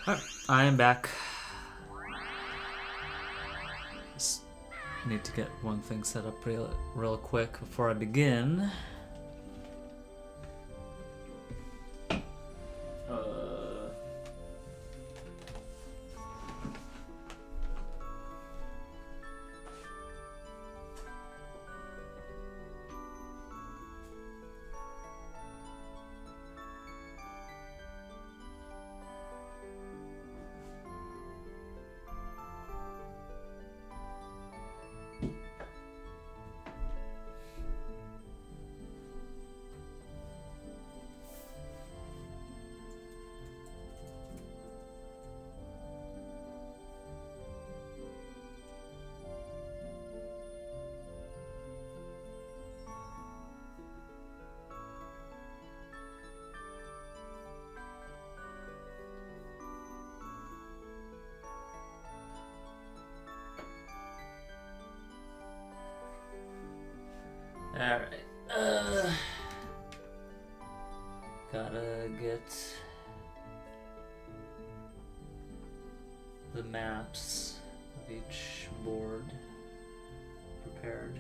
Alright, I am back. Just need to get one thing set up real quick before I begin. Alright, gotta get the maps of each board prepared.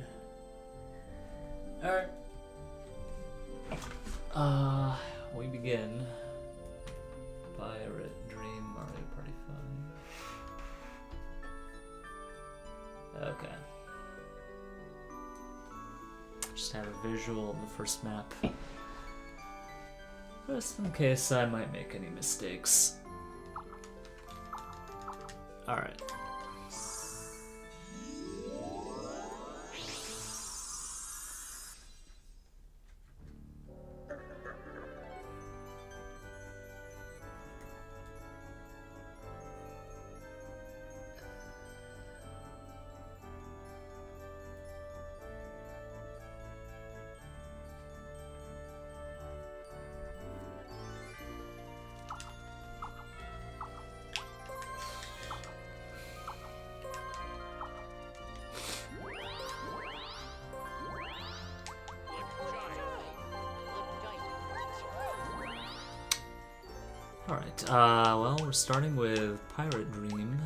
Alright, we begin. Pirate Dream Mario Party 5. Okay. Just have a visual of the first map. Just in case I might make any mistakes. Alright. Alright, well, we're starting with Pirate Dream.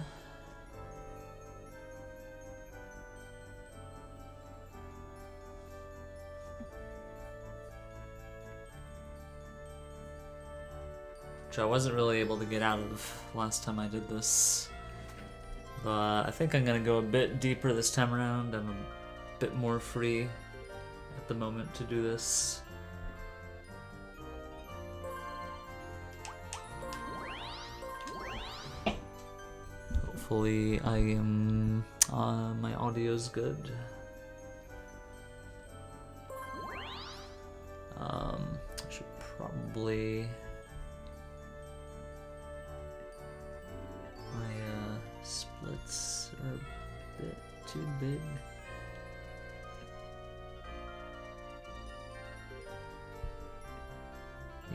Which I wasn't really able to get out of last time I did this. But I think I'm gonna go a bit deeper this time around. I'm a bit more free at the moment to do this. Hopefully I am, my audio's good. I should probably, my splits are a bit too big.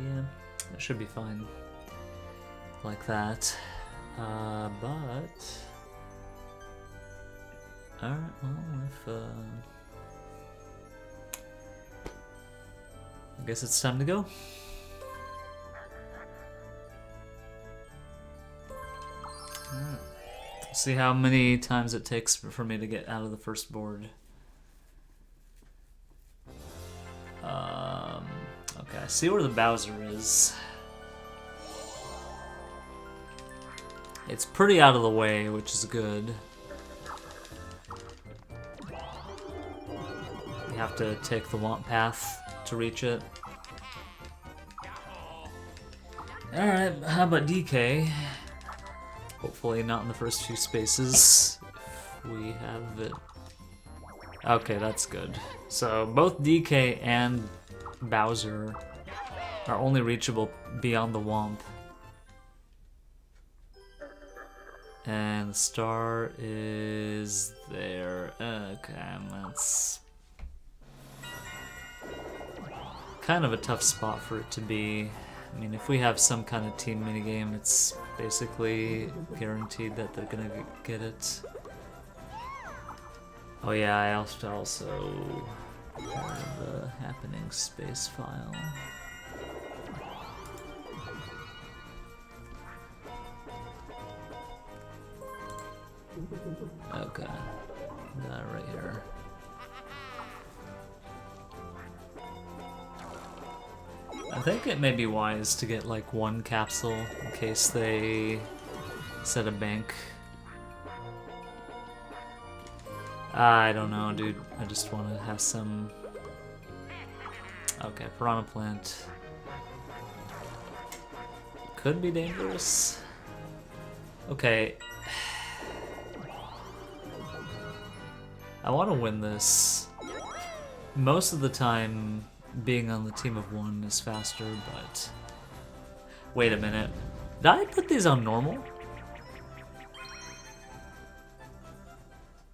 Yeah, that should be fine like that. But alright, well, if I guess it's time to go. Alright. See how many times it takes for me to get out of the first board. Okay, I see where the Bowser is. It's pretty out of the way, which is good. You have to take the Womp path to reach it. Alright, how about DK? Hopefully not in the first few spaces. If we have it. Okay, that's good. So both DK and Bowser are only reachable beyond the Womp. And the star is there. Okay, that's kind of a tough spot for it to be. I mean, if we have some kind of team minigame, it's basically guaranteed that they're gonna get it. Oh yeah, I also have the happening space file. Okay. That right here. I think it may be wise to get like one capsule in case they set a bank. I don't know, dude. I just want to have some... Okay, piranha plant. Could be dangerous. Okay. I want to win this. Most of the time, being on the team of one is faster, but... Wait a minute. Did I put these on normal?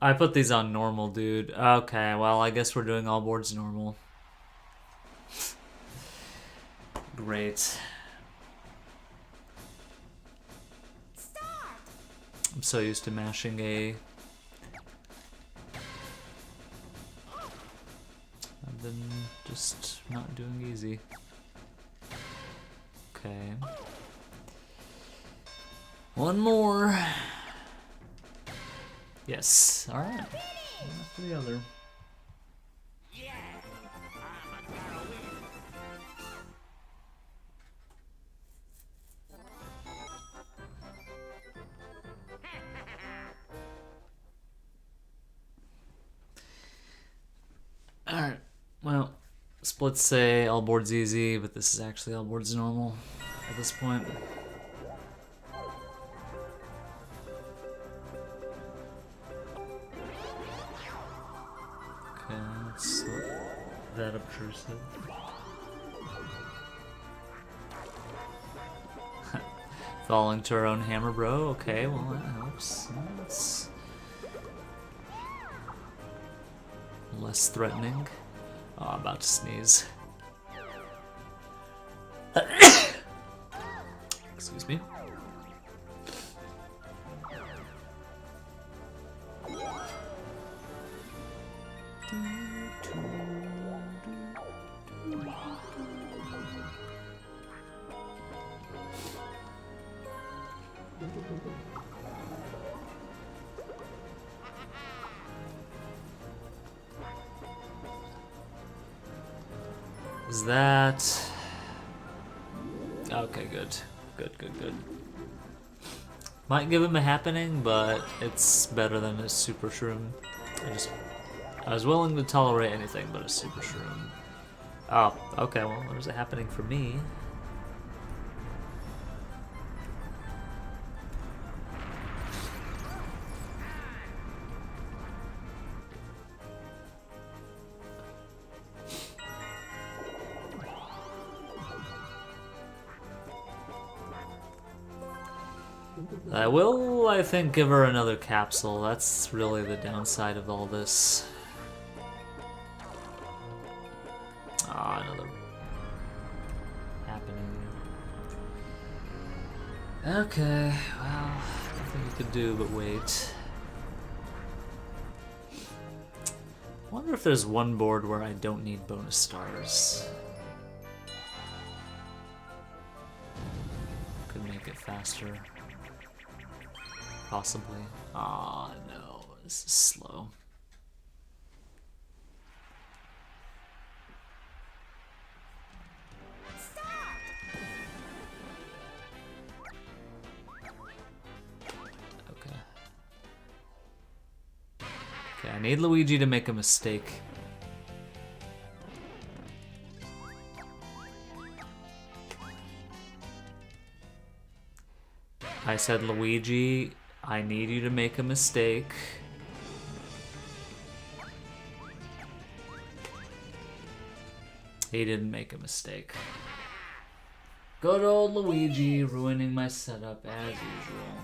I put these on normal, dude. Okay, well, I guess we're doing all boards normal. Great. I'm so used to mashing A. I've been just not doing easy. Okay. One more. Yes. All right. One after the other. Alright, well, splits say all boards easy, but this is actually all boards normal at this point. Okay, let's let that obtrusive. Falling to our own hammer, bro. Okay, well, that helps. That's less threatening. Oh, I'm about to sneeze. Excuse me. Is that... Okay, good. Good. Might give him a happening, but it's better than a super shroom. I was willing to tolerate anything but a super shroom. Oh, okay, well, there's a happening for me. I will, I think, give her another capsule. That's really the downside of all this. Ah, another happening. Okay, well, nothing you could do but wait. I wonder if there's one board where I don't need bonus stars. Could make it faster. Possibly. Ah, no, this is slow. Okay. Okay, I need Luigi to make a mistake. I said, Luigi, I need you to make a mistake. He didn't make a mistake. Good old Luigi ruining my setup as usual.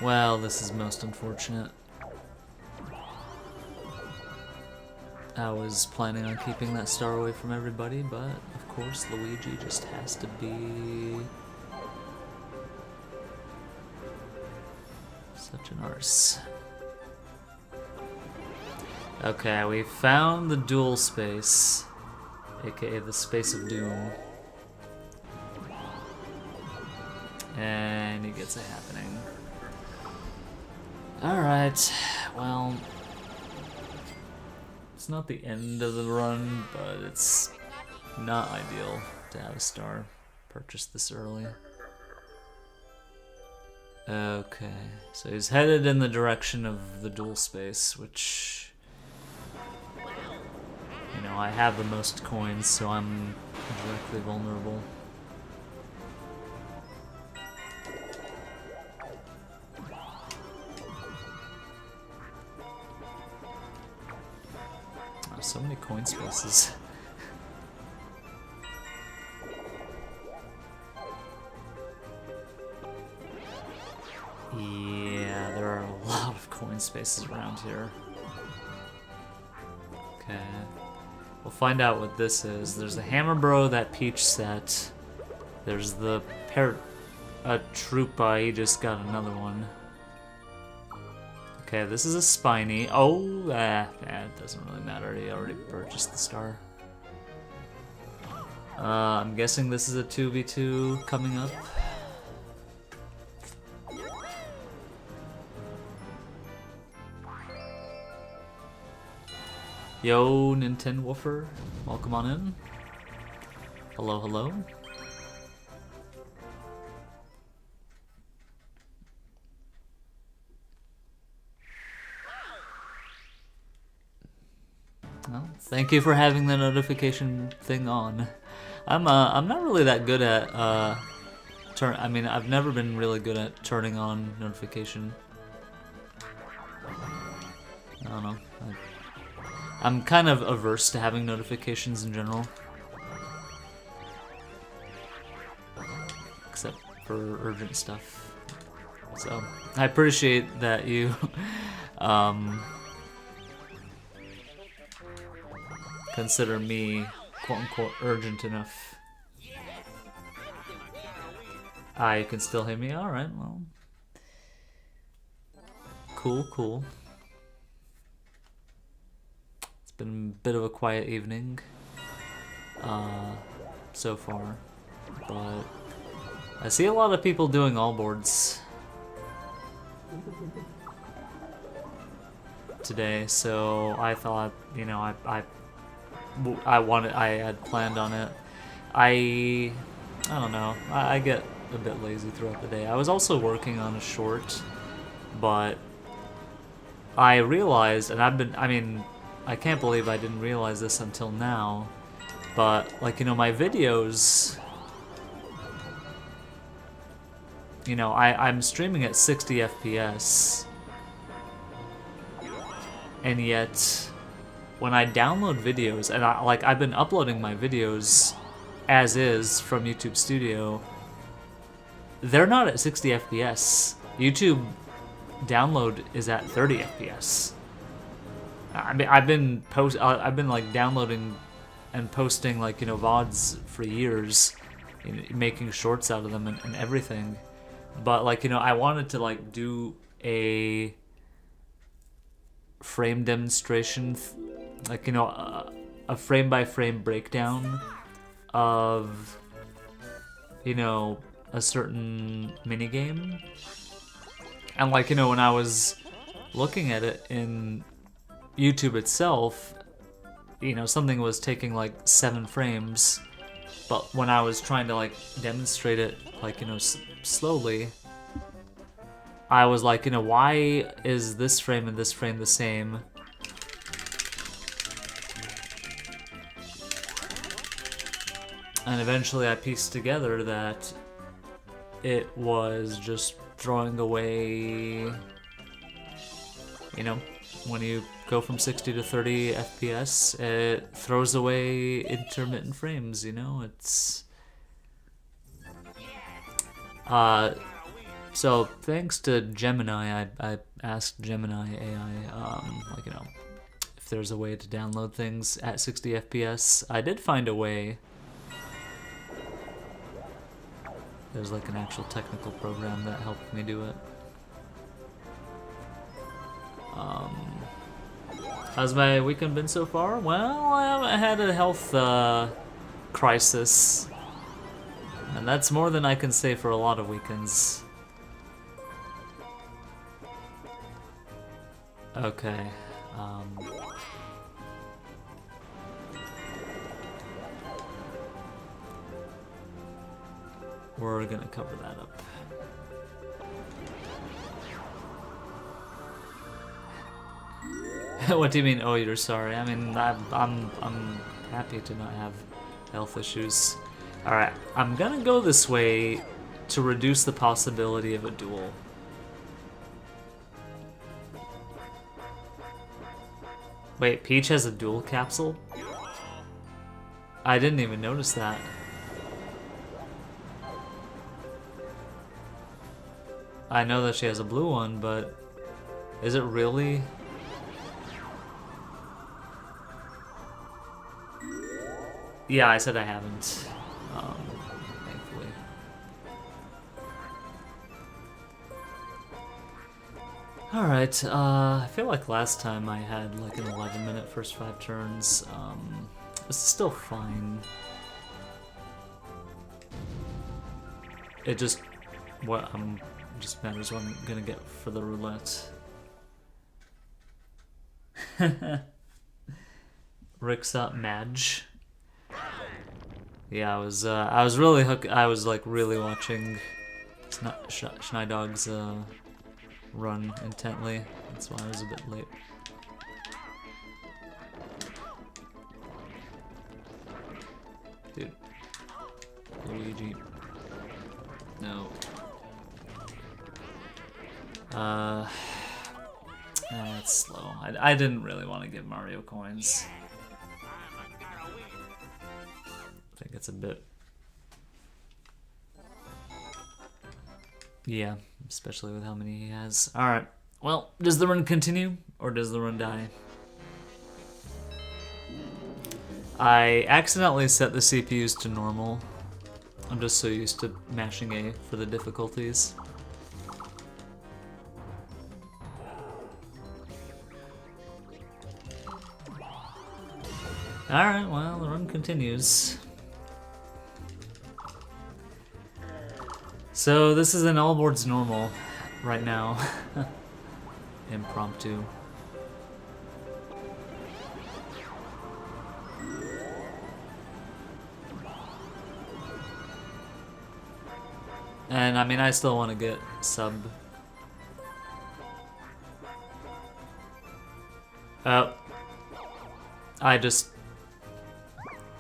Well, this is most unfortunate. I was planning on keeping that star away from everybody, but of course Luigi just has to be such an arse. Okay, we found the dual space, aka the space of doom. And he gets it happening. Alright, well, it's not the end of the run, but it's not ideal to have a star purchased this early. Okay, so he's headed in the direction of the dual space, which, you know, I have the most coins, so I'm directly vulnerable. Oh, so many coin spaces. Yeah, there are a lot of coin spaces around here. Okay. We'll find out what this is. There's the Hammer Bro, that Peach set. There's the Troopa, he just got another one. Okay, this is a Spiny. Oh, it doesn't really matter. He already purchased the star. I'm guessing this is a 2v2 coming up. Yo, Nintendo Woofer, welcome on in. Hello, hello. Well, thank you for having the notification thing on. I'm not really that good at I mean, I've never been really good at turning on notification. I don't know. I'm kind of averse to having notifications in general. Except for urgent stuff. So, I appreciate that you consider me quote-unquote urgent enough. You can still hear me? Alright, well. Cool, cool. It's been a bit of a quiet evening so far, but I see a lot of people doing all boards today, so I thought, you know, I had planned on it. I don't know, I get a bit lazy throughout the day. I was also working on a short, but I realized, and I can't believe I didn't realize this until now, but, like, you know, my videos, you know, I'm streaming at 60 FPS, and yet, when I download videos, and I've been uploading my videos as is from YouTube Studio, they're not at 60 FPS. YouTube download is at 30 FPS. I mean, I've been like downloading and posting, like, you know, VODs for years, you know, making shorts out of them and everything. But, like, you know, I wanted to, like, do a frame demonstration, like, you know, a frame by frame breakdown of, you know, a certain minigame. And, like, you know, when I was looking at it in YouTube itself, you know, something was taking like 7 frames, but when I was trying to, like, demonstrate it, like, you know, slowly, I was like, you know, why is this frame and this frame the same? And eventually I pieced together that it was just throwing away, you know, when you go from 60 to 30 FPS, it throws away intermittent frames, you know, it's... So thanks to Gemini, I asked Gemini AI, like, you know, if there's a way to download things at 60 FPS. I did find a way. There's like an actual technical program that helped me do it. How's my weekend been so far? Well, I haven't had a health crisis. And that's more than I can say for a lot of weekends. Okay. We're gonna cover that up. What do you mean? Oh, you're sorry. I mean, I'm happy to not have health issues. All right, I'm gonna go this way to reduce the possibility of a duel. Wait, Peach has a dual capsule? I didn't even notice that. I know that she has a blue one, but is it really? Yeah, I said I haven't, thankfully. Alright, I feel like last time I had like an 11-minute first 5 turns. This is still fine. It just just matters what I'm gonna get for the roulette. Rick's up, Madge. Yeah, I was really I was like really watching Schneidog's run intently. That's why I was a bit late. Dude. Luigi. No. That's slow. I didn't really want to give Mario coins. I think it's a bit... Yeah, especially with how many he has. Alright, well, does the run continue, or does the run die? I accidentally set the CPUs to normal. I'm just so used to mashing A for the difficulties. Alright, well, the run continues. So this is an all boards normal right now. Impromptu. And I mean, I still want to get sub.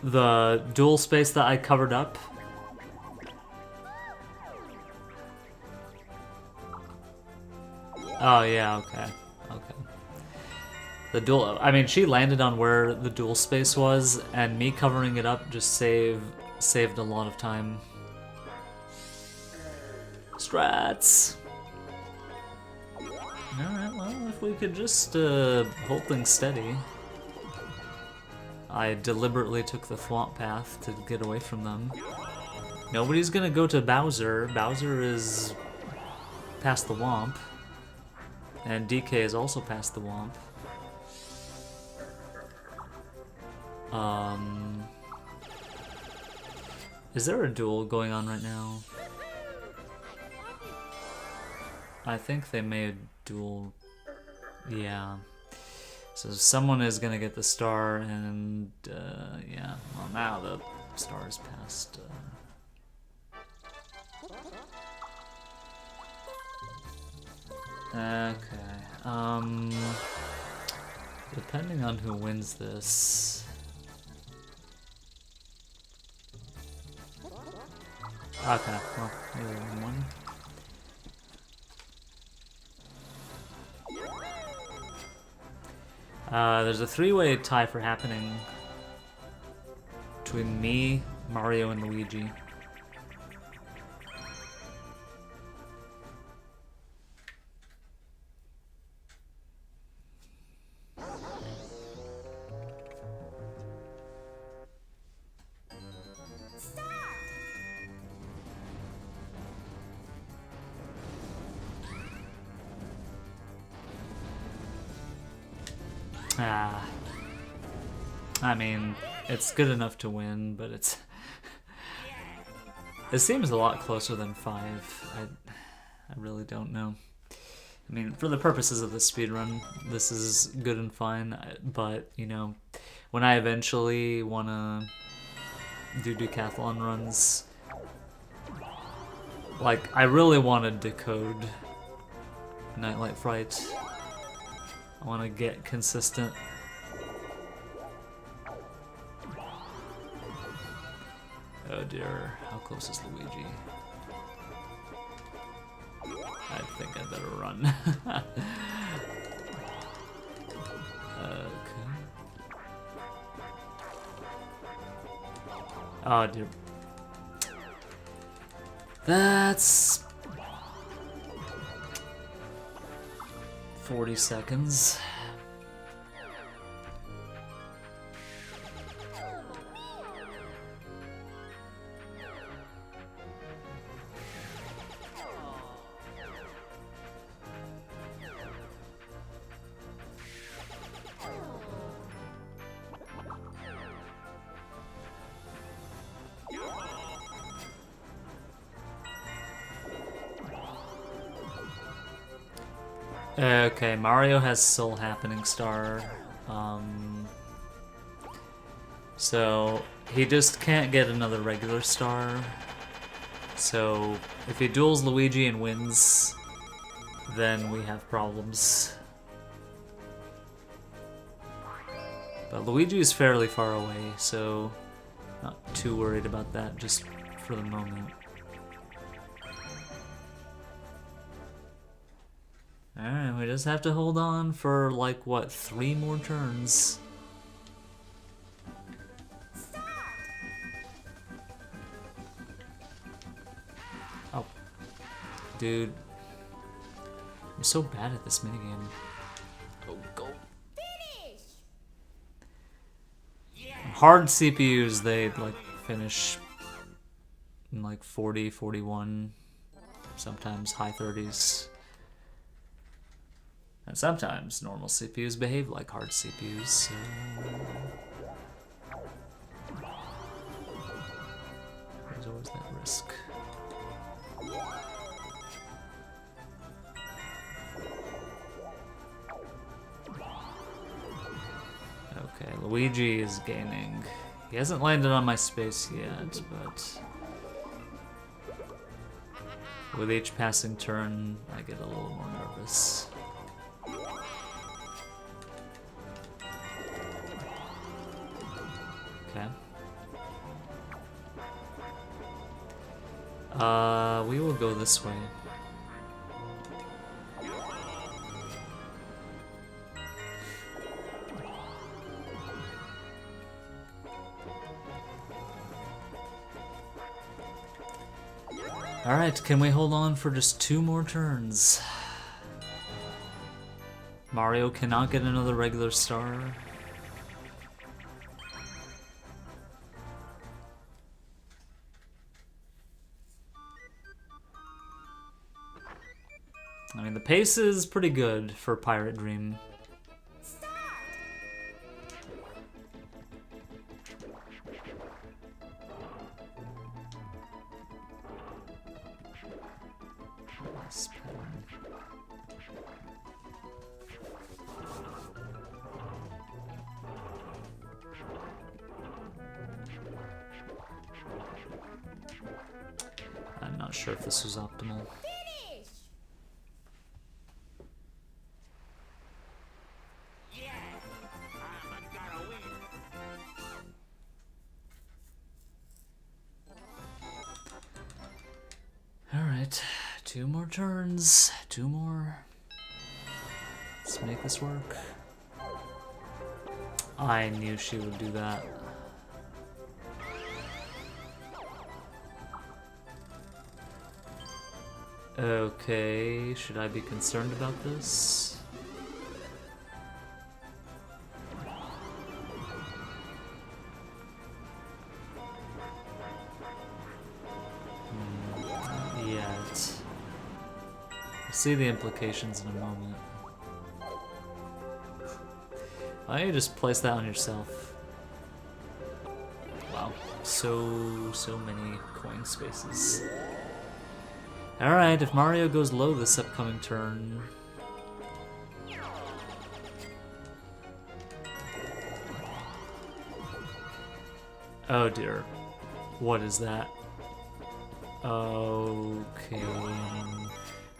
The dual space that I covered up. Oh yeah, okay. Okay. The dual, I mean, she landed on where the dual space was, and me covering it up just saved a lot of time. Strats! Alright, well, if we could just hold things steady. I deliberately took the thwomp path to get away from them. Nobody's gonna go to Bowser. Bowser is past the Womp. And DK is also past the Womp. Is there a duel going on right now? I think they may duel. Yeah. So someone is gonna get the star, and yeah. Well, now the star is passed. Okay. Depending on who wins this. Okay. Well, either one. There's a 3-way tie for happening between me, Mario, and Luigi. Ah. I mean, it's good enough to win, but it's... It seems a lot closer than 5. I really don't know. I mean, for the purposes of the speedrun, this is good and fine, but, you know, when I eventually want to do decathlon runs, like, I really want to decode Nightlight Fright. I want to get consistent. Oh dear, how close is Luigi? I think I better run. Okay. Oh dear. That's 40 seconds. Okay, Mario has Soul Happening Star. So he just can't get another regular star. So if he duels Luigi and wins, then we have problems. But Luigi is fairly far away, so not too worried about that just for the moment. Alright, we just have to hold on for, like, what, 3 more turns? Oh. Dude. I'm so bad at this minigame. Go. Hard CPUs, they, like, finish in, like, 40, 41, sometimes high 30s. And sometimes normal CPUs behave like hard CPUs, so... There's always that risk. Okay, Luigi is gaining. He hasn't landed on my space yet, but... With each passing turn, I get a little more nervous. Okay. We will go this way. Alright, can we hold on for just 2 more turns? Mario cannot get another regular star. I mean, the pace is pretty good for Pirate Dream. I'm not sure if this was optimal. Alright, 2 more turns, 2 more. Let's make this work. I knew she would do that. Okay, should I be concerned about this? Not yet. We'll see the implications in a moment. Why don't you just place that on yourself? Wow, so many coin spaces. Alright, if Mario goes low this upcoming turn... Oh dear. What is that? Okay.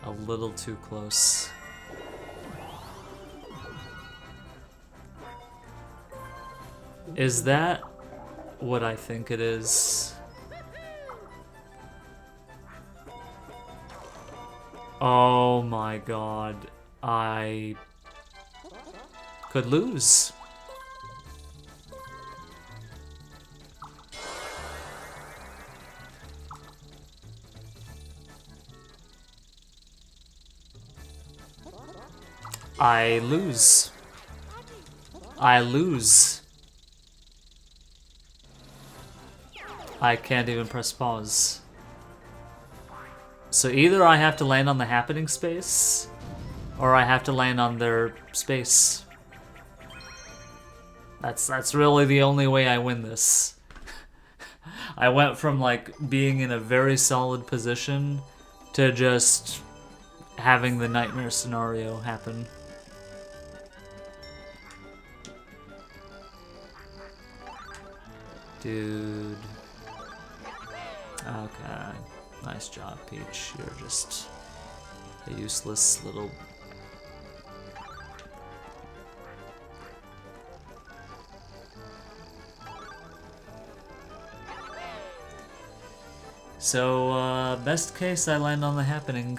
A little too close. Is that what I think it is? Oh my god. I could lose. I lose. I lose. I can't even press pause. So either I have to land on the happening space, or I have to land on their space. That's really the only way I win this. I went from like being in a very solid position to just having the nightmare scenario happen. Dude. Okay. Nice job, Peach. You're just a useless little... So, best case, I land on the happening.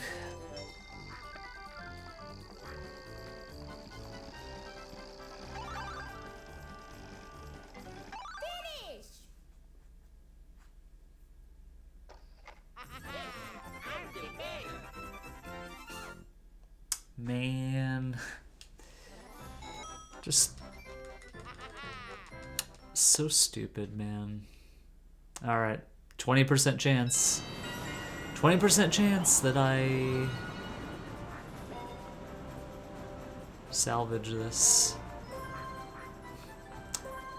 Man, just so stupid, man. All right, 20% chance. 20% chance that I salvage this.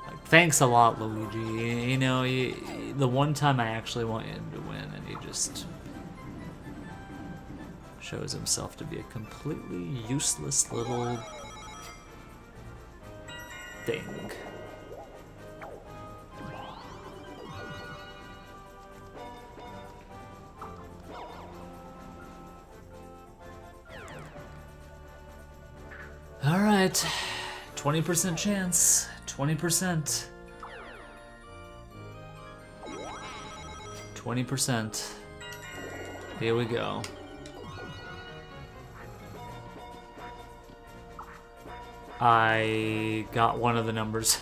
Like, thanks a lot, Luigi. You know, the one time I actually want him to win, and he just shows himself to be a completely useless little thing. All right, 20% chance, 20%. 20%. Here we go. I got one of the numbers,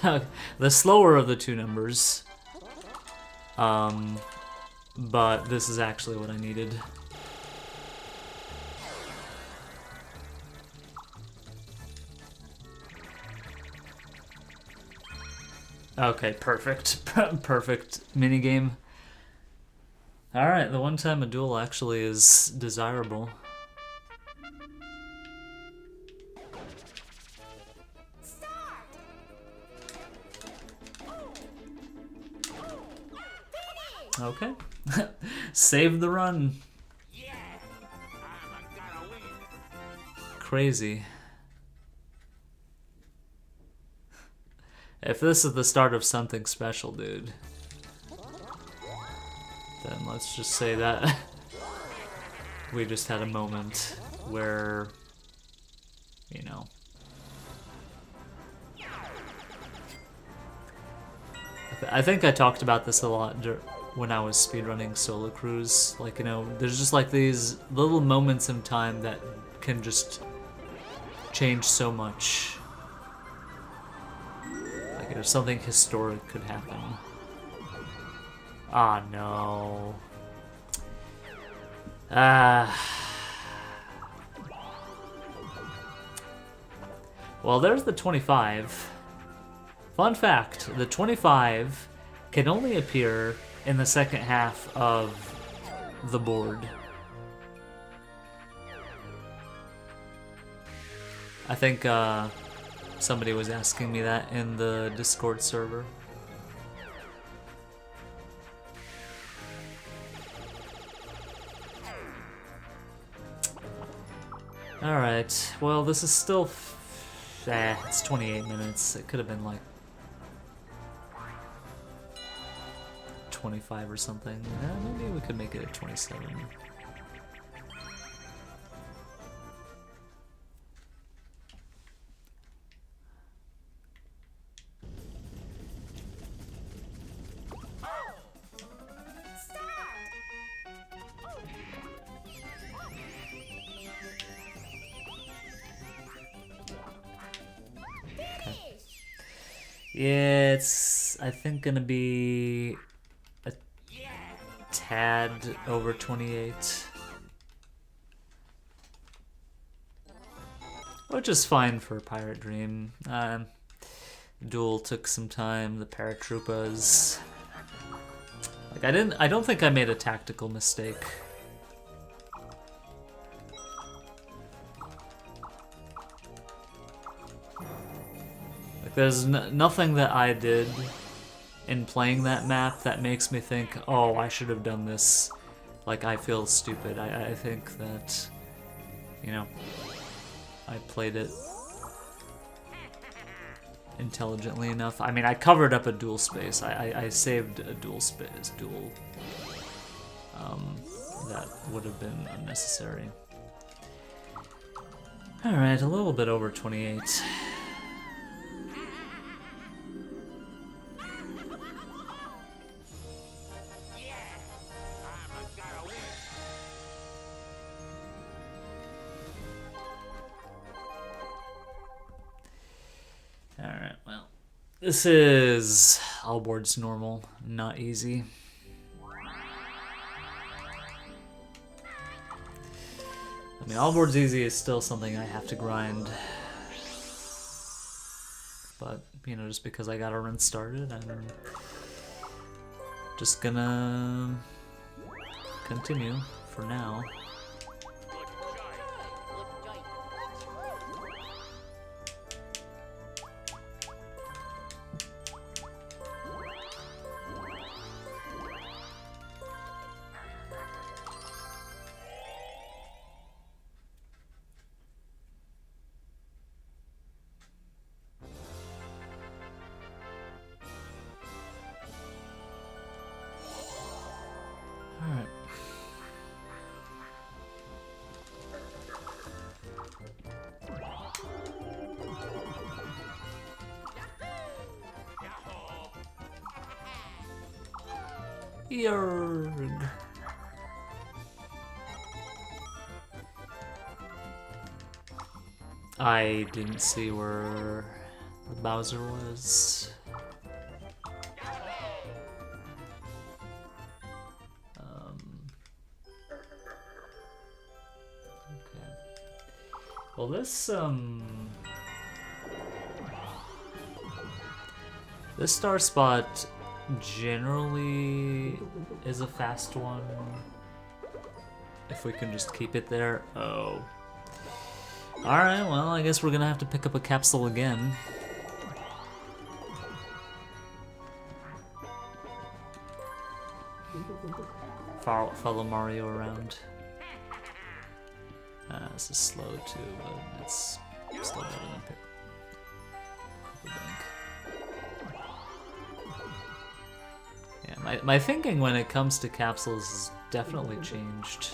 the slower of the two numbers, but this is actually what I needed. Okay, perfect, perfect minigame. Alright, the one time a duel actually is desirable. Okay. Save the run. Crazy. If this is the start of something special, dude, then let's just say that we just had a moment where, you know, I think I talked about this a lot when I was speedrunning Solo Cruise. Like, you know, there's just like these little moments in time that can just change so much. Like, if something historic could happen. Ah, no. Well, there's the 25. Fun fact, the 25 can only appear in the second half of the board. I think Somebody was asking me that in the Discord server. Alright, well this is still... it's 28 minutes. It could have been like 25 or something. Maybe we could make it at 27. Yeah, it's, I think, gonna be a tad over 28. Which is fine for Pirate Dream. Duel took some time, the paratroopas. Like, I don't think I made a tactical mistake. There's nothing that I did in playing that map that makes me think, oh, I should have done this. Like, I feel stupid. I think that, you know, I played it intelligently enough. I mean, I covered up a dual space. I saved a dual space, that would have been unnecessary. Alright, a little bit over 28. Alright, well, this is all boards normal, not easy. I mean, all boards easy is still something I have to grind. But, you know, just because I got a run started, I'm just gonna continue for now. Yarg. I didn't see where the Bowser was. Okay. Well, this star spot generally is a fast one. If we can just keep it there. Oh. Alright, well, I guess we're gonna have to pick up a capsule again. Follow Mario around. This is slow too, but it's still better than Yeah, my thinking when it comes to capsules has definitely changed.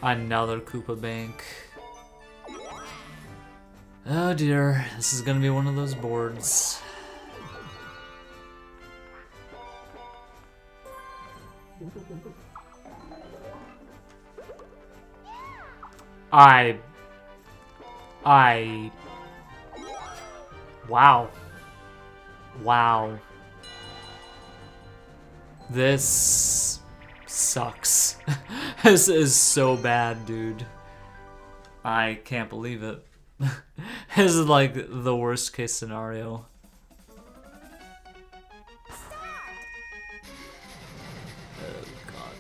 Another Koopa Bank. Oh dear, this is gonna be one of those boards. Wow. Wow. This sucks. This is so bad, dude. I can't believe it. This is like the worst case scenario. Oh god.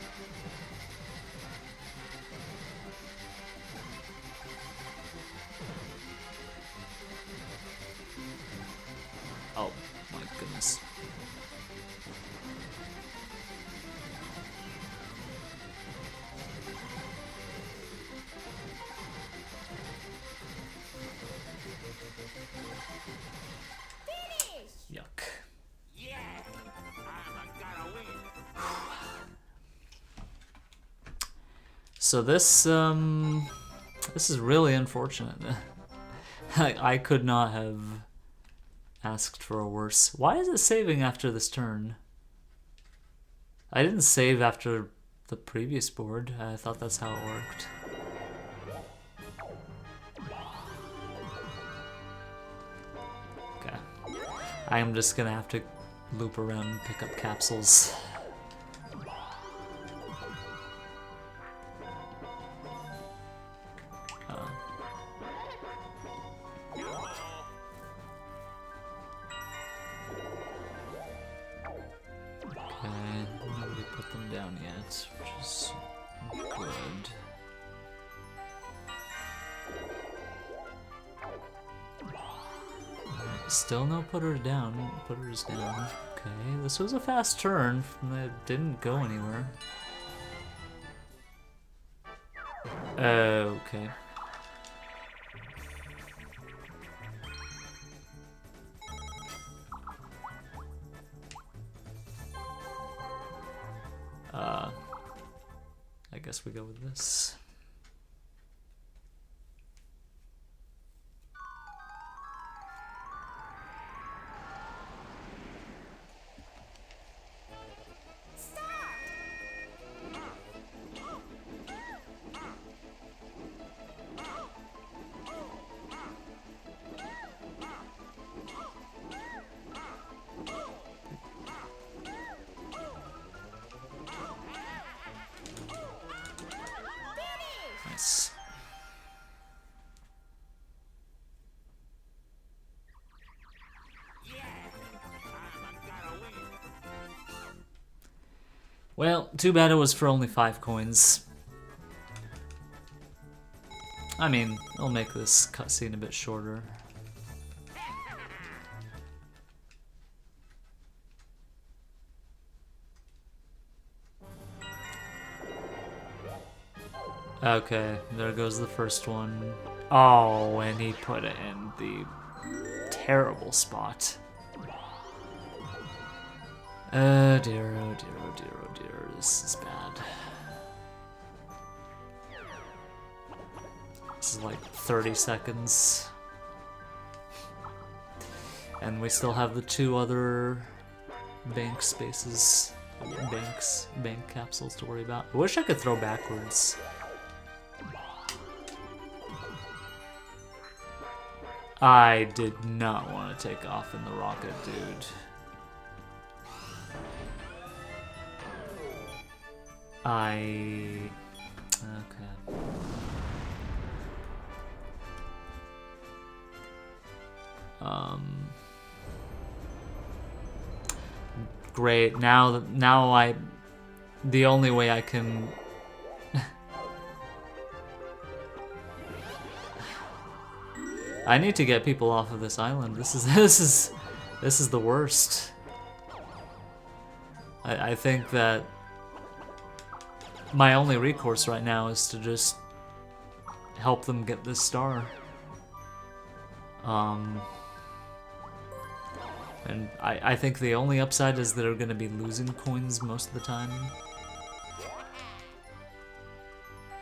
So this is really unfortunate. I could not have asked for a worse. Why is it saving after this turn? I didn't save after the previous board. I thought that's how it worked. Okay. I am just gonna have to loop around and pick up capsules. Still no putters down. Putters down. Okay, this was a fast turn. It didn't go anywhere. Okay. I guess we go with this. Nice. Well, too bad it was for only 5 coins. I mean, it'll make this cutscene a bit shorter. Okay, there goes the first one. Oh, and he put it in the terrible spot. Oh dear, oh dear, oh dear, oh dear, this is bad. This is like 30 seconds. And we still have the 2 other bank spaces, bank capsules to worry about. I wish I could throw backwards. I did not want to take off in the rocket, dude. Okay. Great. Now the only way I can I need to get people off of this island. This is the worst. I think that my only recourse right now is to just help them get this star. And I think the only upside is they're gonna be losing coins most of the time.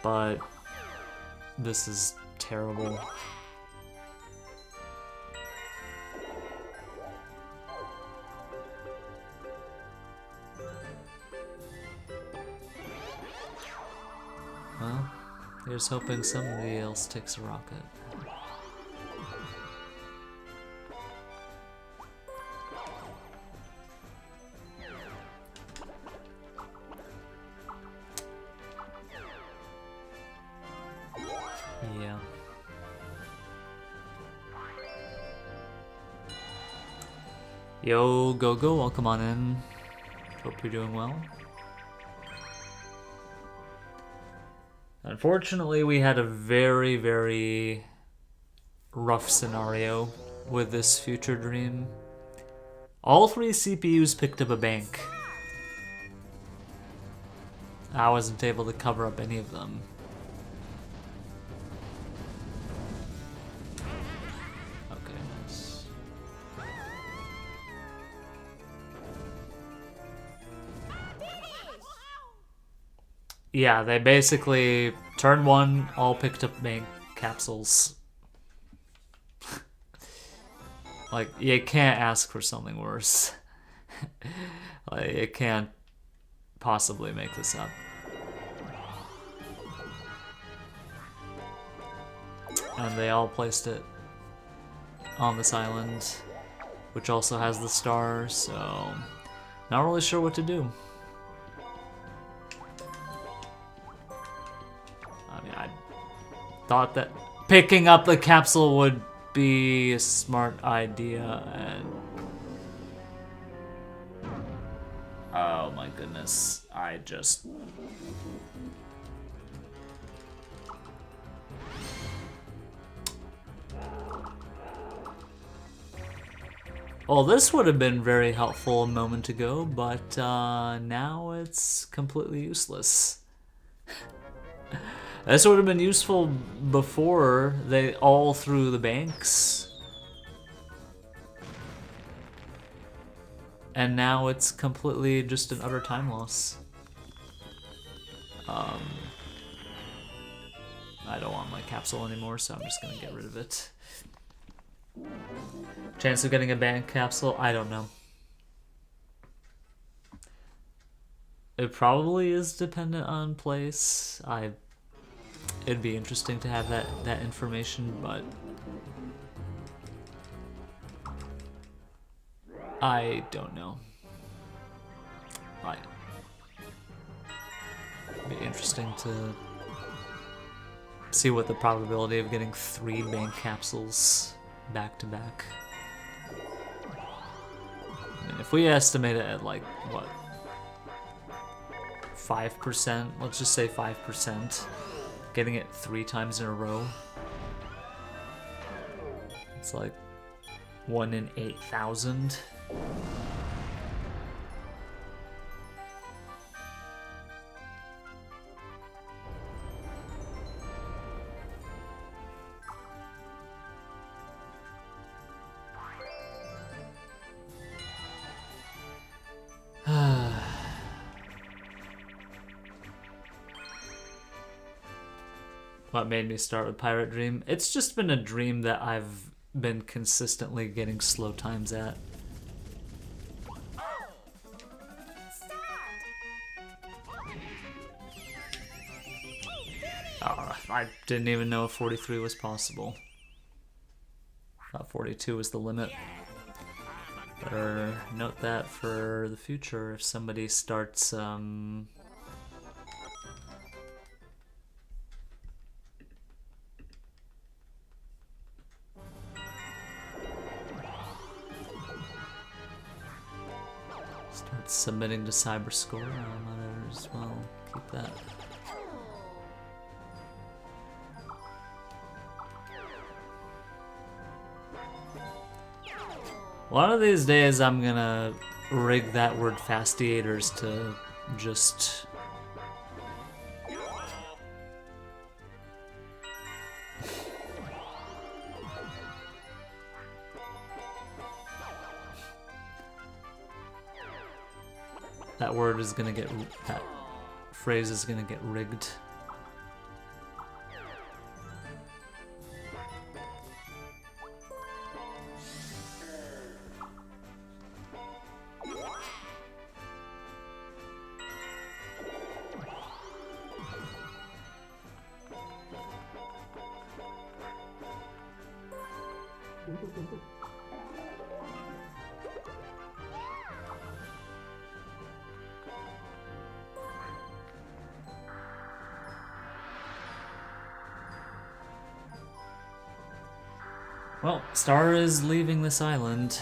But this is terrible. Well, here's hoping somebody else takes a rocket. Yeah. Yo, Go-Go, welcome on in. Hope you're doing well. Unfortunately, we had a very, very rough scenario with this future dream. All 3 CPUs picked up a bank. I wasn't able to cover up any of them. Okay, nice. Yeah, they basically turn 1 all picked up bank capsules. Like, you can't ask for something worse. Like, you can't possibly make this up. And they all placed it on this island, which also has the star, so not really sure what to do. I mean, I thought that picking up the capsule would be a smart idea, and oh my goodness, I just... Well, this would have been very helpful a moment ago, but now it's completely useless. This would have been useful before they all threw the banks. And now it's completely just an utter time loss. I don't want my capsule anymore, so I'm just gonna get rid of it. Chance of getting a bank capsule? I don't know. It probably is dependent on place. It'd be interesting to have that information, but I don't know. It'd be interesting to see what the probability of getting 3 bank capsules back to back. I mean, if we estimate it at like, what, 5%? Let's just say 5%. Getting it 3 times in a row. It's like 1 in 8,000. What made me start with Pirate Dream? It's just been a dream that I've been consistently getting slow times at. Oh, I didn't even know if 43 was possible. I thought 42 was the limit. Better note that for the future if somebody starts submitting to CyberScore. I might as well keep that. One of these days I'm gonna rig that word fastiators to just that word is gonna get, that phrase is gonna get rigged. Well, Star is leaving this island.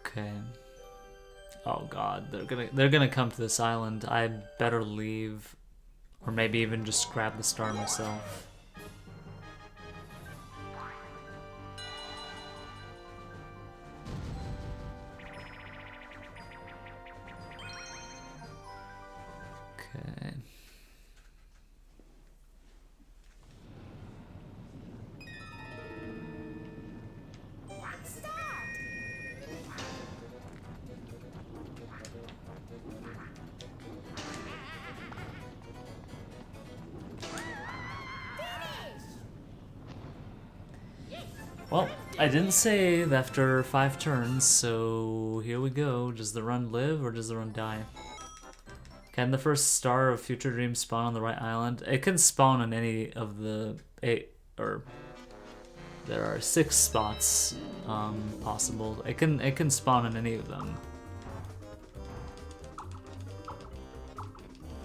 Okay. Oh god, they're gonna come to this island. I better leave, or maybe even just grab the star myself. Okay. Well, I didn't save after 5 turns, so here we go. Does the run live or does the run die? Can the first star of Future Dream spawn on the right island? It can spawn on any of the 8, or there are 6 spots possible. It can spawn on any of them.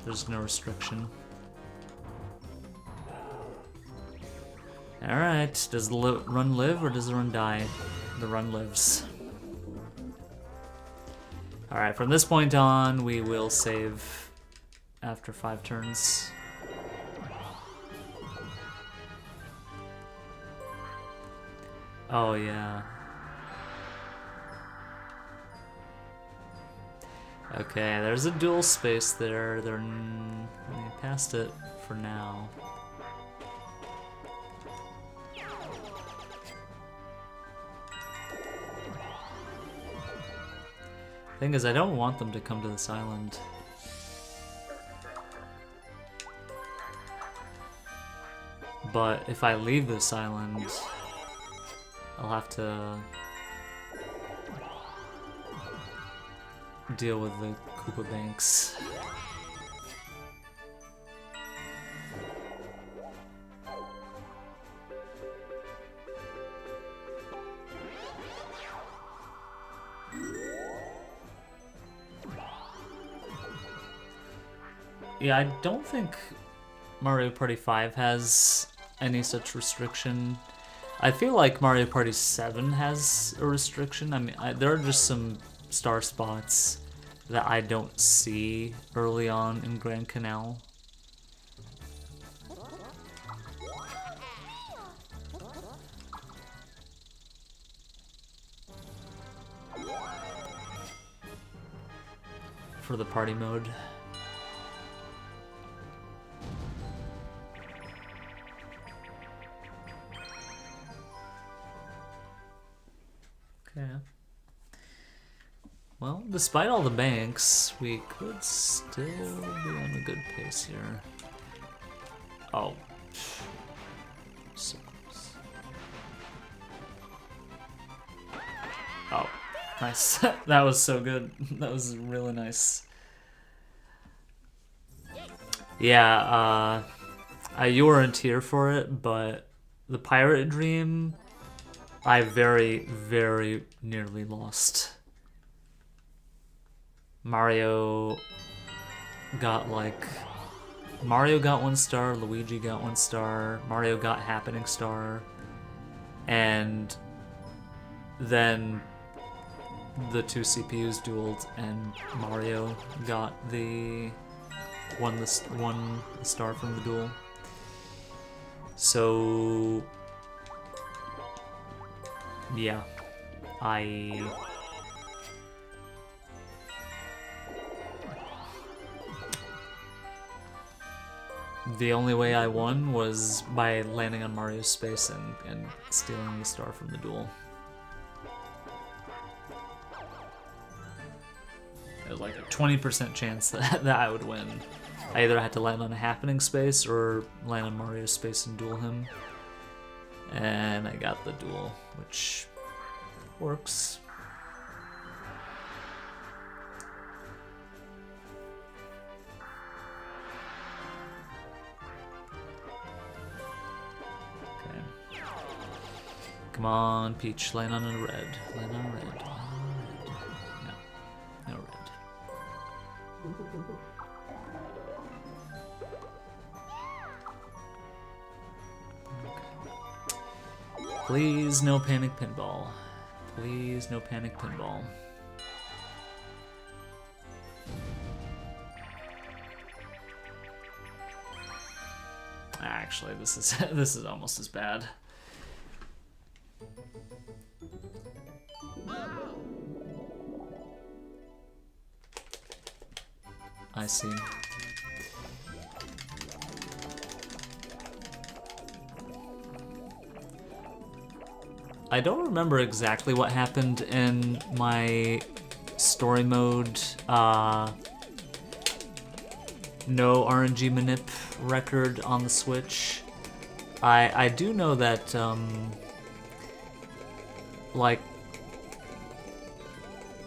There's no restriction. Alright, does the run live or does the run die? The run lives. Alright, from this point on, we will save after 5 turns. Oh, yeah. Okay, there's a dual space there. They passed it for now. Thing is, I don't want them to come to this island. But if I leave this island, I'll have to deal with the Koopa Banks. Yeah, I don't think Mario Party 5 has any such restriction. I feel like Mario Party 7 has a restriction. I mean, there are just some star spots that I don't see early on in Grand Canal. For the party mode. Okay. Well, despite all the banks, we could still be on a good pace here. Oh. So close. Oh, nice. That was so good. That was really nice. Yeah, you weren't here for it, but the Pirate Dream, I very, very nearly lost. Mario got 1 star, Luigi got 1 star, Mario got Happening Star, and then the 2 CPUs dueled and Mario got the one star from the duel. So yeah, the only way I won was by landing on Mario's space and stealing the star from the duel. It was like a 20% chance that I would win. I either had to land on a Happening space or land on Mario's space and duel him. And I got the duel, which works. Okay. Come on, Peach, land on a red. Land on a red. Land on a red. No. No red. Please, no panic pinball. Please, no panic pinball. Actually, this is almost as bad. I see. I don't remember exactly what happened in my story mode, no RNG manip record on the Switch. I do know that like,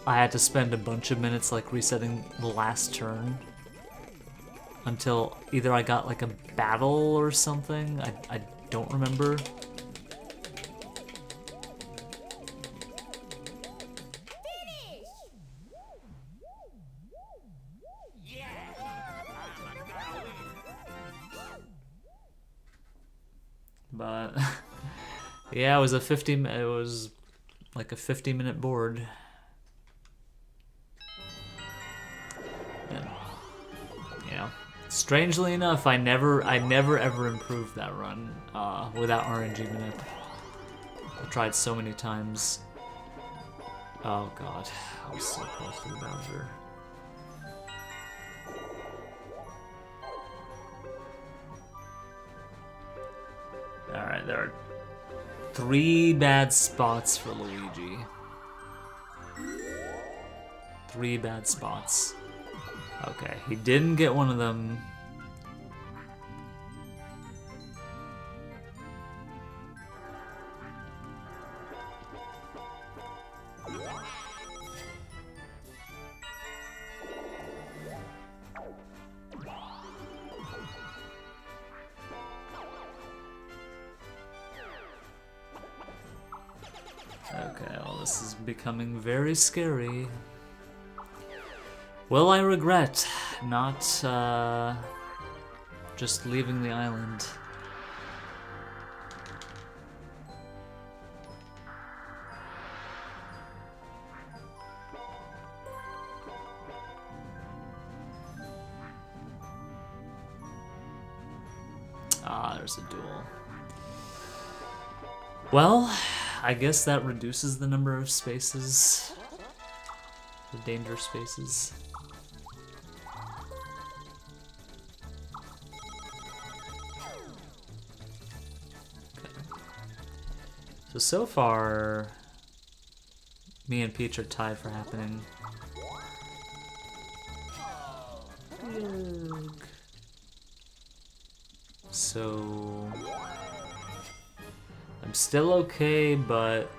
I had to spend a bunch of minutes like resetting the last turn until either I got like a battle or something. I don't remember. But yeah, it was it was like a 50-minute board. And, you know, strangely enough, I never ever improved that run without RNG minute. I tried so many times. Oh god, I was so close to the Bowser. Alright, there are 3 bad spots for Luigi. 3 bad spots. Okay, he didn't get one of them. Okay, well, this is becoming very scary. Will I regret not just leaving the island? Ah, there's a duel. Well, I guess that reduces the number of spaces, the danger spaces. Okay. So far, me and Peach are tied for happening. Yuck. So I'm still okay, but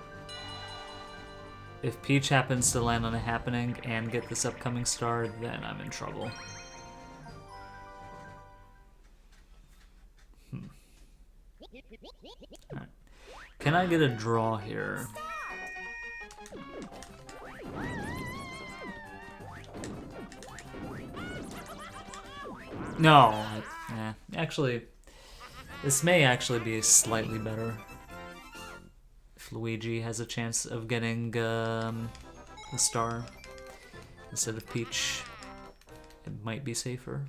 if Peach happens to land on a happening and get this upcoming star, then I'm in trouble. Alright. Can I get a draw here? No. Actually, this may actually be slightly better. If Luigi has a chance of getting the star instead of Peach, it might be safer.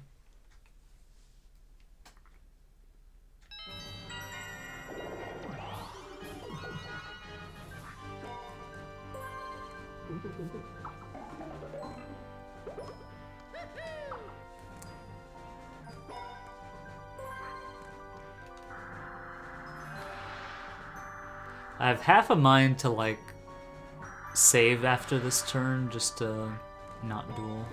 I have half a mind to, like, save after this turn just to not duel.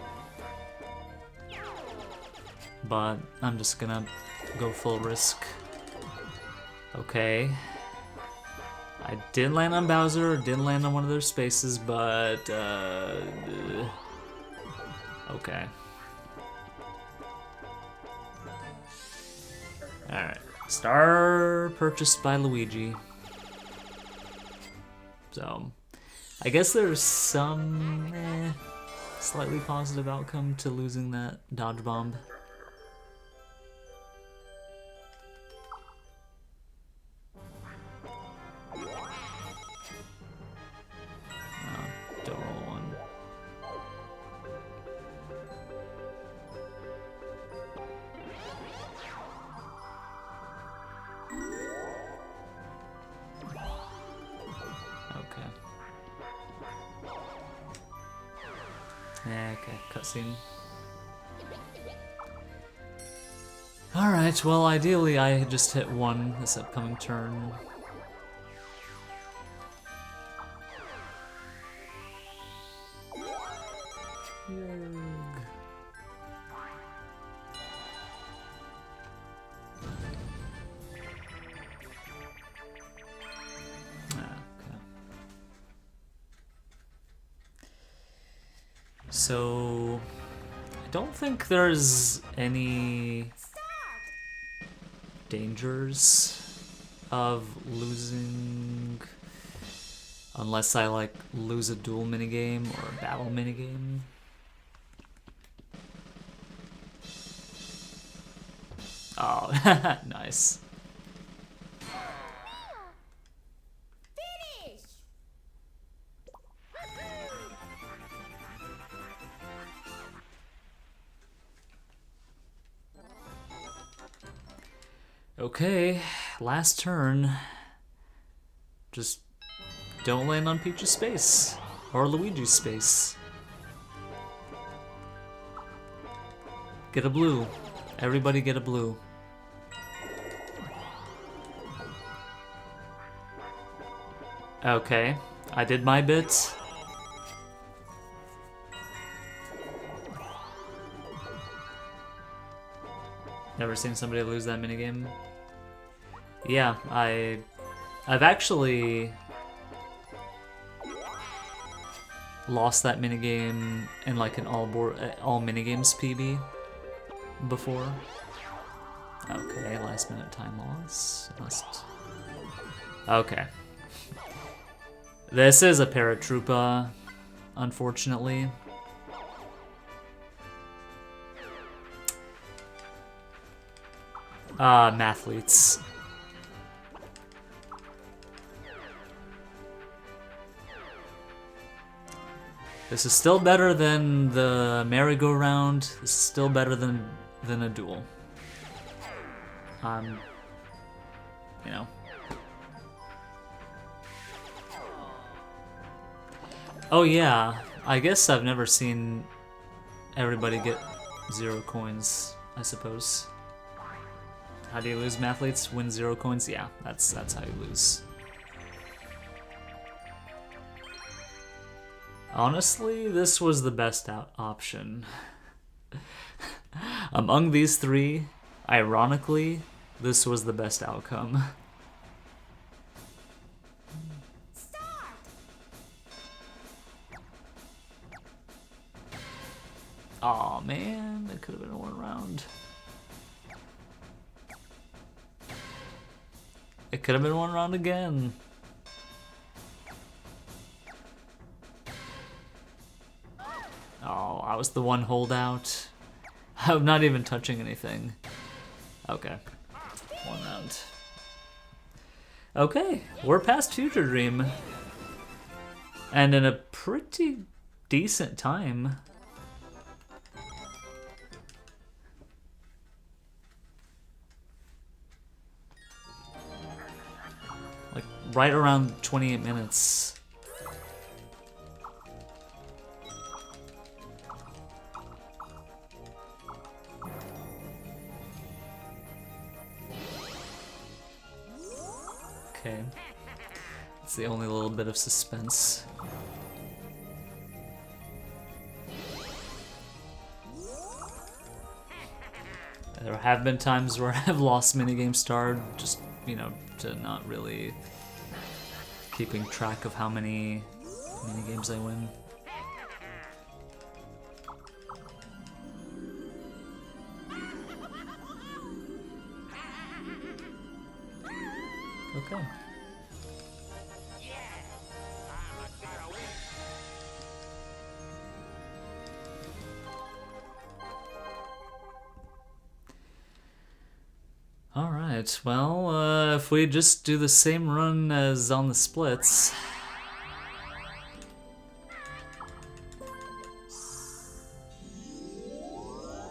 But I'm just gonna go full risk. Okay. I did land on Bowser, did land on one of their spaces, but okay. Alright. Star purchased by Luigi. So, I guess there's some slightly positive outcome to losing that dodge bomb. Don't roll one. Yeah, okay, cutscene. Alright, well, ideally I just hit 1 this upcoming turn. So I don't think there's any dangers of losing unless I like lose a duel minigame or a battle minigame. Oh, nice. Okay, last turn. Just don't land on Peach's space or Luigi's space. Get a blue. Everybody get a blue. Okay, I did my bit. Never seen somebody lose that minigame. Yeah, I've actually lost that minigame in like an all minigames PB before. Okay, last minute time loss. Okay. This is a Paratroopa, unfortunately. Mathletes. This is still better than the merry-go-round. This is still better than a duel. You know. Oh yeah, I guess I've never seen everybody get 0 coins, I suppose. How do you lose, Mathletes? Win 0 coins? Yeah, that's how you lose. Honestly, this was the best option. Among these three, ironically, this was the best outcome. Aw, man, it could have been one round. It could have been one round again. Oh, I was the one holdout. I'm not even touching anything. Okay, one round. Okay, we're past Future Dream. And in a pretty decent time. Like, right around 28 minutes. Okay. It's the only little bit of suspense. There have been times where I've lost minigame starred, just, you know, to not really keeping track of how many minigames I win. Okay. Alright, well, if we just do the same run as on the splits...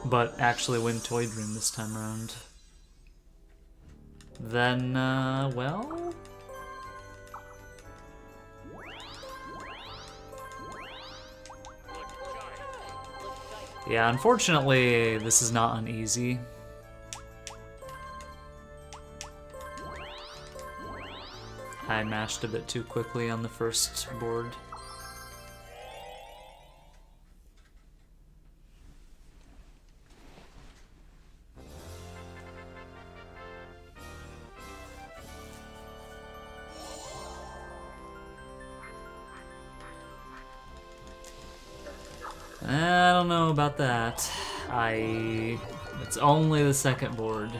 but actually win Toy Dream this time around... then, well... yeah, unfortunately, this is not uneasy. I mashed a bit too quickly on the first board. I don't know about that. It's only the second board.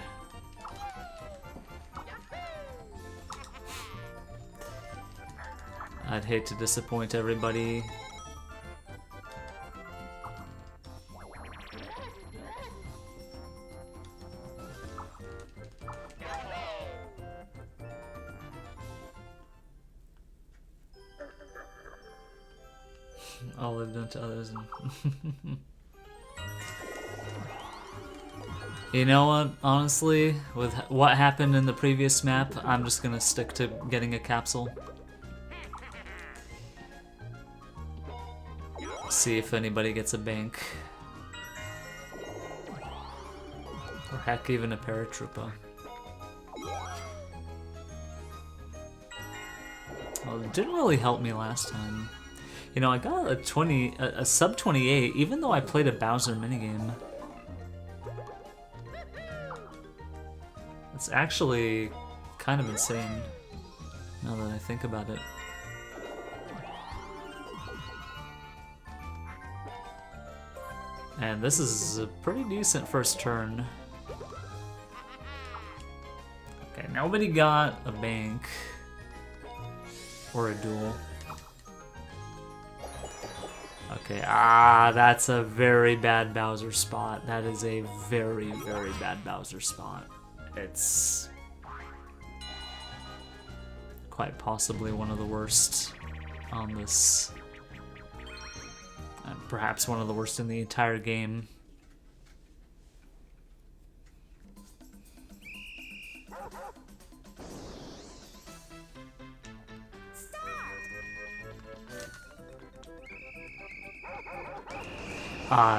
I'd hate to disappoint everybody. All they've done to others. You know what? Honestly, with what happened in the previous map, I'm just gonna stick to getting a capsule. See if anybody gets a bank. Or heck, even a paratrooper. Well, it didn't really help me last time. You know, I got a sub 28, even though I played a Bowser minigame. It's actually kind of insane, now that I think about it. And this is a pretty decent first turn. Okay, nobody got a bank or a duel. Okay, that's a very bad Bowser spot. That is a very, very bad Bowser spot. It's quite possibly one of the worst on this. Perhaps one of the worst in the entire game.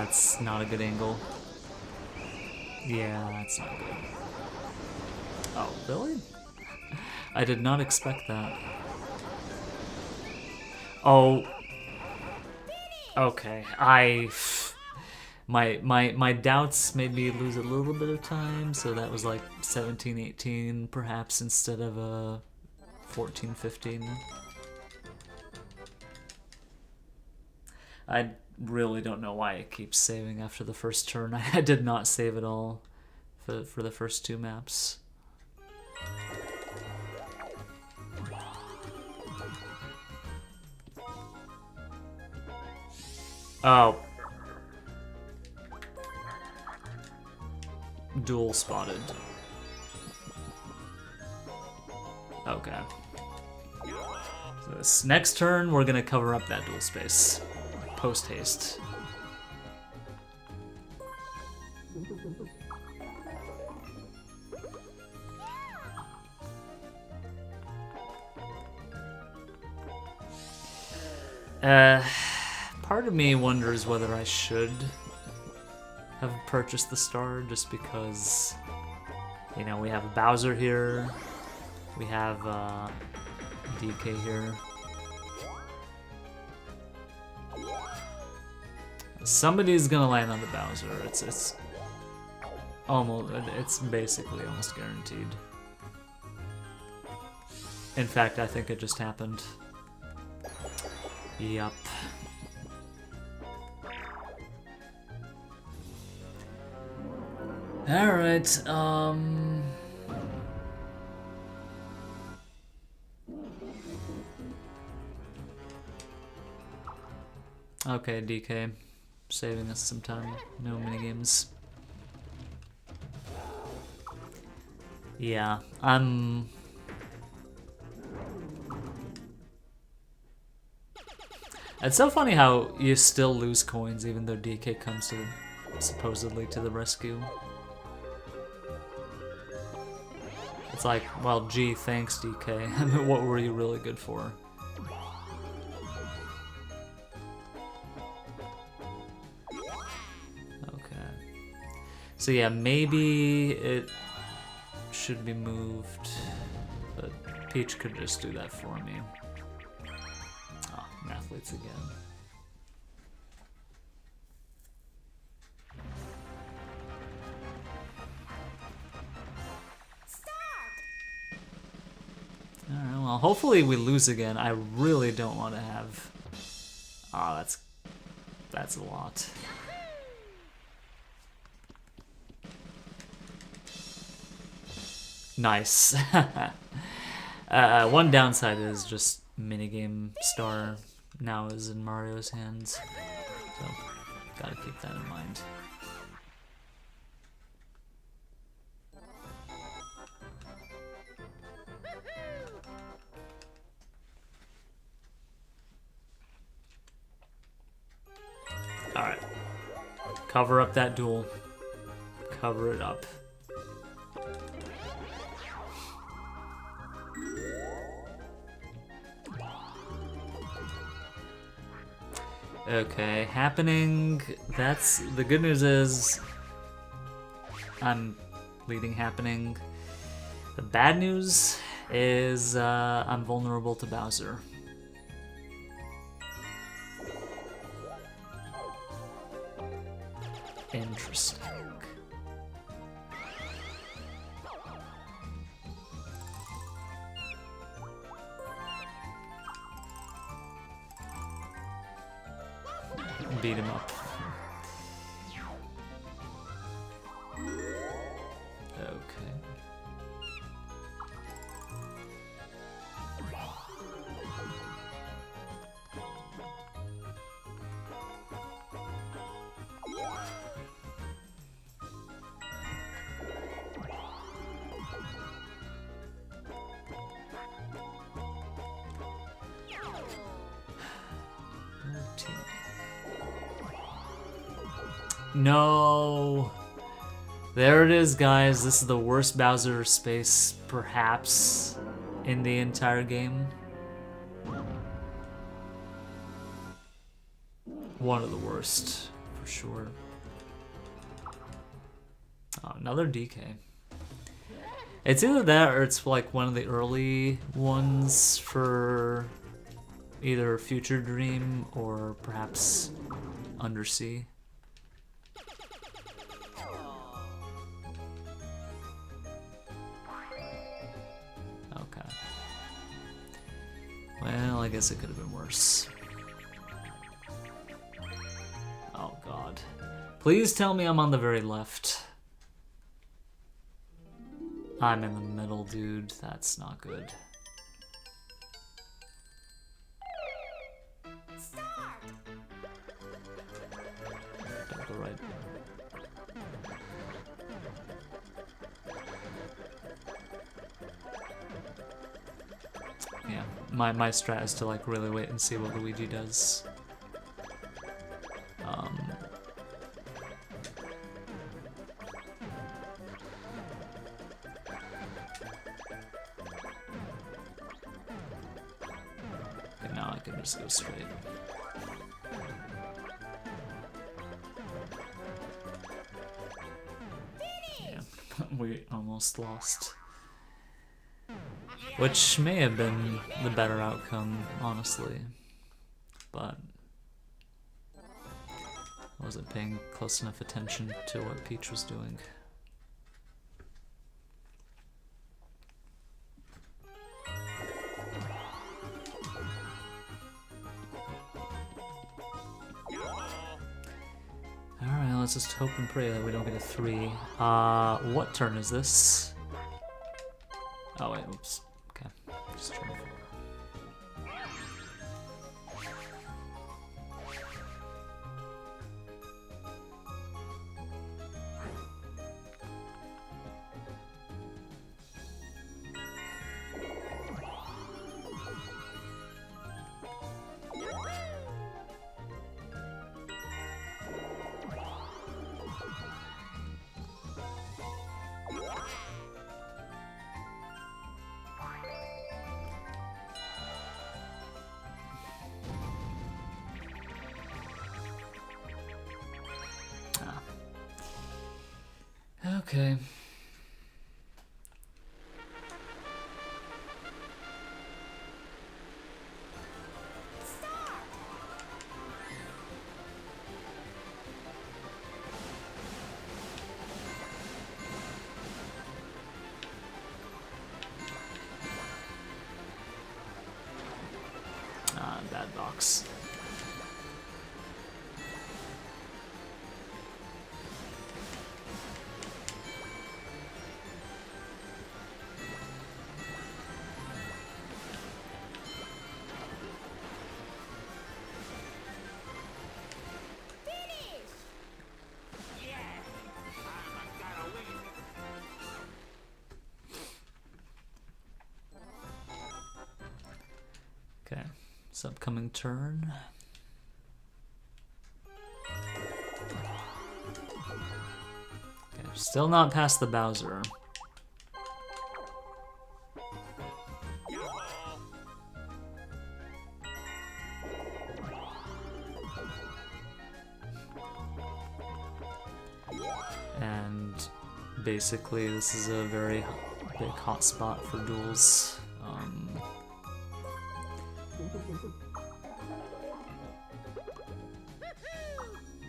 It's not a good angle. Yeah, that's not good. Oh, really? I did not expect that. Oh. Okay, my doubts made me lose a little bit of time, so that was like 17, 18 perhaps instead of 14, 15. I really don't know why it keeps saving after the first turn. I did not save at all for the first two maps. Oh. Duel spotted. Okay. So this next turn, we're gonna cover up that duel space. Post haste. Part of me wonders whether I should have purchased the star, just because, you know, we have Bowser here, we have DK here. Somebody's gonna land on the Bowser. It's basically almost guaranteed. In fact, I think it just happened. Yup. Alright, okay, DK. Saving us some time. No minigames. Yeah, It's so funny how you still lose coins even though DK comes to supposedly to the rescue. It's like, well, gee, thanks, DK. I mean, what were you really good for? Okay. So yeah, maybe it should be moved, but Peach could just do that for me. Oh, athletes again. Alright, well, hopefully we lose again. I really don't want to have... Oh, that's That's a lot. Nice. One downside is just minigame star now is in Mario's hands. So, gotta keep that in mind. Alright. Cover up that duel. Cover it up. Okay, happening. That's the good news is I'm leading happening. The bad news is I'm vulnerable to Bowser. Interesting. Beat him up. Okay. No. There it is, guys. This is the worst Bowser space, perhaps, in the entire game. One of the worst, for sure. Oh, another DK. It's either that or it's like one of the early ones for either Future Dream or perhaps Undersea. Okay. Well, I guess it could have been worse. Oh god. Please tell me I'm on the very left. I'm in the middle, dude. That's not good. Don't go right. Yeah, my strat is to like really wait and see what Luigi does. Okay, now I can just go straight. Yeah, we almost lost. Which may have been the better outcome, honestly. But I wasn't paying close enough attention to what Peach was doing. Alright, let's just hope and pray that we don't get a 3. What turn is this? Oh wait, oops. Okay, just turn 4. Okay. Bad box. Okay, this upcoming turn. Okay, still not past the Bowser. And basically this is a very big hot spot for duels.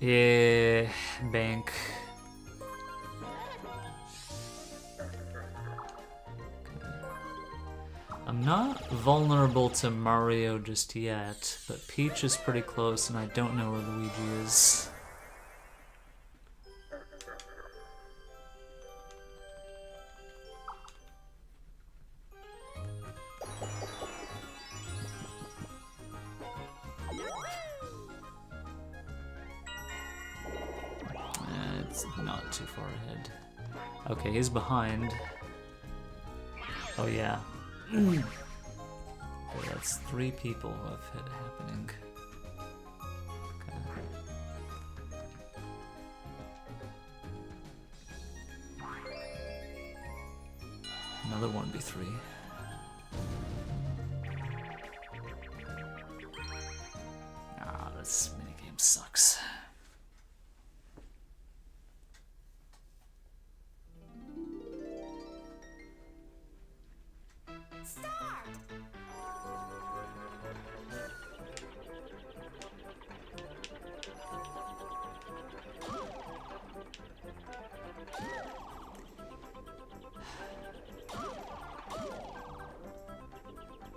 Yeah, bank. I'm not vulnerable to Mario just yet, but Peach is pretty close and I don't know where Luigi is. It's not too far ahead. Okay, he's behind. Oh yeah. Okay, that's 3 people who have hit happening. Okay. Another 1v3. Ah, this minigame sucks.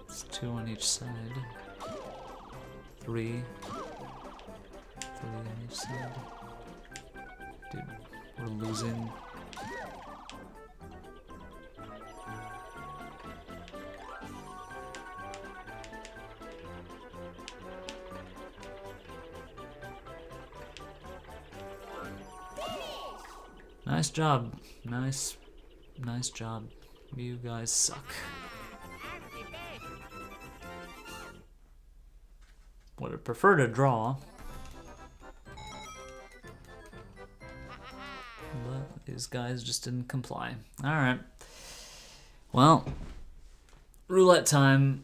It's 2 on each side. 3. 3 on each side. Dude, we're losing. Nice job. Nice job. You guys suck. Would have preferred a draw. But these guys just didn't comply. Alright. Well, roulette time.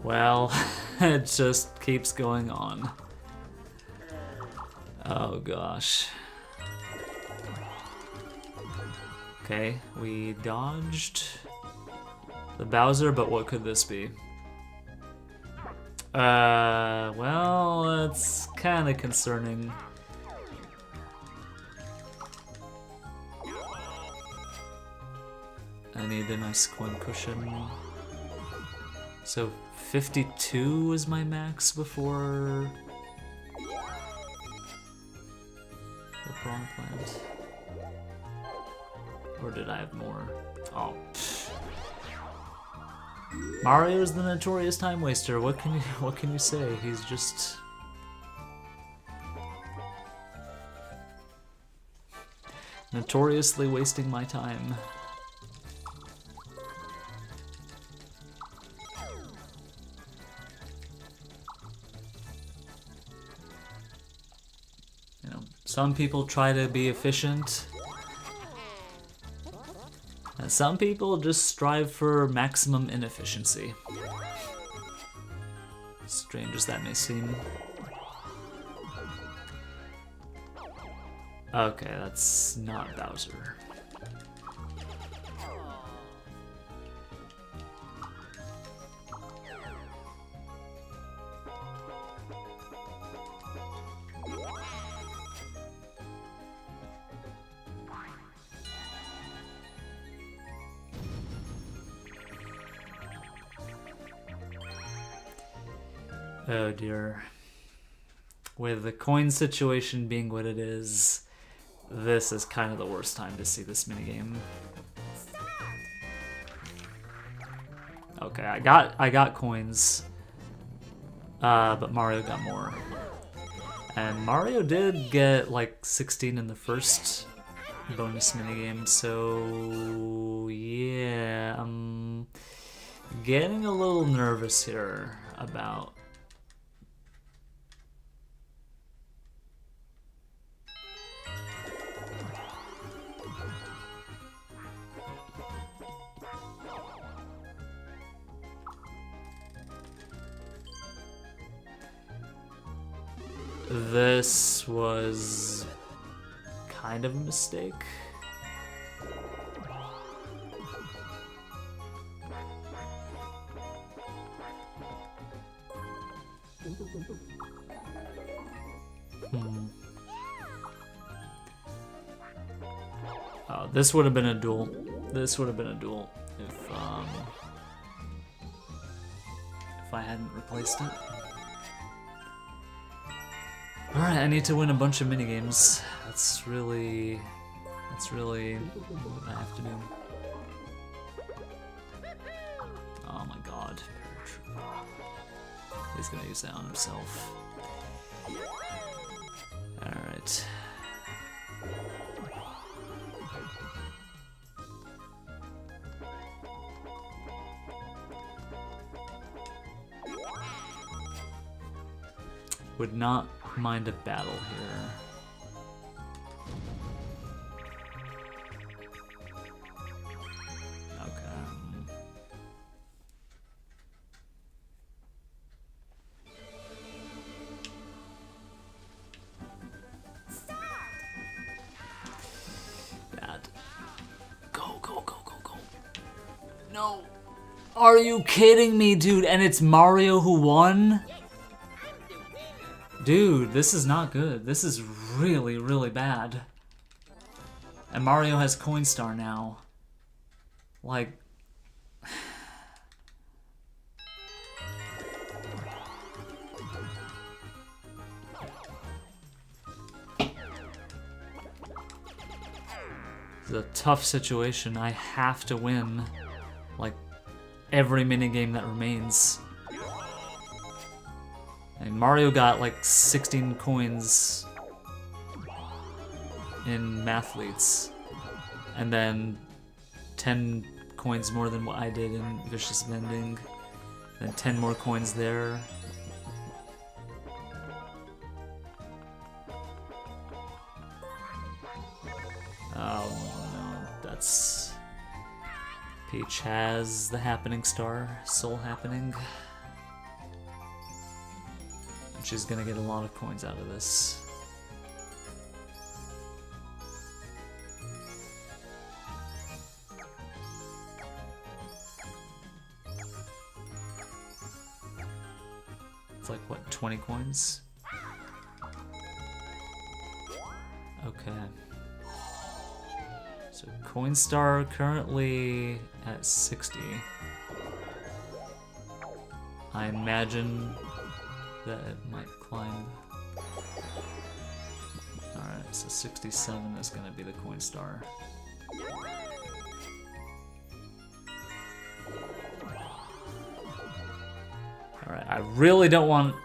Well, it just keeps going on. Oh gosh. Okay, we dodged the Bowser, but what could this be? Well, it's kind of concerning. I need a nice coin cushion. So 52 was my max before the prawn plant. Or did I have more? Oh. Mario's the notorious time waster. What can you say? He's just notoriously wasting my time. Some people try to be efficient, and some people just strive for maximum inefficiency. Strange as that may seem. Okay, that's not Bowser. Oh dear. With the coin situation being what it is, this is kind of the worst time to see this minigame. Okay, I got coins, but Mario got more. And Mario did get like 16 in the first bonus minigame, so yeah, I'm getting a little nervous here about this was kind of a mistake. Oh, this would have been a duel. This would have been a duel if I hadn't replaced it. Alright, I need to win a bunch of minigames. That's really what I have to do. Oh my god. He's gonna use that on himself. Alright. Would not mind a battle here. Bad. Go, go, go, go, go. No. Are you kidding me, dude? And it's Mario who won? Dude, this is not good. This is really, really bad. And Mario has Coinstar now. Like... It's a tough situation. I have to win, like, every minigame that remains. And Mario got like 16 coins in Mathletes, and then 10 coins more than what I did in Vicious Vending, then 10 more coins there. Oh no, that's... Peach has the Happening Star, Soul Happening. She's gonna get a lot of coins out of this. It's like, what, 20 coins? Okay. So Coinstar currently at 60. I imagine that it might climb. Alright, so 67 is gonna be the Coinstar. Alright, I really don't want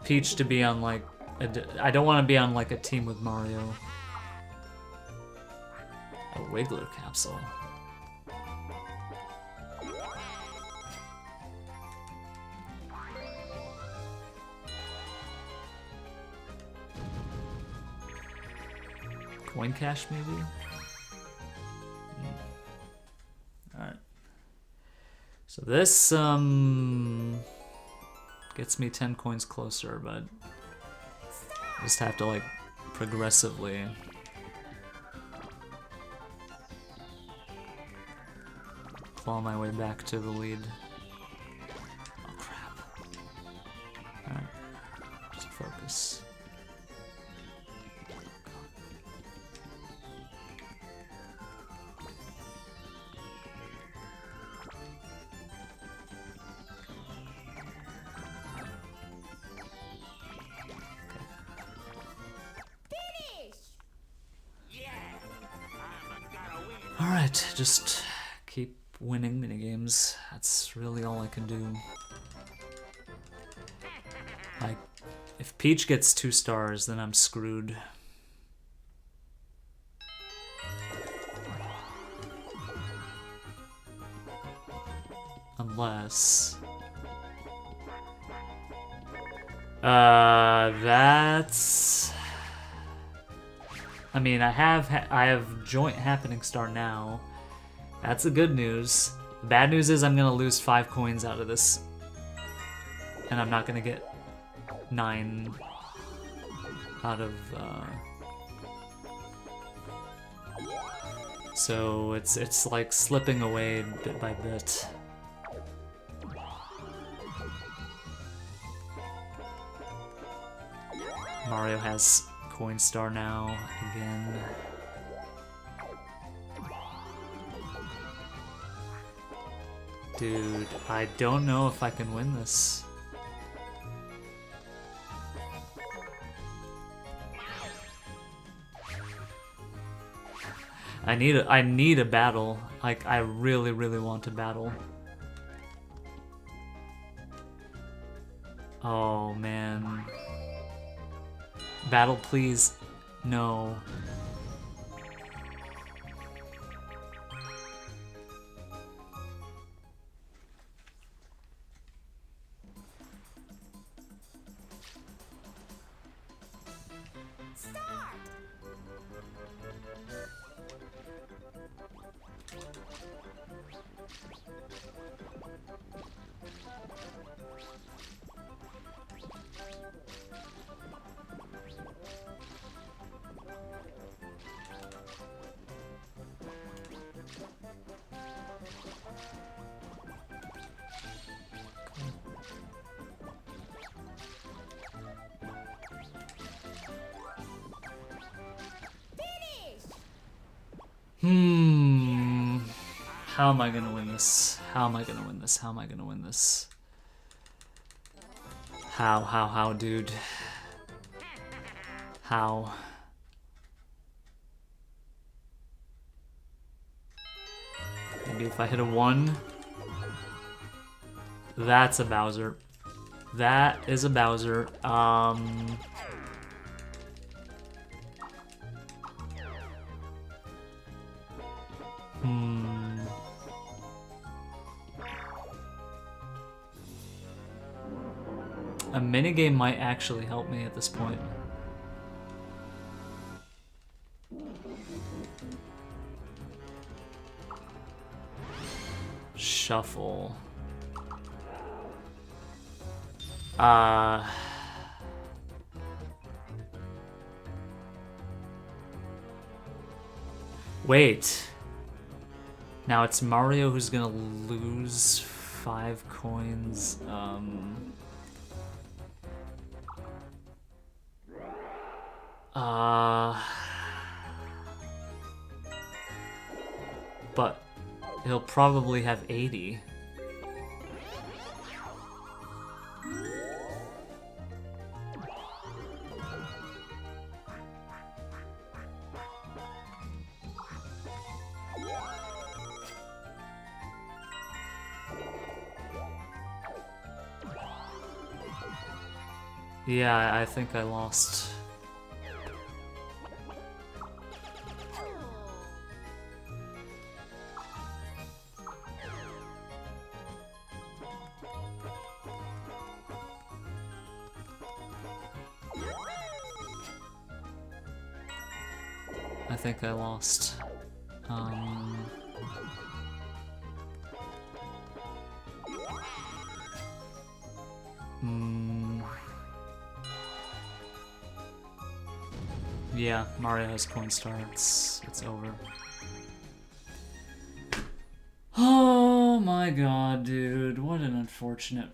Peach to be on like I don't want to be on like a team with Mario. A Wiggler capsule. Coin cash, maybe? Alright. So this, gets me 10 coins closer, but I just have to, like, progressively claw my way back to the lead. Oh, crap. Alright. Just focus. Alright, just keep winning minigames. That's really all I can do. Like, if Peach gets 2 stars, then I'm screwed. Unless... that's... I mean, I have joint happening star now. That's the good news. The bad news is I'm gonna lose 5 coins out of this. And I'm not gonna get 9 out of, so it's like slipping away bit by bit. Mario has coin star now, again. Dude, I don't know if I can win this. I need a battle. Like, I really, really want a battle. Oh, man. Battle, please. No. How am I gonna win this? How am I gonna win this? How am I gonna win this? How, dude? How? Maybe if I hit a 1? That's a Bowser. That is a Bowser. A minigame might actually help me at this point. Shuffle. Wait. Now it's Mario who's gonna lose 5 coins. But he'll probably have 80. Yeah, I think I lost. I think I lost. Yeah, Mario has coin star. It's over. Oh my god, dude! What an unfortunate.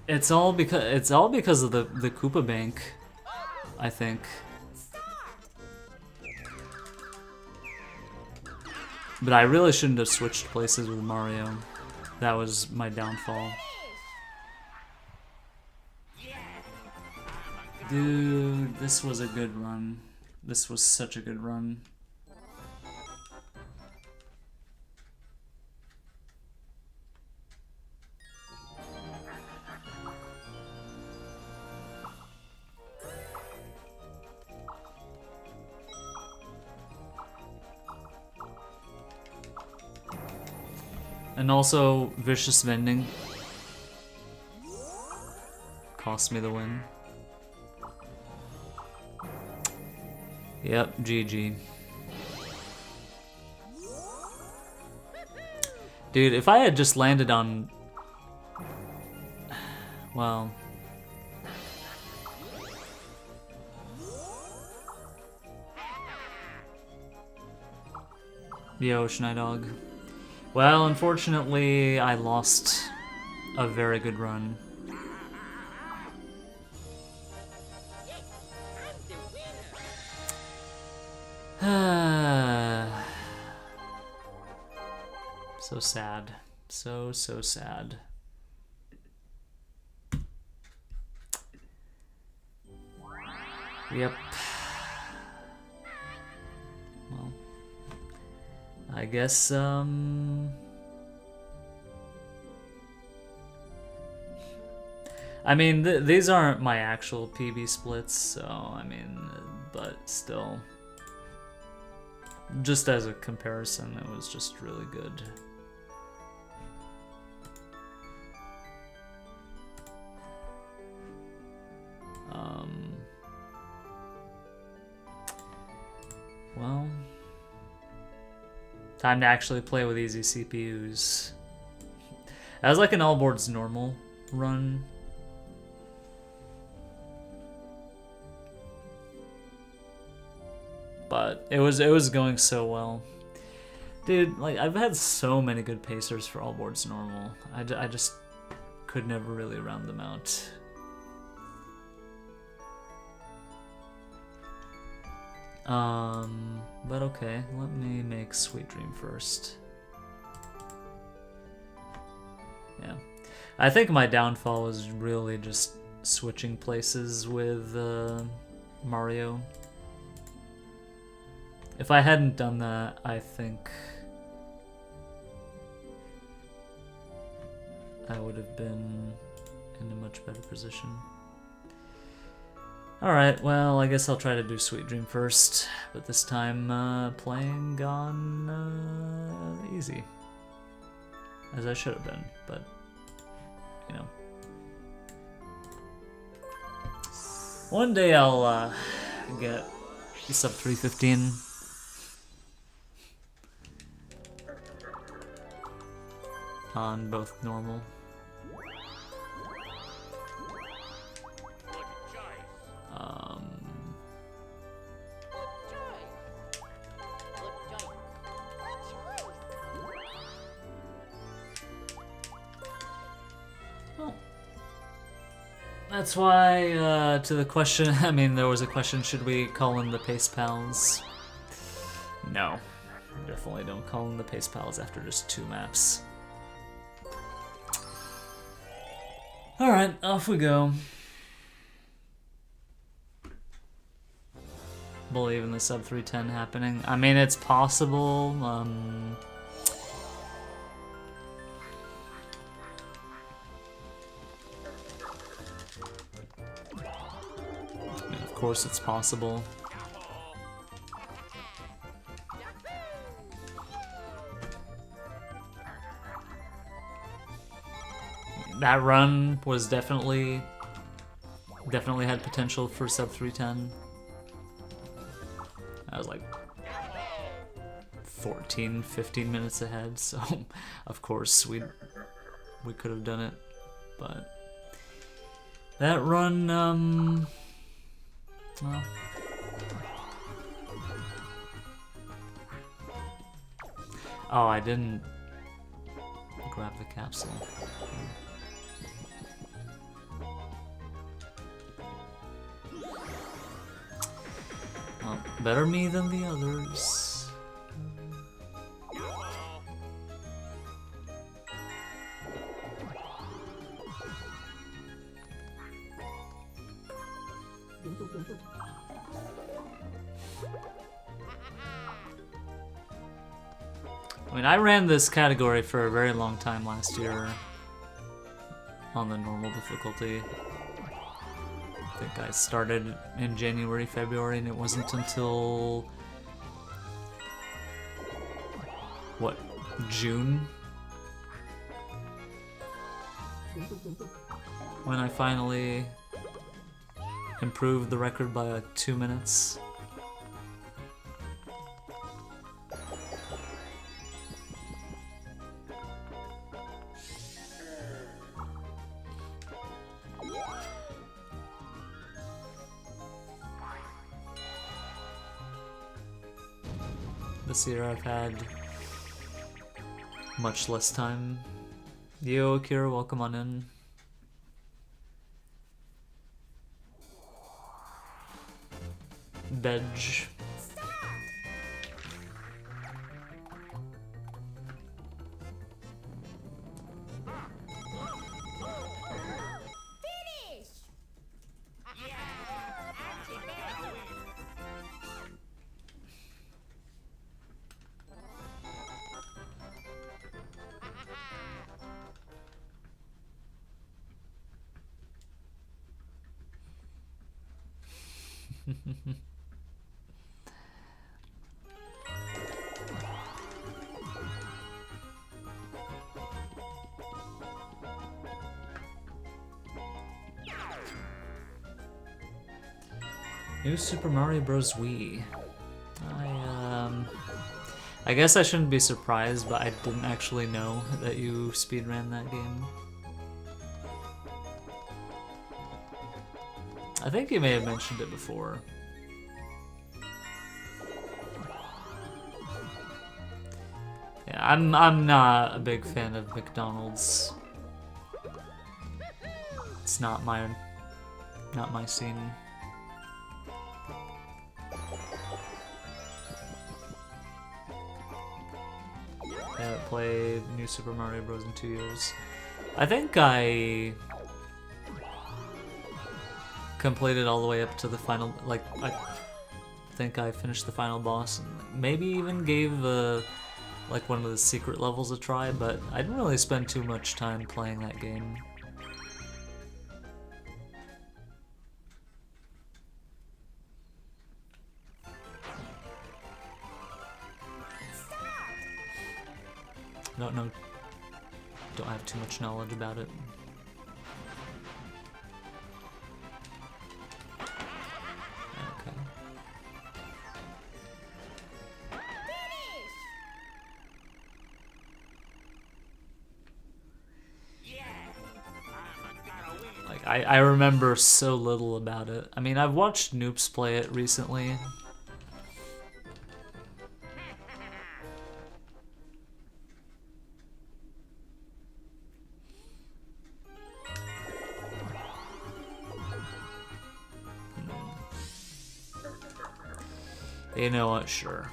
It's all because of the Koopa Bank, I think. But I really shouldn't have switched places with Mario. That was my downfall. Dude, this was a good run. This was such a good run. And also, vicious vending cost me the win. Yep, GG. Dude, if I had just landed on... Well... Yo, Schneidog. Well, unfortunately, I lost a very good run. So sad. So sad. Yep. Well, I guess, I mean, these aren't my actual PB splits, so, I mean, but still. Just as a comparison, it was just really good. Well, time to actually play with easy CPUs. That was like an all boards normal run. But it was going so well. Dude, like, I've had so many good pacers for all boards normal. I just could never really round them out. But okay, let me make Sweet Dream first. Yeah. I think my downfall was really just switching places with Mario. If I hadn't done that, I think I would have been in a much better position. Alright, well, I guess I'll try to do Sweet Dream first, but this time playing on easy. As I should have been, but, you know. One day I'll get sub 315. On both normal. That's why, to the question, I mean, there was a question, should we call in the Pace Pals? No. Definitely don't call in the Pace Pals after just 2 maps. Alright, off we go. Believe in the sub 310 happening. I mean, it's possible. I mean, of course it's possible. That run was definitely had potential for sub 310. I was like 14, 15 minutes ahead, so of course we could have done it, but that run, well. Oh, I didn't grab the capsule. Well, better me than the others. I mean, I ran this category for a very long time last year on the normal difficulty. I think I started in January, February, and it wasn't until, what, June when I finally improved the record by like 2 minutes. This year I've had much less time. Yo, Akira, welcome on in. Bedge. New Super Mario Bros. Wii. I guess I shouldn't be surprised, but I didn't actually know that you speedran that game. I think you may have mentioned it before. Yeah, I'm not a big fan of McDonald's. It's not my scene. I haven't played New Super Mario Bros. In 2 years. I think I completed all the way up to the final, like, I think I finished the final boss and maybe even gave like one of the secret levels a try, but I didn't really spend too much time playing that game. Don't have too much knowledge about it. Okay. Like, I remember so little about it. I mean, I've watched Noops play it recently. You know what? Sure.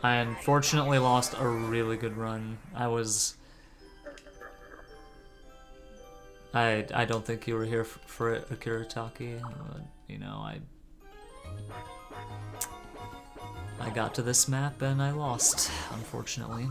I unfortunately lost a really good run. I don't think you were here for it, Akirataki. You know, I got to this map and I lost, unfortunately.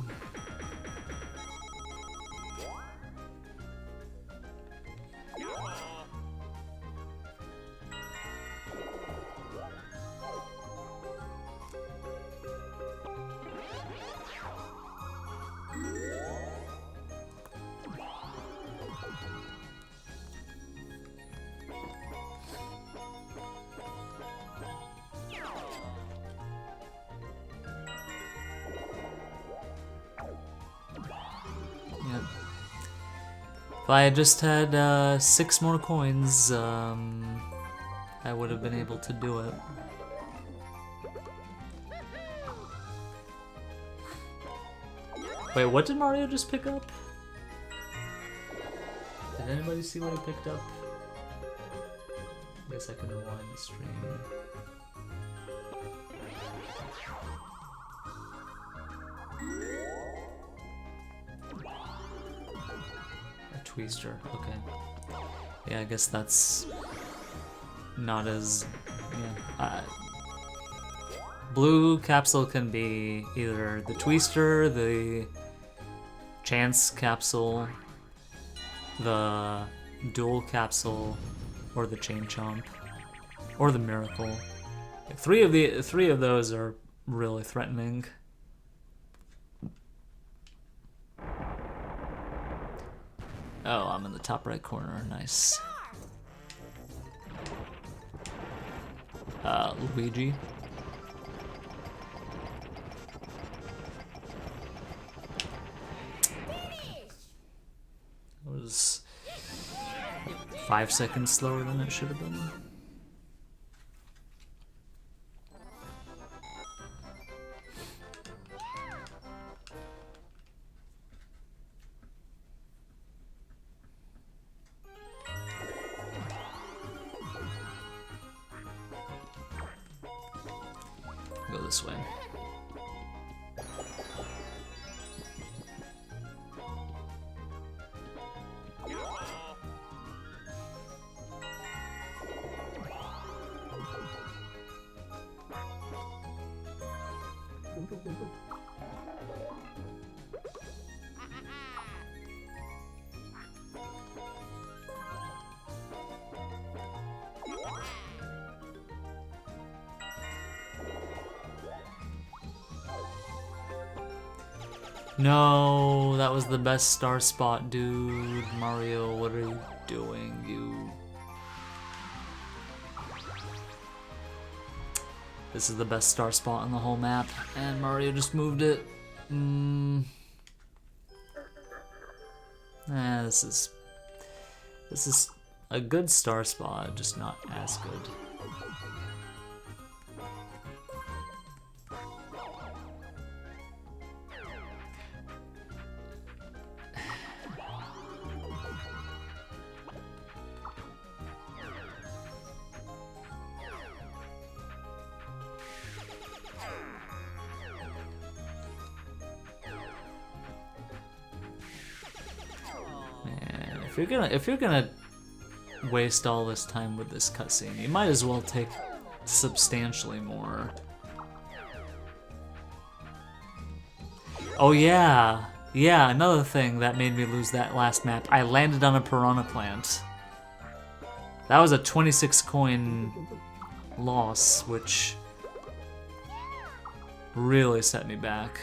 If I had just had 6 more coins, I would have been able to do it. Wait, what did Mario just pick up? Did anybody see what he picked up? I guess I can rewind the stream. Twister, okay. Yeah, I guess that's not as, yeah. Blue capsule can be either the Twister, the Chance capsule, the Dual capsule, or the Chain Chomp, or the Miracle. Three of those are really threatening. Oh, I'm in the top right corner. Nice. Luigi. It was 5 seconds slower than it should have been. Go this way. No, that was the best star spot, dude. Mario, what are you doing? This is the best star spot on the whole map, and Mario just moved it. This is a good star spot, just not as good. If you're gonna waste all this time with this cutscene, you might as well take substantially more. Oh yeah, another thing that made me lose that last map. I landed on a piranha plant. That was a 26 coin loss, which really set me back.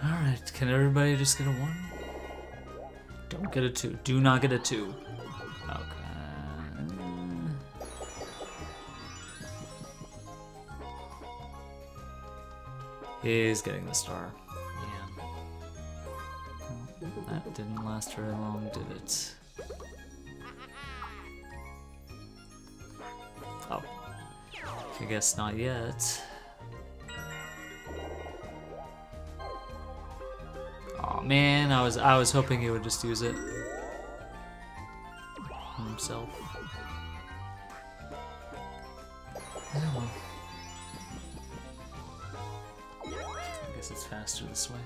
Alright, can everybody just get a 1? Don't get a 2. Do not get a 2. Okay. He's getting the star. Yeah. Well, that didn't last very long, did it? Oh. I guess not yet. Oh man, I was hoping he would just use it himself. Yeah, well. I guess it's faster this way.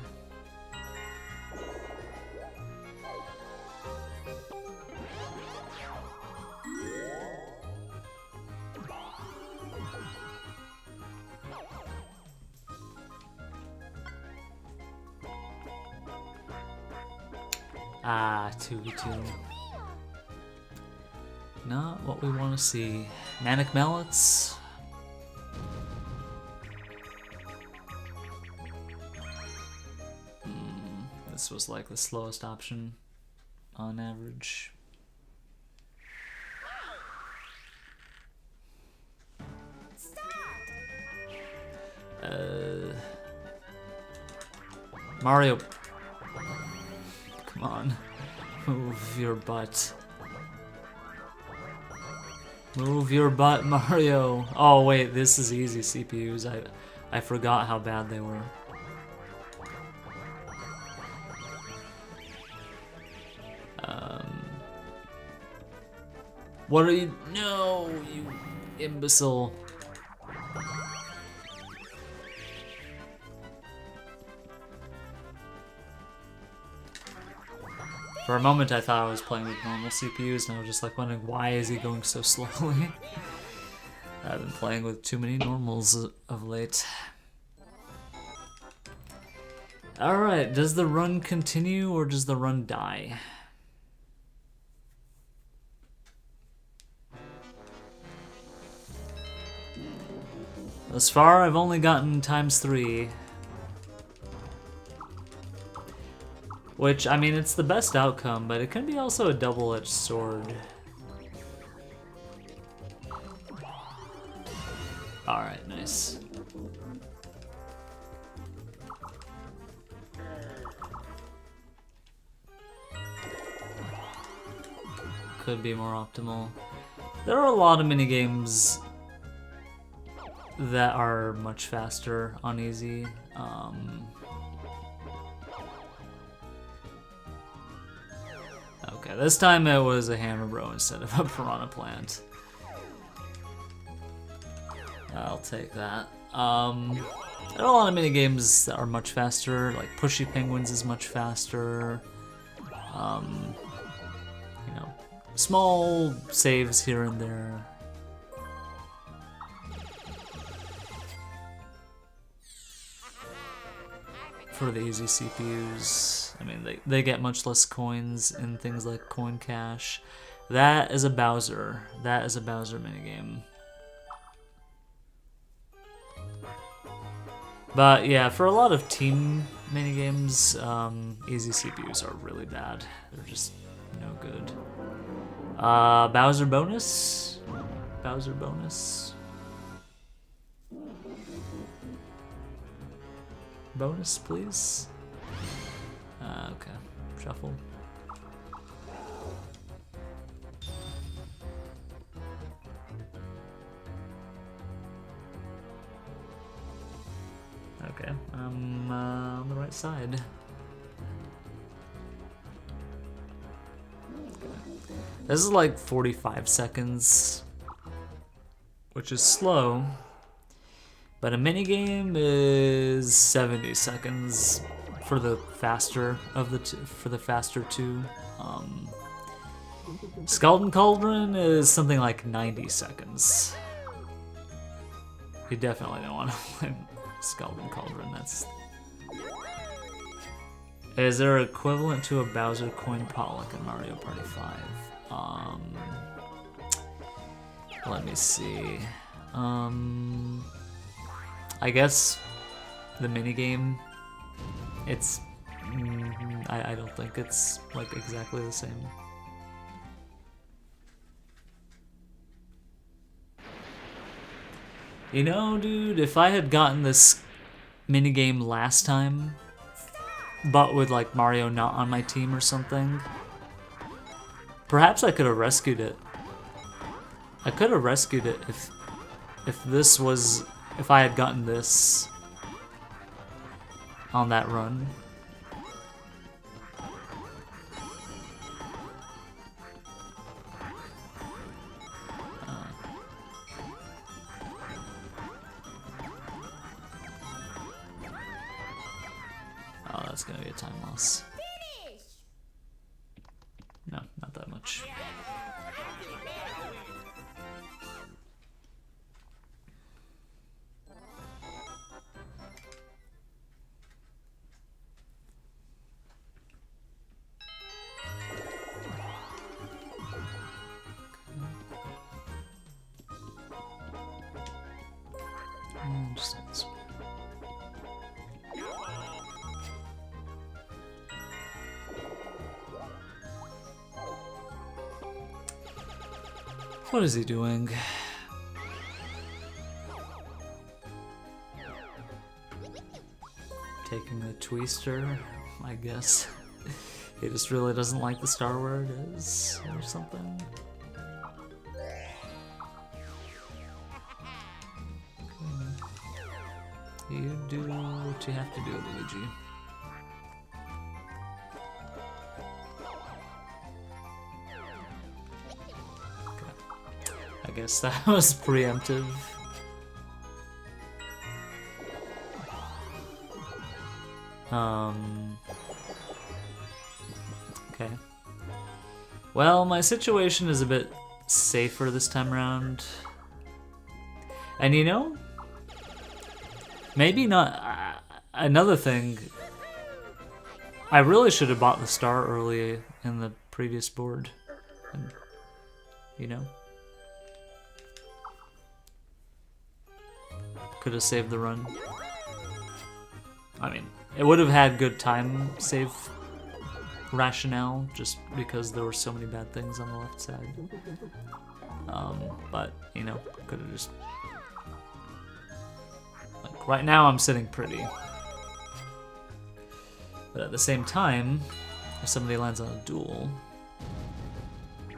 Ah, 2v2. Not what we want to see. Manic Mallets. This this was like the slowest option on average. Mario, come on, move your butt. Move your butt, Mario. Oh wait, this is easy CPUs. I forgot how bad they were. What are you? No, you imbecile. For a moment I thought I was playing with normal CPUs and I was just like wondering why is he going so slowly? I've been playing with too many normals of late. Alright, does the run continue or does the run die? Thus far I've only gotten ×3. Which, I mean, it's the best outcome, but it can be also a double-edged sword. Alright, nice. Could be more optimal. There are a lot of minigames that are much faster on easy. Okay, this time it was a hammer bro instead of a piranha plant. I'll take that. There are a lot of minigames that are much faster, like Pushy Penguins is much faster. You know, small saves here and there. For the easy CPUs, I mean, they get much less coins in things like Coin Cash. That is a Bowser. That is a Bowser minigame. But yeah, for a lot of team minigames, easy CPUs are really bad. They're just no good. Bowser bonus? Bowser bonus? Bonus, please? Okay. Shuffle. Okay, I'm on the right side. Okay. This is like 45 seconds, which is slow. But a minigame is 70 seconds for the faster of the faster two. Scald and Cauldron is something like 90 seconds. You definitely don't want to play Scald and Cauldron. That's. Is there equivalent to a Bowser coin pot like in Mario Party 5? Let me see. I guess the minigame, it's, I don't think it's like exactly the same. You know, dude, if I had gotten this minigame last time, but with like Mario not on my team or something, perhaps I could have rescued it. I could have rescued it if this was, if I had gotten this on that run. Oh, that's gonna be a time loss. No, not that much. What is he doing? Taking the twister, I guess. He just really doesn't like the star where it is, or something. You do what you have to do, Luigi. Okay. I guess that was preemptive. Okay. Well, my situation is a bit safer this time around. And you know, maybe not. Another thing, I really should have bought the star early in the previous board. And, you know, could have saved the run. I mean, it would have had good time save rationale just because there were so many bad things on the left side. But, you know, could have just... Like, right now I'm sitting pretty. But at the same time, if somebody lands on a duel,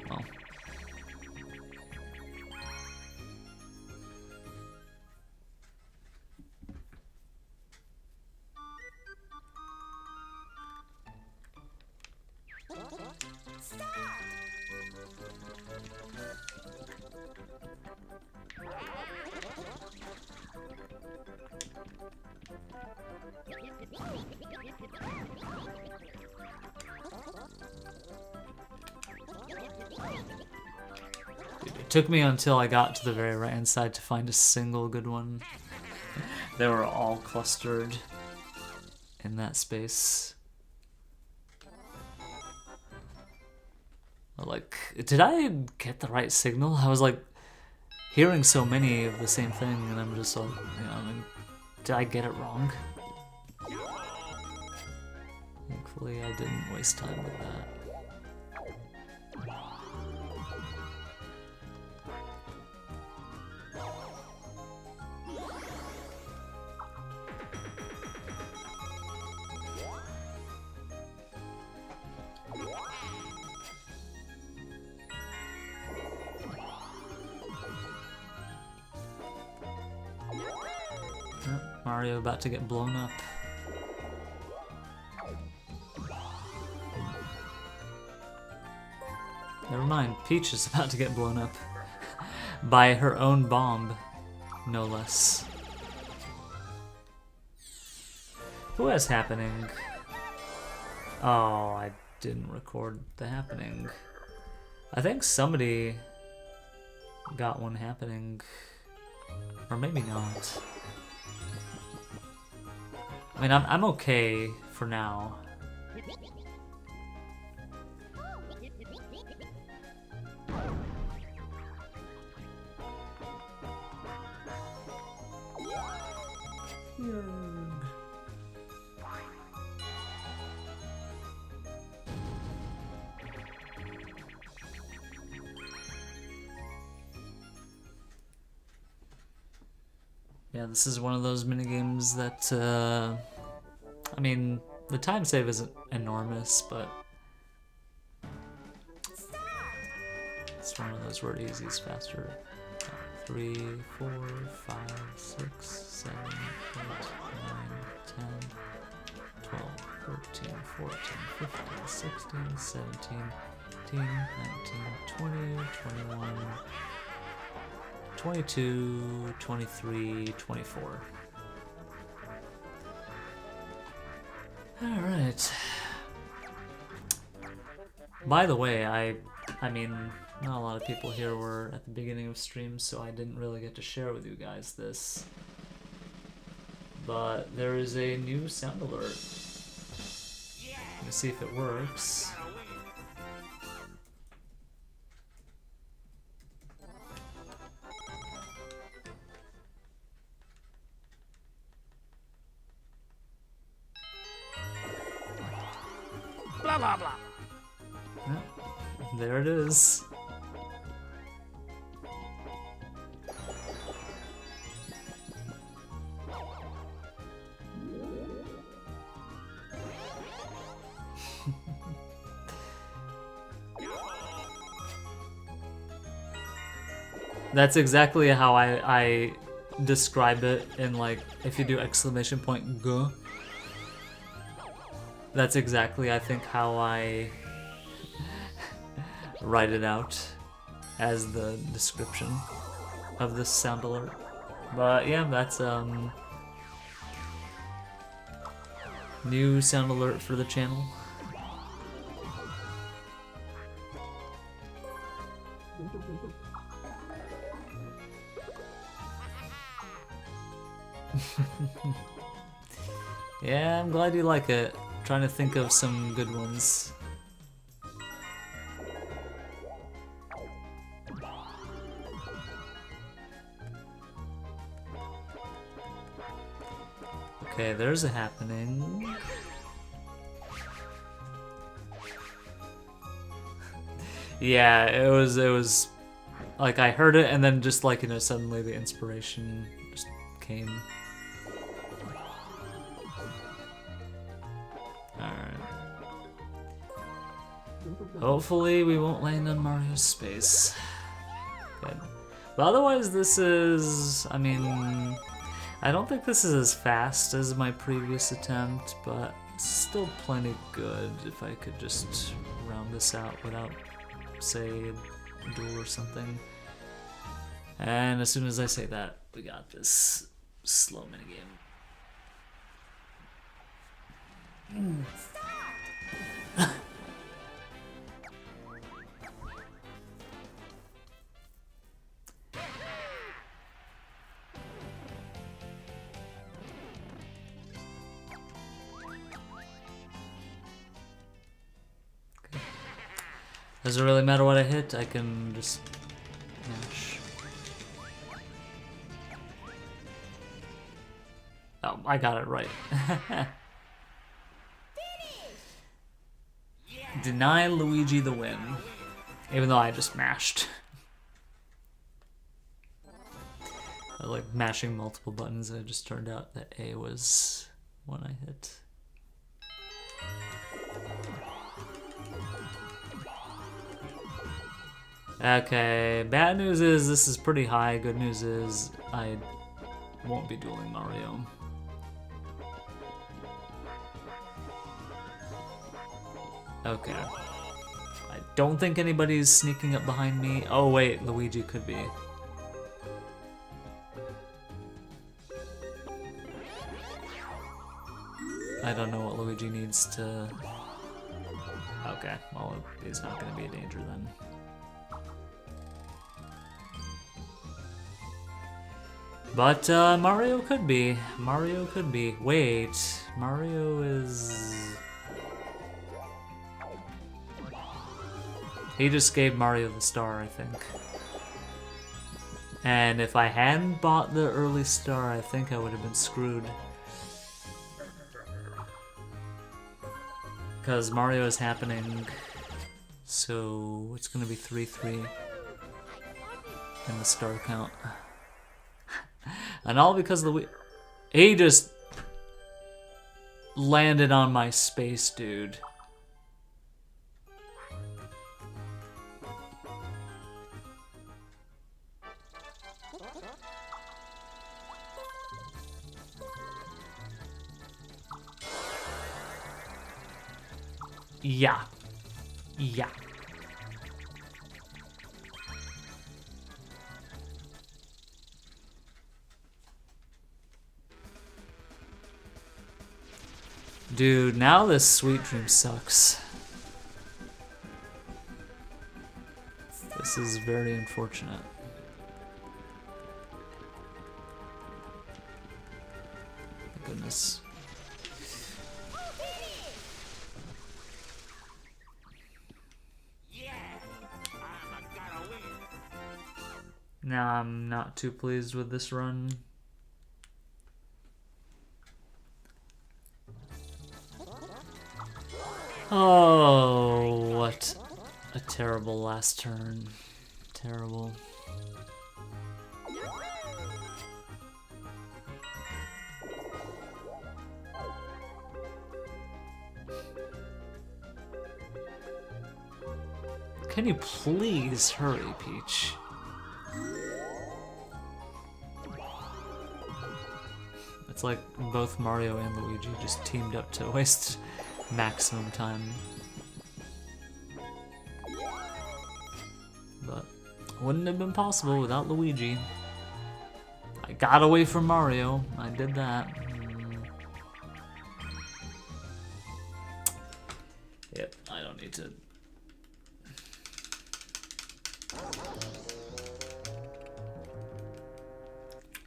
well... It took me until I got to the very right hand side to find a single good one. They were all clustered in that space. Like, did I get the right signal? I was like hearing so many of the same thing, and I'm just like, you know, I mean, did I get it wrong? Thankfully, I didn't waste time with that. Mario about to get blown up. Never mind, Peach is about to get blown up. By her own bomb, no less. What is happening? Oh, I didn't record the happening. I think somebody got one happening. Or maybe not. I mean, I'm okay for now. Yeah, this is one of those minigames that, I mean, the time save isn't enormous, but it's one of those where easy is faster. 3, 4, 5, 6, 7, 8, 9, 10, 12, 13, 14, 15, 16, 17, 18, 19, 20, 21, 22, 23, 24. Alright. By the way, I mean, not a lot of people here were at the beginning of streams, so I didn't really get to share with you guys this. But there is a new sound alert. Let me see if it works. Blah blah blah. There it is. That's exactly how I describe it in, like, if you do exclamation point go. That's exactly, I think, how I write it out as the description of this sound alert. But yeah, that's new sound alert for the channel. Yeah, I'm glad you like it. Trying to think of some good ones. Okay, there's a happening. Yeah, it was like I heard it and then just like, you know, suddenly the inspiration just came. Alright. Hopefully we won't land on Mario's space. Good. But otherwise this is, I mean, I don't think this is as fast as my previous attempt, but still plenty good if I could just round this out without, say, a duel or something. And as soon as I say that, we got this slow minigame. Doesn't really matter what I hit, I can just mash. Oh, I got it right. Deny Luigi the win. Even though I just mashed. I like mashing multiple buttons and it just turned out that A was one I hit. Okay, bad news is this is pretty high. Good news is I won't be dueling Mario. Okay. I don't think anybody's sneaking up behind me. Oh wait, Luigi could be. I don't know what Luigi needs to... Okay, well, he's not going to be a danger then. But Mario could be. Mario could be. Wait, Mario is... He just gave Mario the star, I think. And if I hadn't bought the early star, I think I would have been screwed. Because Mario is happening, so it's gonna be 3-3 in the star count. And all because of the... He just landed on my space, dude. Yeah. Yeah. Dude, now this Sweet Dream sucks. This is very unfortunate. My goodness. Now I'm not too pleased with this run. Oh, what a terrible last turn. Terrible. Can you please hurry, Peach? It's like both Mario and Luigi just teamed up to waste maximum time. But wouldn't have been possible without Luigi. I got away from Mario. I did that. Yep, I don't need to.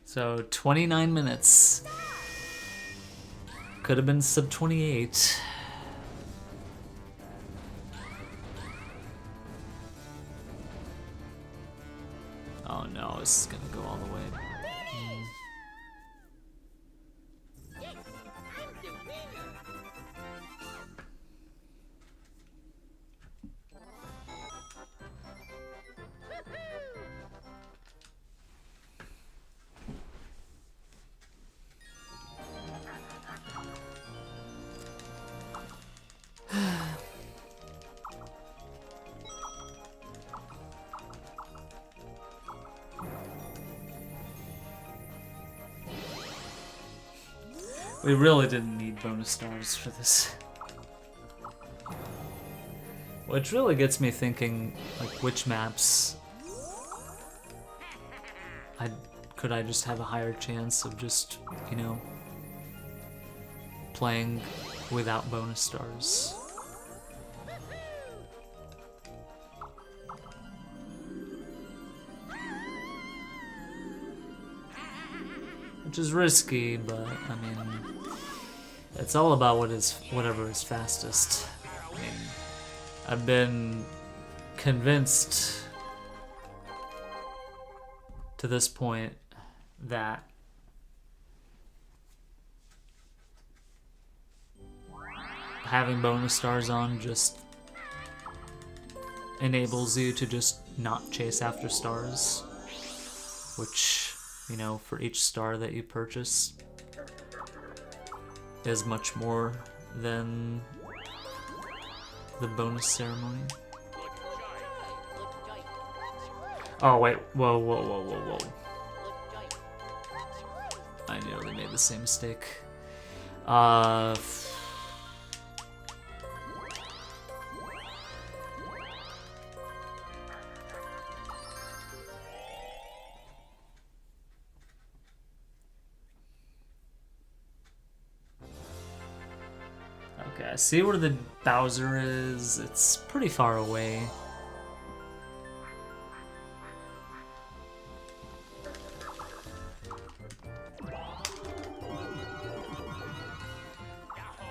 So 29 minutes. Could have been sub 28. Oh no, this is gonna go all the way. We really didn't need bonus stars for this. Which really gets me thinking, like, which maps could I just have a higher chance of just, you know, playing without bonus stars. Which is risky, but I mean, it's all about whatever is fastest. I mean, I've been convinced to this point that having bonus stars on just enables you to just not chase after stars, which, you know, for each star that you purchase is much more than the bonus ceremony. Oh wait, whoa, whoa, whoa, whoa, whoa. I nearly made the same mistake. Okay, I see where the Bowser is. It's pretty far away.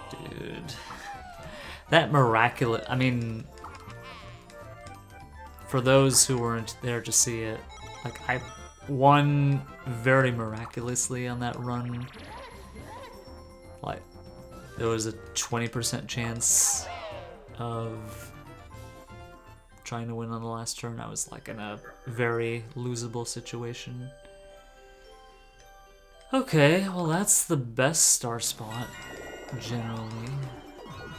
Dude. That miraculous... I mean... For those who weren't there to see it, like, I won very miraculously on that run. Like, there was a 20% chance of trying to win on the last turn. I was like in a very losable situation. Okay, well that's the best star spot, generally.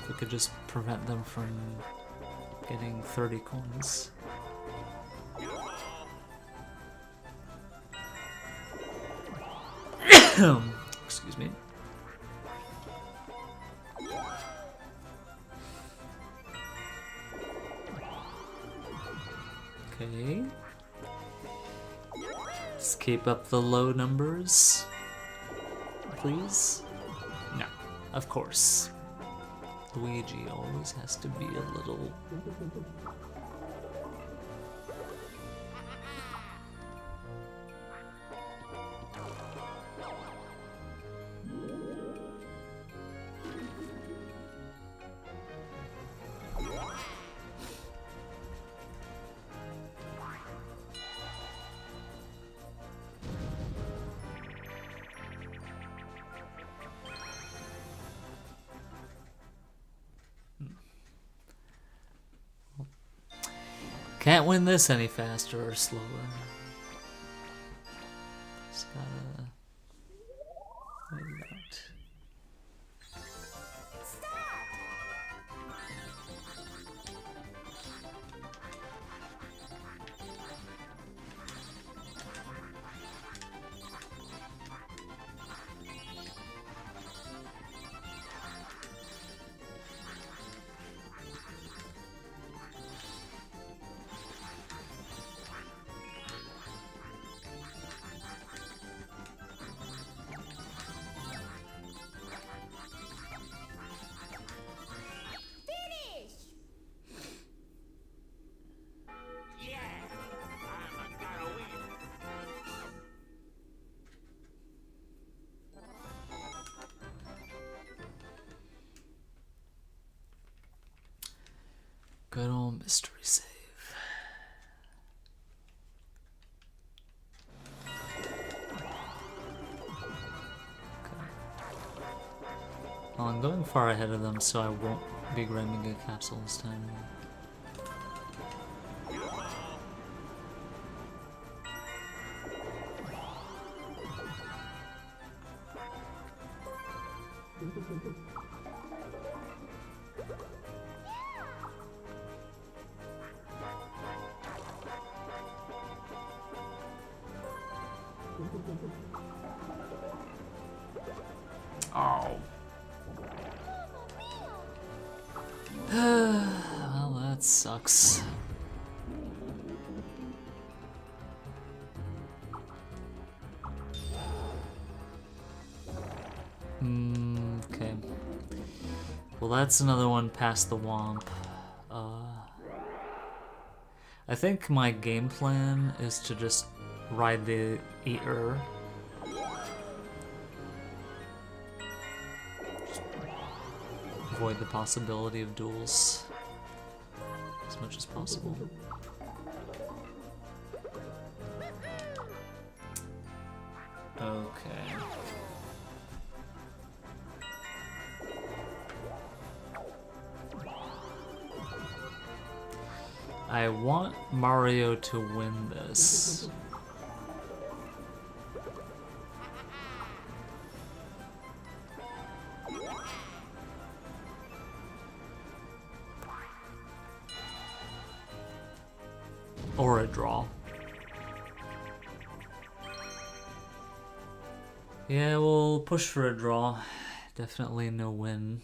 If we could just prevent them from getting 30 coins. Excuse me. Okay. Just keep up the low numbers, please. No, of course. Luigi always has to be a little... Can't win this any faster or slower. Just gotta wait it out. Good old mystery save. Well, I'm going far ahead of them, so I won't be grabbing a capsule this time. Oh. Well, that sucks. Okay. Well, that's another one past the Womp. I think my game plan is to just ride the Eater. Avoid the possibility of duels as much as possible. Okay. I want Mario to win this. Or a draw. Yeah, we'll push for a draw. Definitely no win.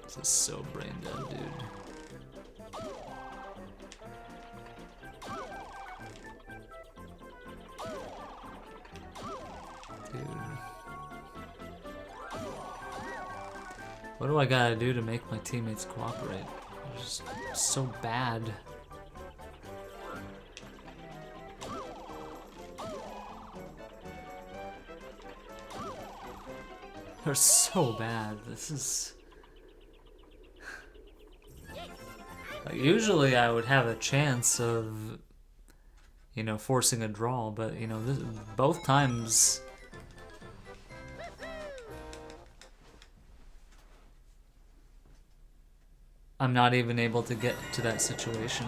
This is so brain dead, dude. What do I gotta do to make my teammates cooperate? They're just so bad. They're so bad. This is... Like, usually I would have a chance of, you know, forcing a draw, but, you know, both times... I'm not even able to get to that situation.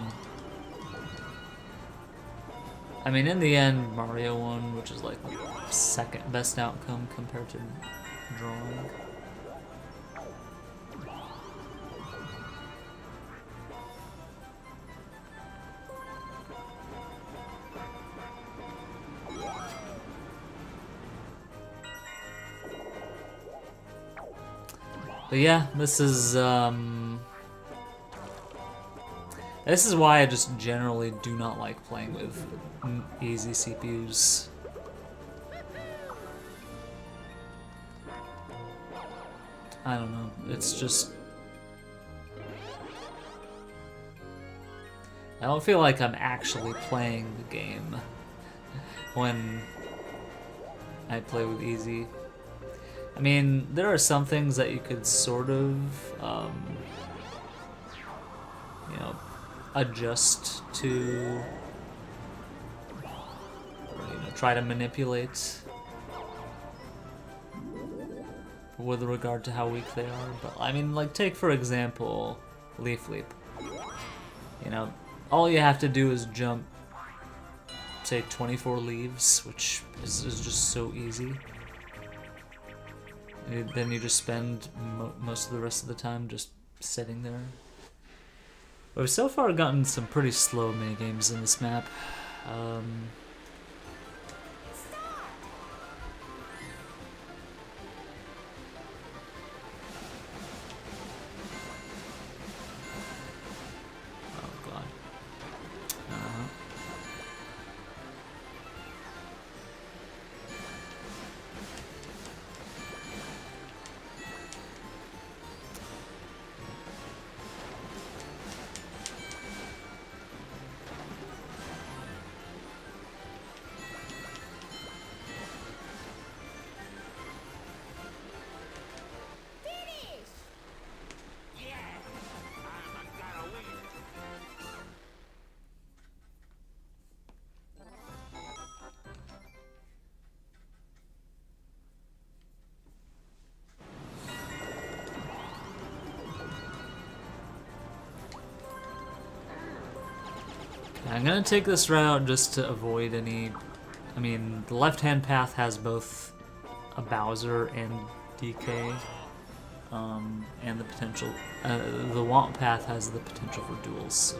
I mean, in the end, Mario won, which is like the second best outcome compared to drawing. But yeah, this is why I just generally do not like playing with easy CPUs. I don't know, it's just... I don't feel like I'm actually playing the game when I play with easy. I mean, there are some things that you could sort of, you know, adjust to, or, you know, try to manipulate with regard to how weak they are. But I mean, like, take for example Leaf Leap. You know, all you have to do is jump, say, 24 leaves, which is just so easy. Then you just spend most of the rest of the time just sitting there. We've so far gotten some pretty slow minigames in this map. Oh god. I'm gonna take this route just to avoid any... I mean, the left-hand path has both a Bowser and DK, and the potential... the Womp path has the potential for duels, so...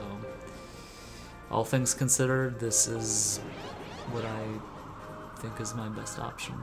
All things considered, this is what I think is my best option.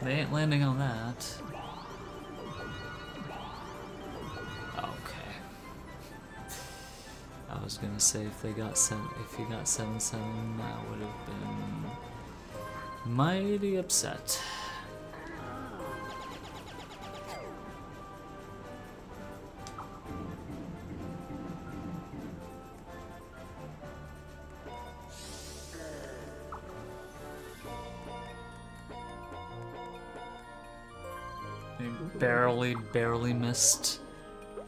They ain't landing on that. Okay. I was gonna say if they got if you got 7-7, I would have been mighty upset. Barely missed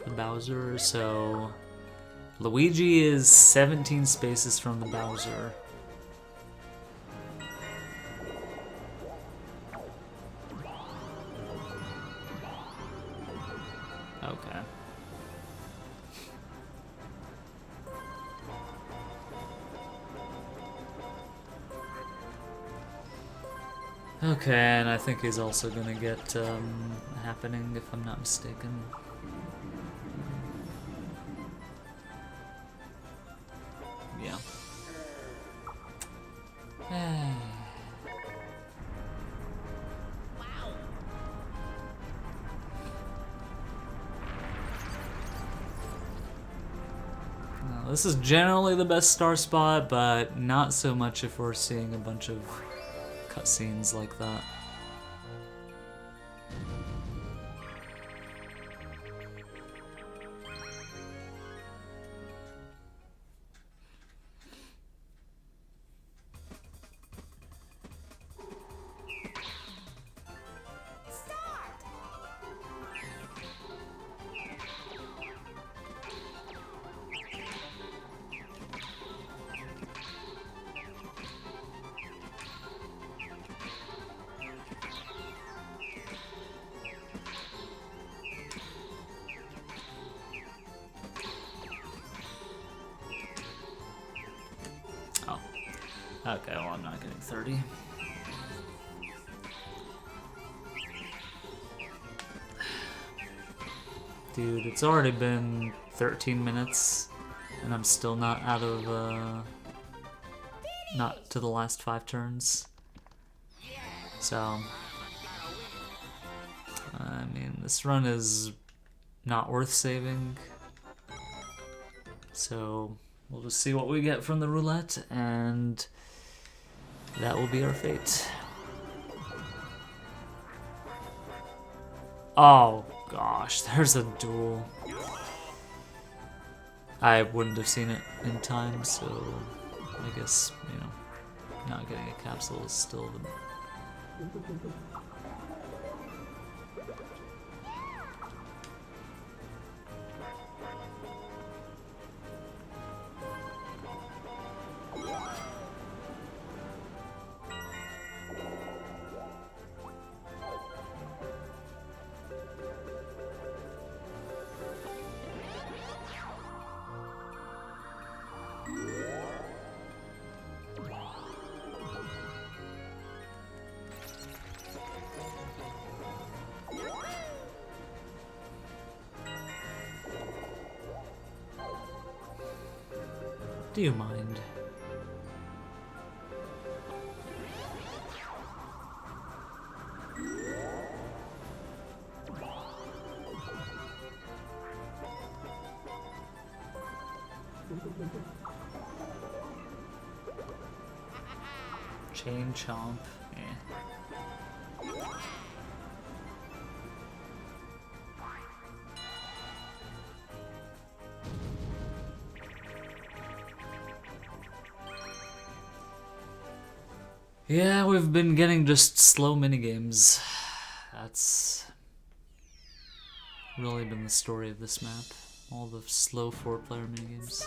the Bowser, so Luigi is 17 spaces from the Bowser. Okay. Okay, and I think he's also gonna get happening, if I'm not mistaken. Yeah. Now, this is generally the best star spot, but not so much if we're seeing a bunch of cutscenes like that. Okay, well, I'm not getting 30. Dude, it's already been 13 minutes, and I'm still not out of, not to the last 5 turns. So, I mean, this run is not worth saving. So, we'll just see what we get from the roulette, and that will be our fate. Oh gosh, there's a duel. I wouldn't have seen it in time, so I guess, you know, not getting a capsule is still the... Do you mind? Chain chomp. Eh. Yeah, we've been getting just slow minigames. That's really been the story of this map. All the slow 4-player minigames.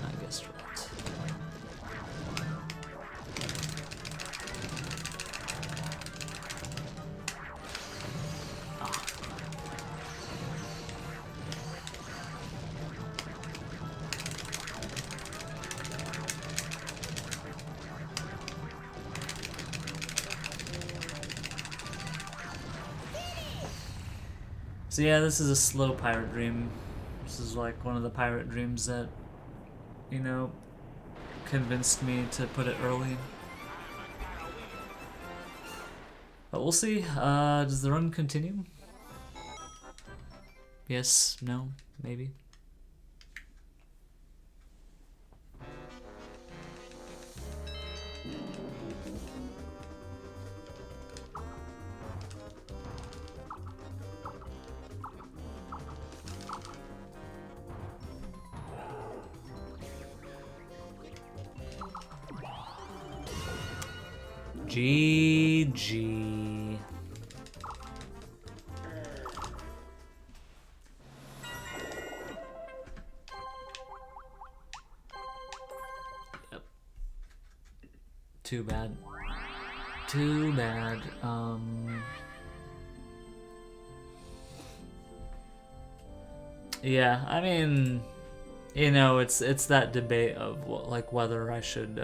I guess right. So yeah, this is a slow pirate dream. This is like one of the pirate dreams that, you know, convinced me to put it early. But we'll see. Does the run continue? Yes, no, maybe. GG. Yep. Too bad. Too bad. Yeah, I mean, you know, it's that debate of like whether I should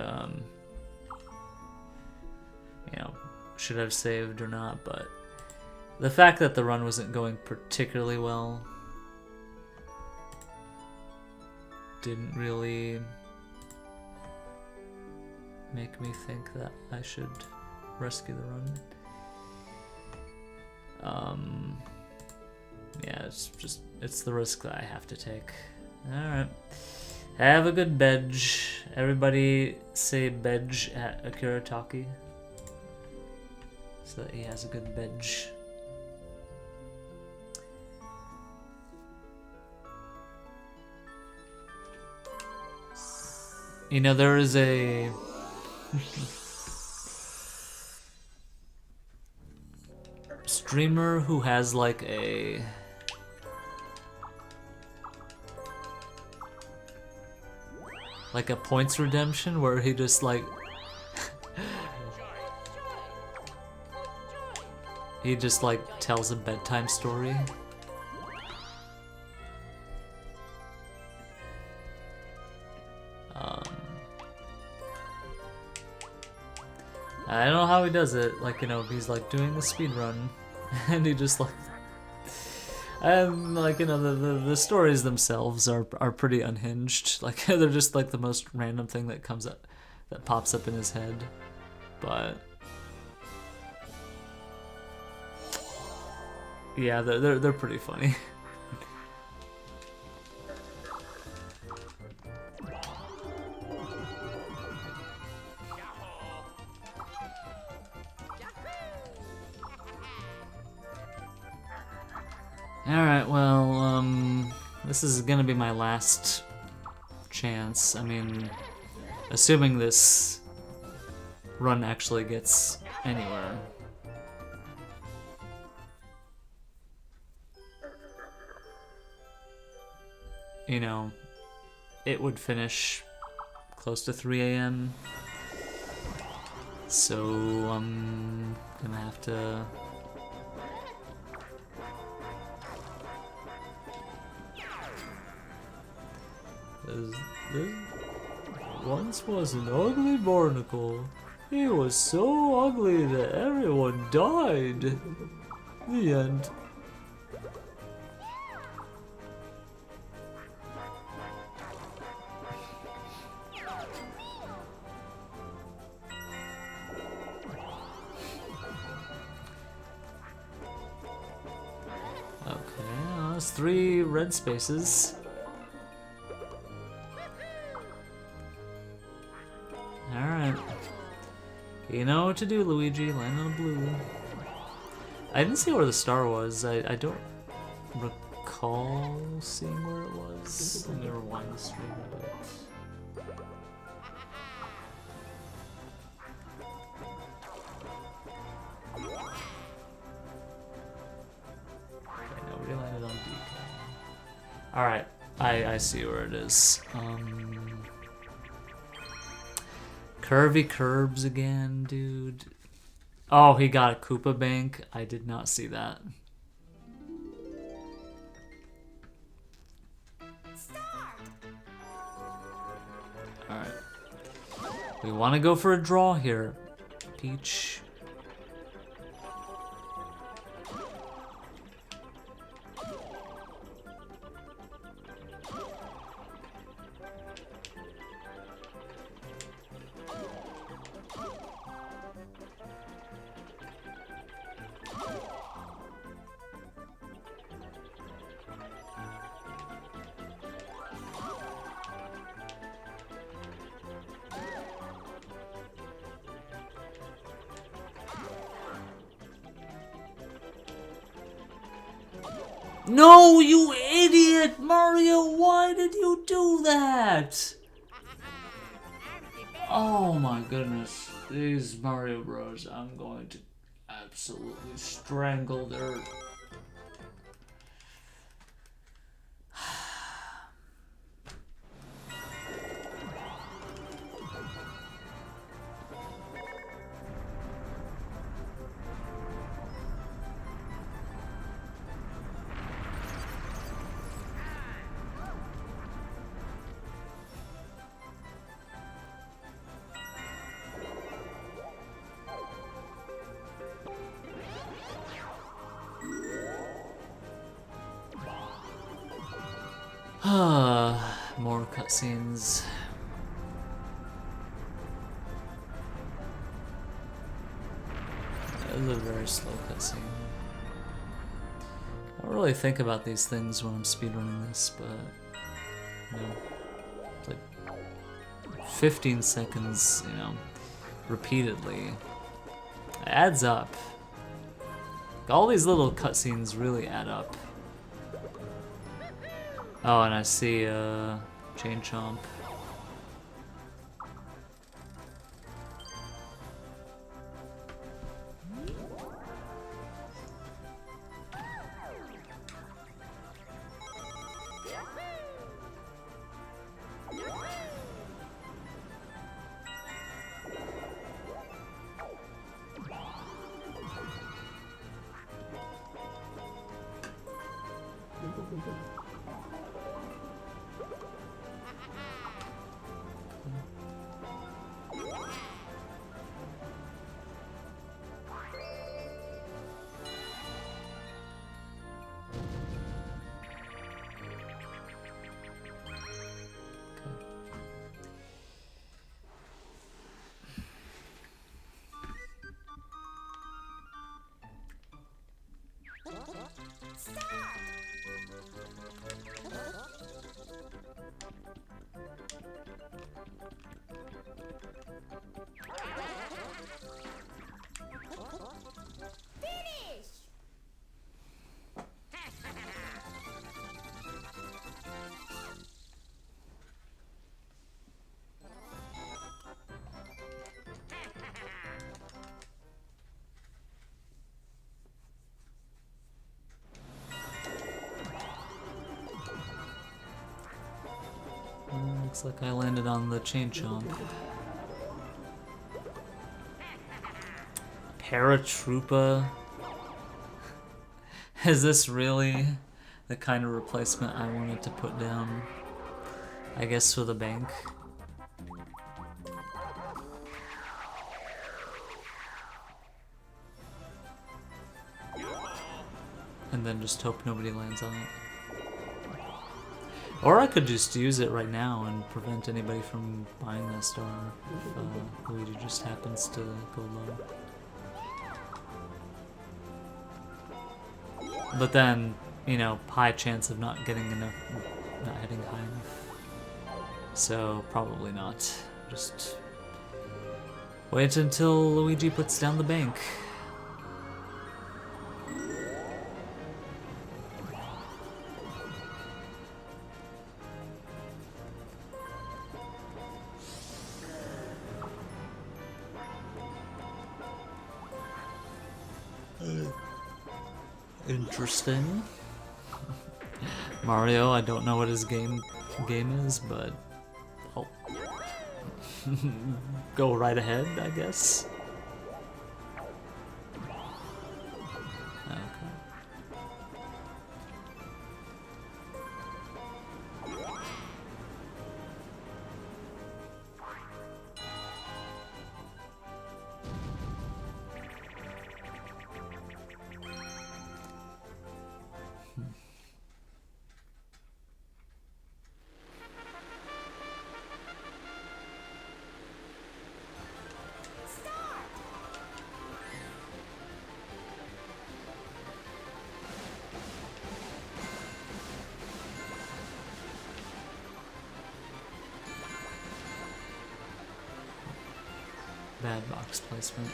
you know, should have saved or not, but the fact that the run wasn't going particularly well didn't really make me think that I should rescue the run. Yeah, it's the risk that I have to take. Alright. Have a good bedge. Everybody say bedge at Akurataki, so that he has a good bedge. You know, there is a streamer who has like a points redemption where he just like he just like tells a bedtime story. I don't know how he does it. Like, you know, he's like doing the speed run, and he just like, and like, you know, the stories themselves are pretty unhinged. Like, they're just like the most random thing that comes up, that pops up in his head. But yeah, they're pretty funny. Alright, well, this is gonna be my last chance. I mean, assuming this run actually gets anywhere. You know, it would finish close to 3 AM. So I'm gonna have to There once was an ugly barnacle. He was so ugly that everyone died. The end. Okay, That's 3 red spaces. Alright. You know what to do, Luigi. Land on a blue. I didn't see where the star was. I don't recall seeing where it was. Let me rewind the stream a bit. Okay, nobody landed on DK. Alright, I see where it is. Curvy curbs again, dude. Oh, he got a Koopa Bank. I did not see that. Alright. We want to go for a draw here, Peach. No, you idiot! Mario, why did you do that? Oh my goodness. These Mario Bros, I'm going to absolutely strangle their... More cutscenes. It was a very slow cutscene. I don't really think about these things when I'm speedrunning this, but you know, it's like 15 seconds, you know, repeatedly. It adds up. All these little cutscenes really add up. Oh, and I see Chain Chomp. Looks like I landed on the Chain Chomp. Paratroopa? Is this really the kind of replacement I wanted to put down? I guess for the bank. And then just hope nobody lands on it. Or I could just use it right now and prevent anybody from buying that star if Luigi just happens to go low. But then you know, high chance of not getting enough, not hitting high enough. So probably not. Just wait until Luigi puts down the bank. Interesting. Mario, I don't know what his game is, but I'll go right ahead, I guess. Okay. Bad box placement.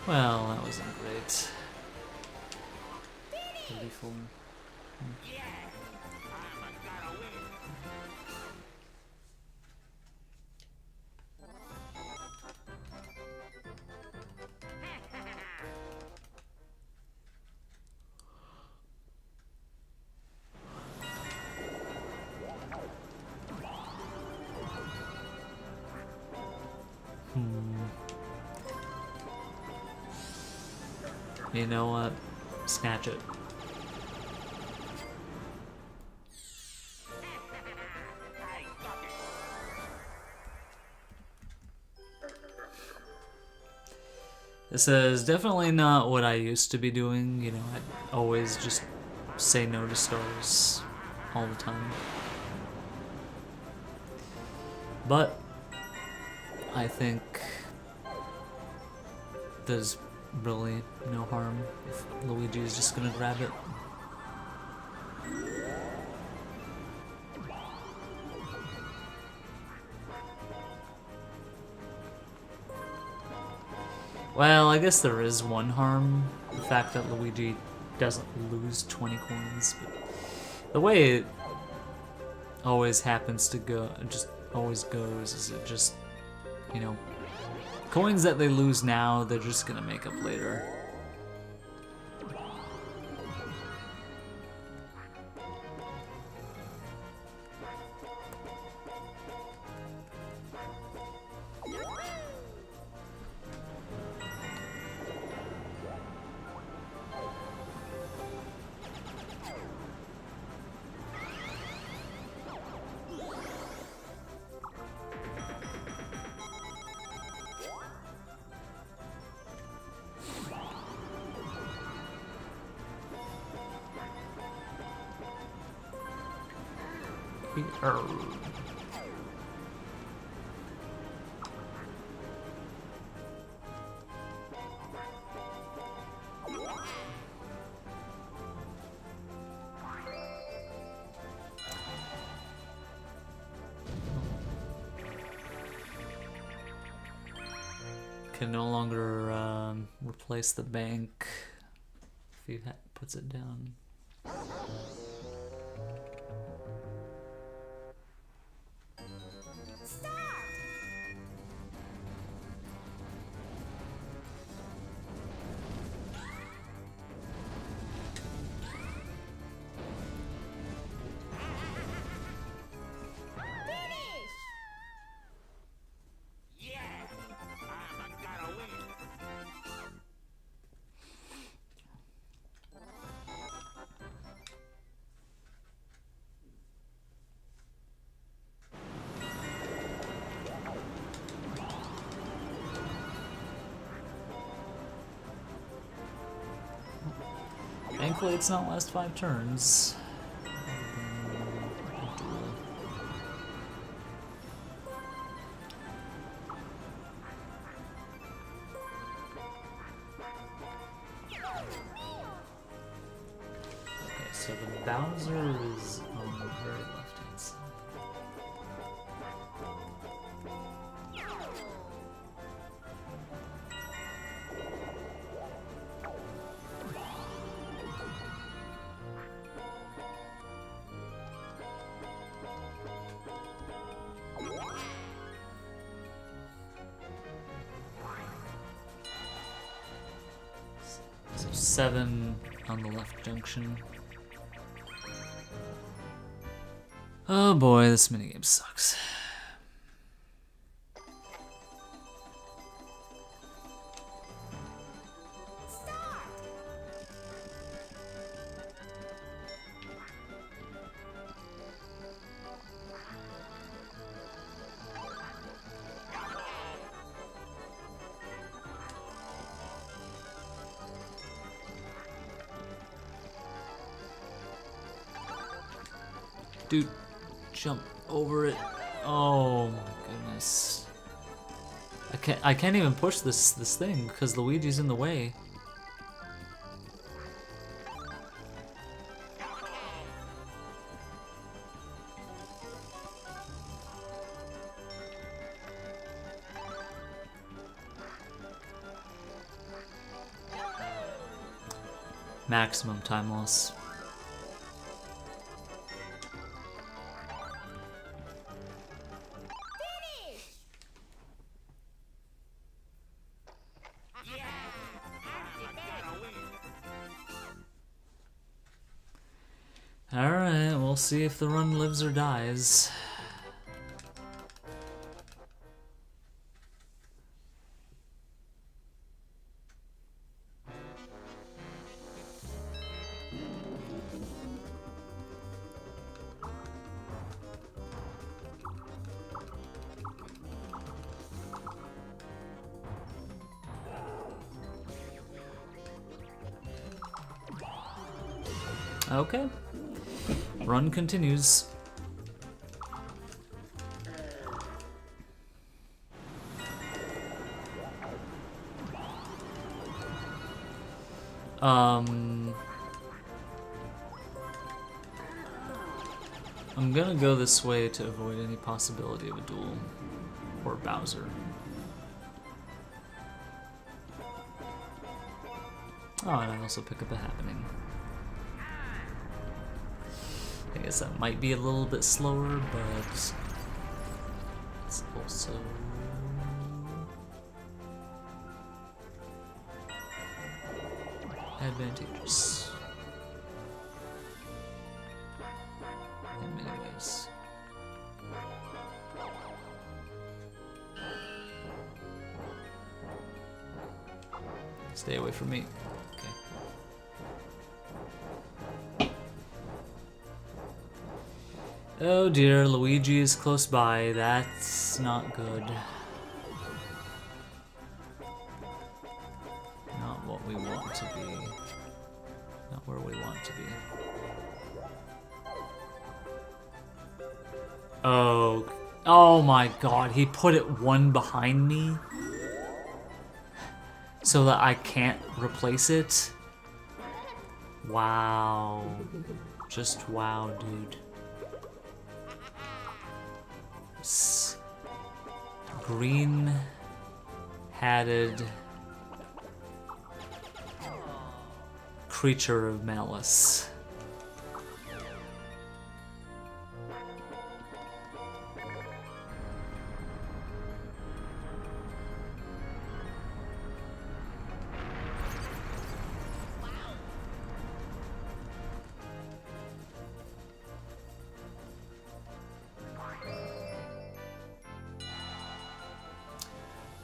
Well, that wasn't great. 34. You know what? Snatch it. This is definitely not what I used to be doing. You know, I'd always just say no to stars all the time. But I think there's really no harm if Luigi is just gonna grab it. Well, I guess there is one harm, the fact that Luigi doesn't lose 20 coins, but the way it always happens to go, just always goes, is it just, you know, coins that they lose now, they're just gonna make up later. Can no longer replace the bank if he puts it down. Thankfully, it's not last 5 turns. Okay, so the Bowser is on the very left-hand side. So 7 on the left junction. Oh boy, this minigame sucks. Dude, jump over it. Oh my goodness. I can't even push this thing because Luigi's in the way. Maximum time loss. Alright, we'll see if the run lives or dies. Okay. Run continues. I'm gonna go this way to avoid any possibility of a duel or Bowser. Oh, and I also pick up a happening. I guess that might be a little bit slower, but it's also advantageous in many ways. Stay away from me. Oh dear, Luigi is close by. That's not good. Not what we want to be. Not where we want to be. Oh my god, he put it one behind me so that I can't replace it? Wow. Just wow, dude. Green-hatted creature of malice.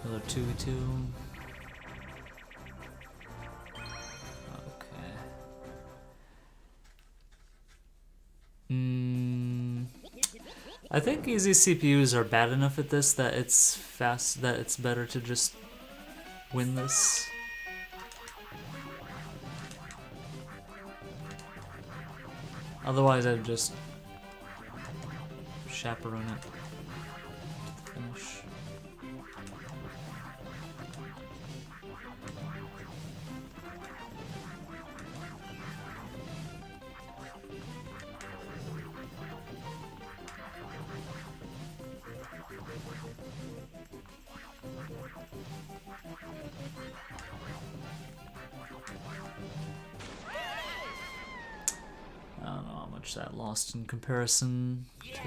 Another 2v2. Okay. I think easy CPUs are bad enough at this that it's better to just win this. Otherwise, I'd just chaperone it. Finish. I don't know how much that lost in comparison to...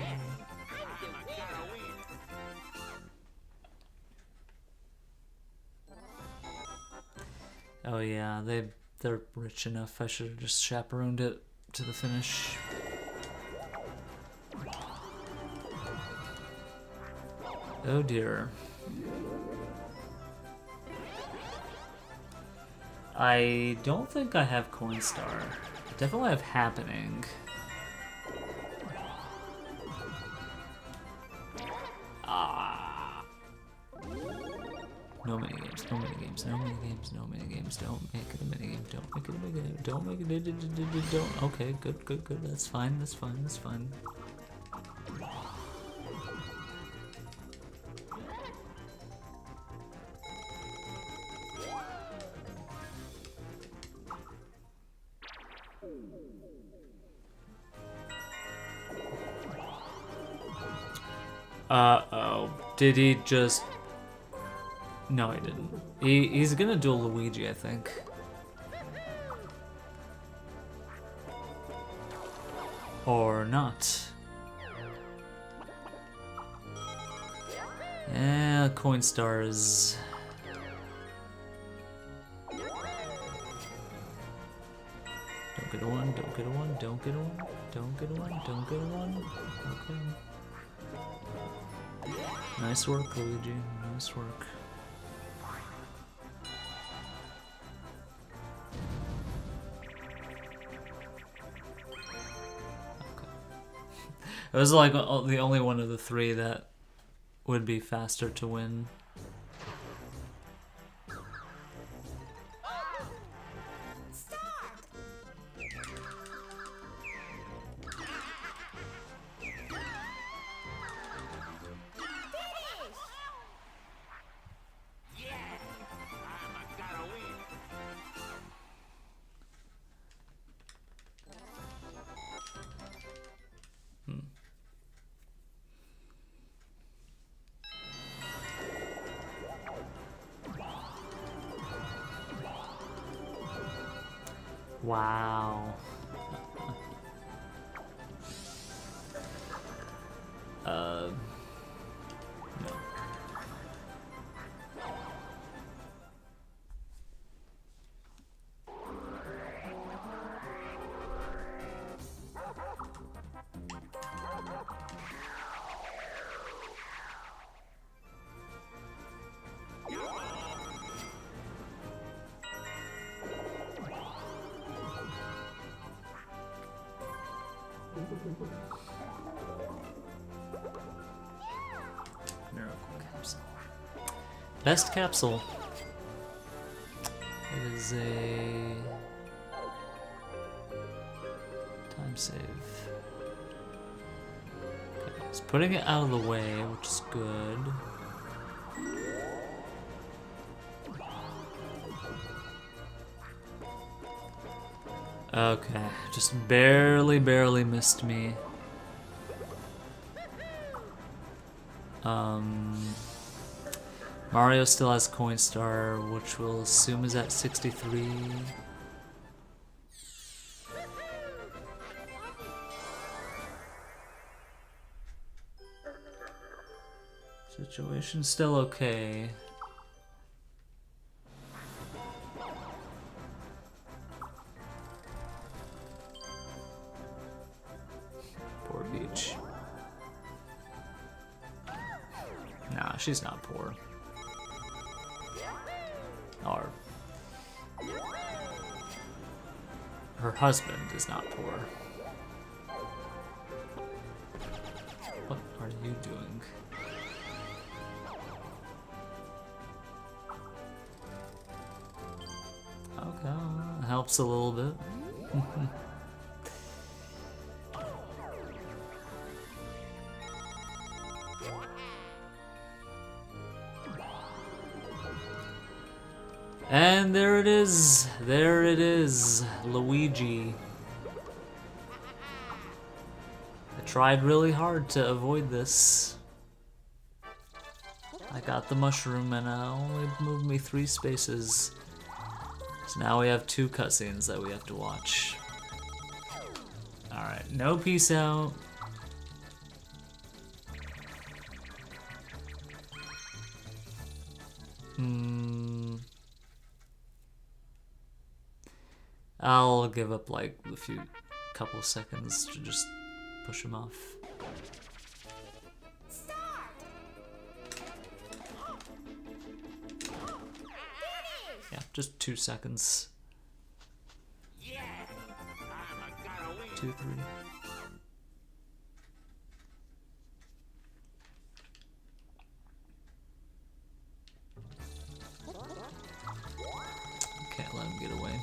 Oh yeah, they're rich enough. I should have just chaperoned it to the finish. Oh dear. I don't think I have Coinstar. I definitely have Happening. Ah. No minigames, no minigames, no minigames, no minigames. Don't make it a minigame, don't make it a minigame, don't make it don't. Okay, good, good, good. That's fine, that's fine, that's fine. Uh-oh. Did he just... No, he didn't. He's gonna duel Luigi, I think. Or not. Yeah, Coinstars. Don't get a one, don't get a one, don't get a one, don't get a one, don't get a one. Okay. Nice work, Luigi. Nice work. Okay. It was like the only one of the three that would be faster to win. Wow. No. Miracle capsule. Best capsule. It is a time save. Okay, it's putting it out of the way, which is good. Okay, just barely missed me. Mario still has Coinstar, which we'll assume is at 63. Situation's still okay. Poor Beach. Nah, she's not poor. Or her husband is not poor. What are you doing? Okay, helps a little bit. And there it is. There it is. Luigi. I tried really hard to avoid this. I got the mushroom and it only moved me 3 spaces. So now we have 2 cutscenes that we have to watch. Alright, no peace out. I'll give up like a couple seconds to just push him off. Yeah, just 2 seconds. 2, 3. Can't let him get away.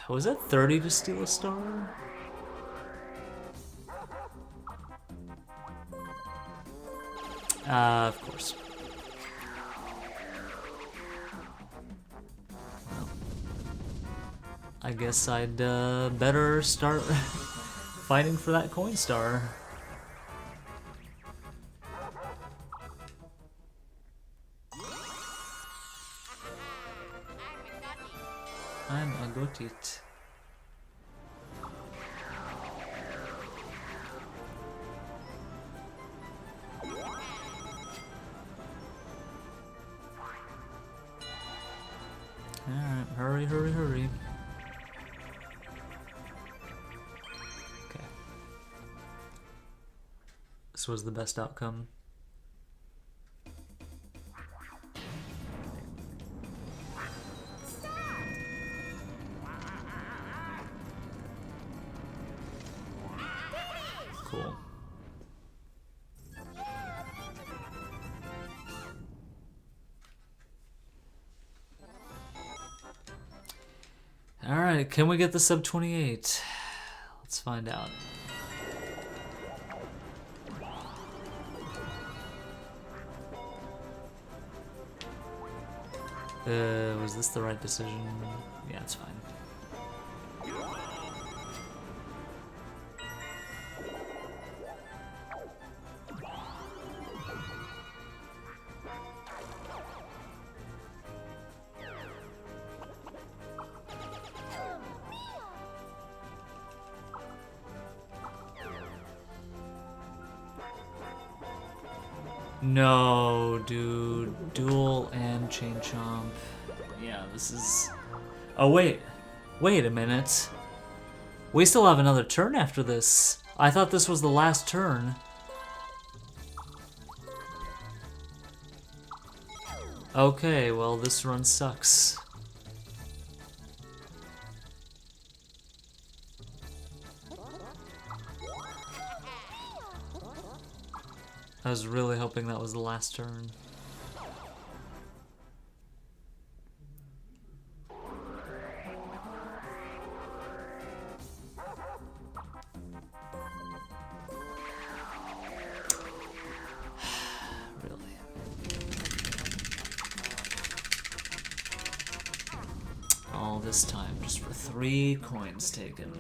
Was that 30 to steal a star? Of course. Well, I guess I'd better start fighting for that coin star. I'm a got it. Alright, hurry, hurry, hurry. Okay. This was the best outcome. Cool. Alright, can we get the sub 28? Let's find out. Was this the right decision? Yeah, it's fine. No, dude. Duel and Chain Chomp. Yeah, this is... Oh, wait. Wait a minute. We still have another turn after this. I thought this was the last turn. Okay, well, this run sucks. I was really hoping that was the last turn. Really. All this time just for 3 coins taken.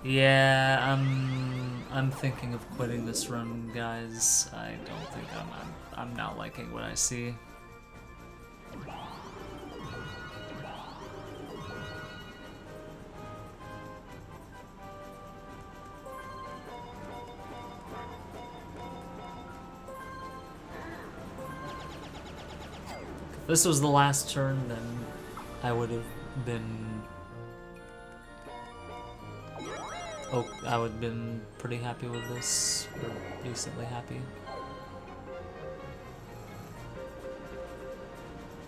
Yeah, I'm thinking of quitting this run, guys. I don't think I'm not liking what I see. If this was the last turn, then I would have been... Oh, I would have been pretty happy with this, or decently happy.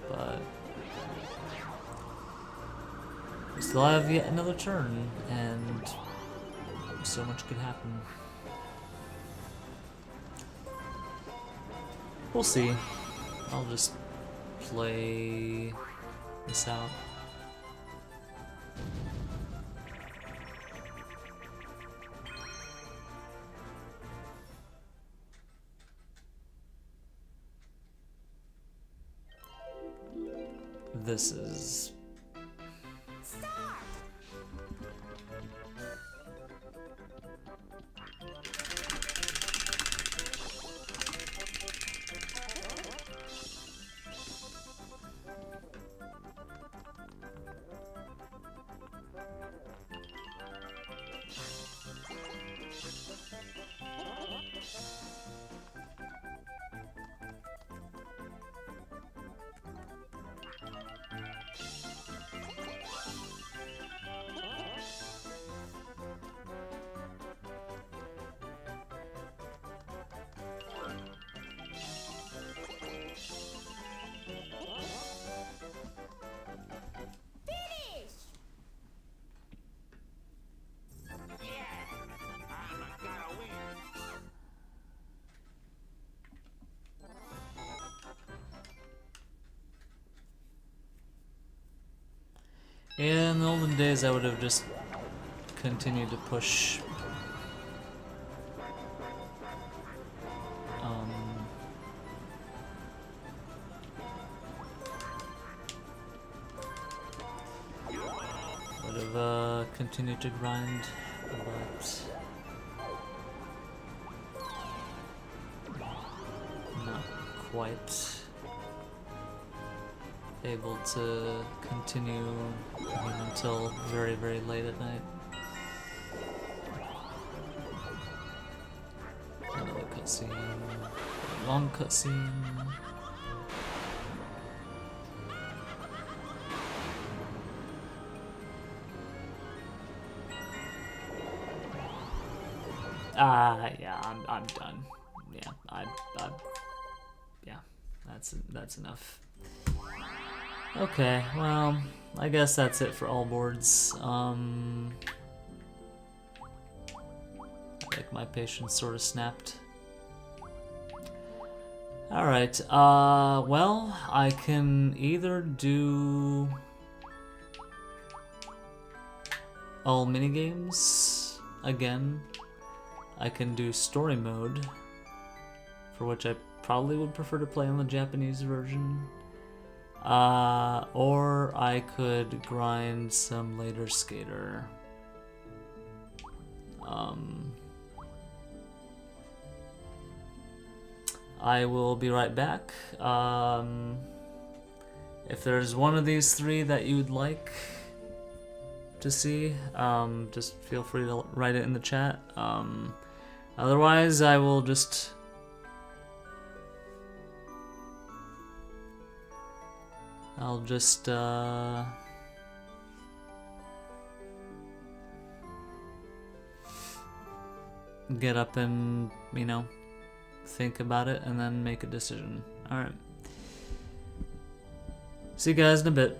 But... We still have yet another turn, and so much could happen. We'll see. I'll just play this out. This is... In the olden days, I would have just continued to push. Would have continued to grind, but not quite able to continue until very, very late at night. Another cutscene. Long cutscene. Yeah, I'm done. Yeah, yeah, that's enough. Okay, well, I guess that's it for all boards. I think my patience sort of snapped. Alright, well, I can either do all minigames again. I can do story mode, for which I probably would prefer to play on the Japanese version. Or I could grind some later skater. I will be right back. If there's one of these three that you'd like to see, just feel free to write it in the chat. Otherwise, I will just get up and, you know, think about it and then make a decision. Alright. See you guys in a bit.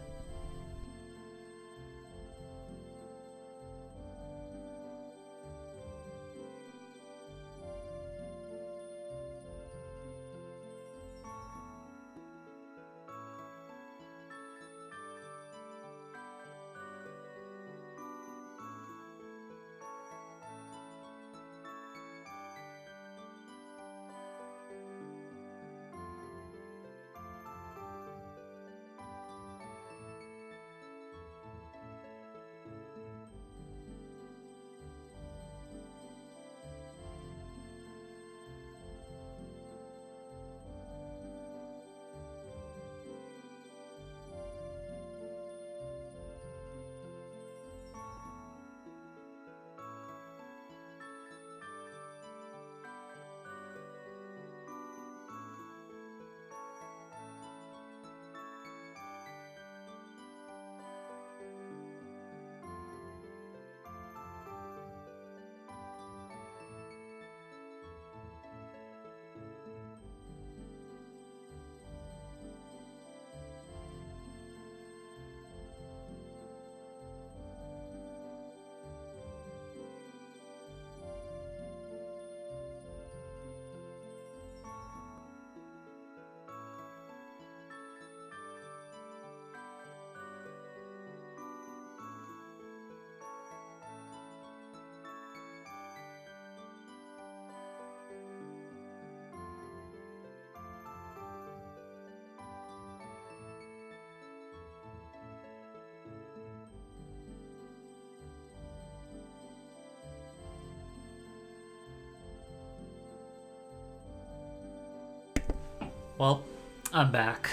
Well, I'm back.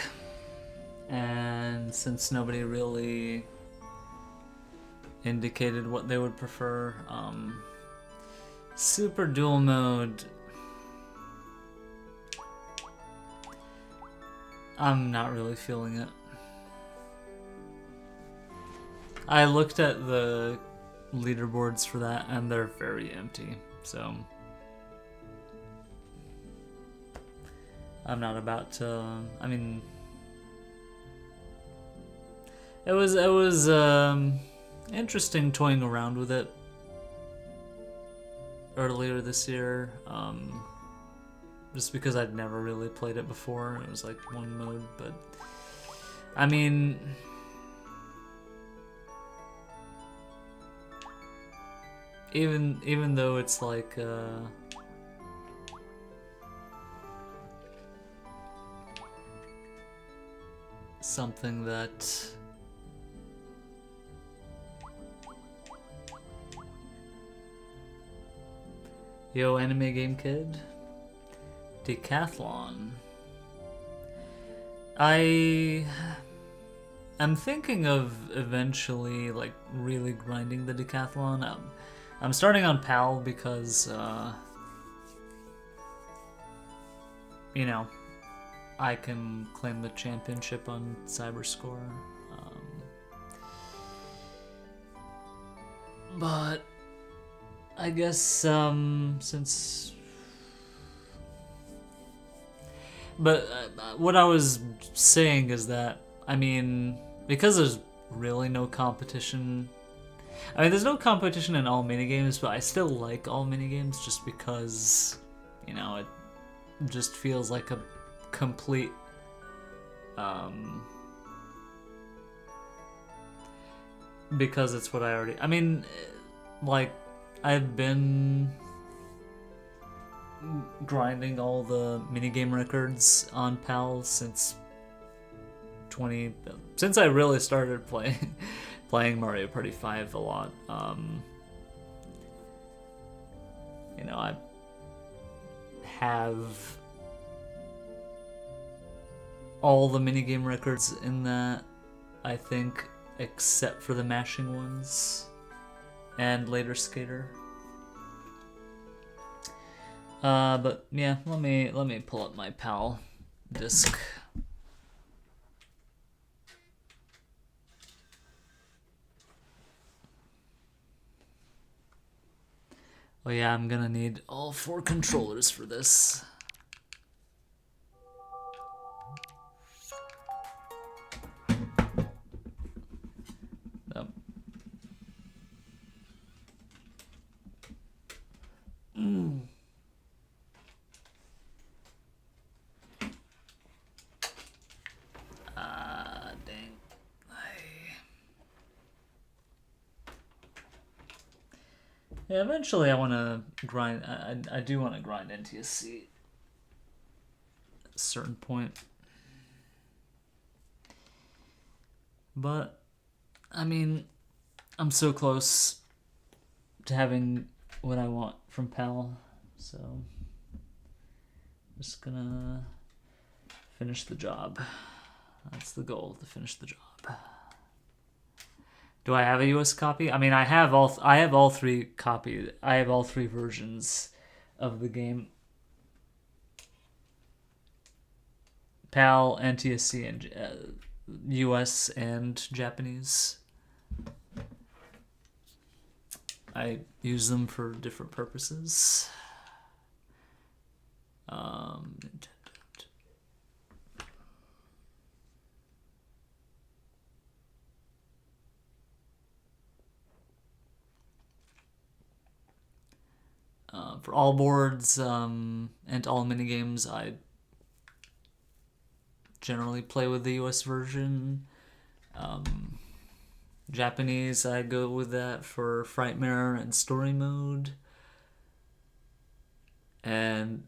And since nobody really indicated what they would prefer, Super Dual Mode, I'm not really feeling it. I looked at the leaderboards for that and they're very empty, so I'm not about to, I mean, it was interesting toying around with it earlier this year, just because I'd never really played it before. It was like one mode, but I mean, even though it's like something that Yo, Anime Game Kid. Decathlon. I'm thinking of eventually like really grinding the decathlon. I'm starting on PAL because you know, I can claim the championship on Cyberscore. But I guess since what I was saying is that, I mean, because there's really no competition. I mean, there's no competition in all minigames, but I still like all minigames just because, you know, it just feels like a complete because it's what I already, I mean, like, I've been grinding all the minigame records on PAL since since I really started playing Mario Party 5 a lot. You know, I have all the minigame records in that, I think, except for the mashing ones and Later Skater. But yeah, let me pull up my PAL disc. Oh yeah, I'm gonna need all 4 controllers for this. Yep. Dang. Yeah, eventually I want to grind. I do want to grind NTSC at a certain point. But, I mean, I'm so close to having what I want from PAL, so I'm just gonna finish the job. That's the goal, to finish the job. Do I have a US copy? I mean, I have all 3 copies. I have all 3 versions of the game. PAL, NTSC, and US and Japanese. I use them for different purposes. For all boards and all minigames, I generally play with the US version. Japanese, I go with that for Frightmare and Story Mode. And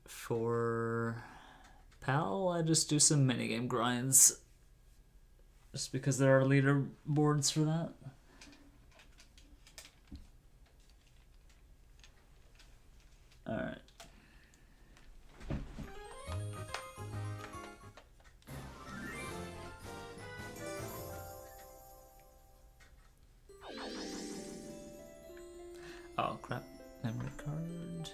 for PAL, I just do some minigame grinds. Just because there are leaderboards for that. Alright. Oh crap, memory card.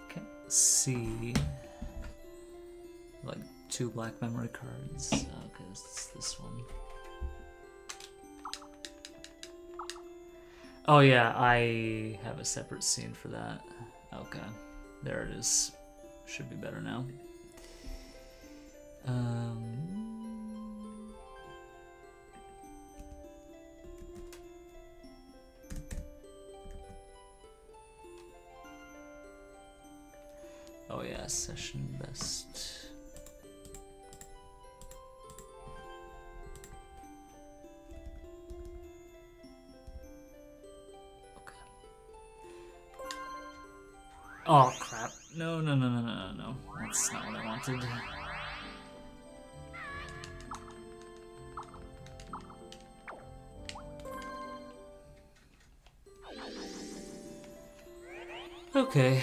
Can't see like 2 black memory cards. Okay, it's this one. Oh yeah, I have a separate scene for that. Okay, there it is. Should be better now. Oh yeah, session best. Okay. Oh crap. No. That's not what I wanted. Okay.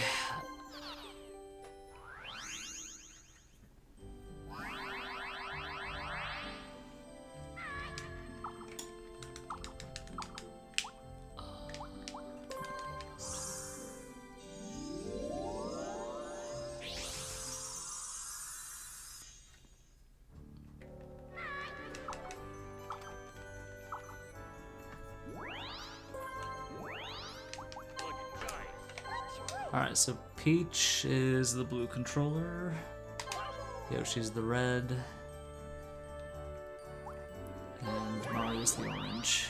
Alright, so Peach is the blue controller, Yoshi's the red, and Mario's the orange.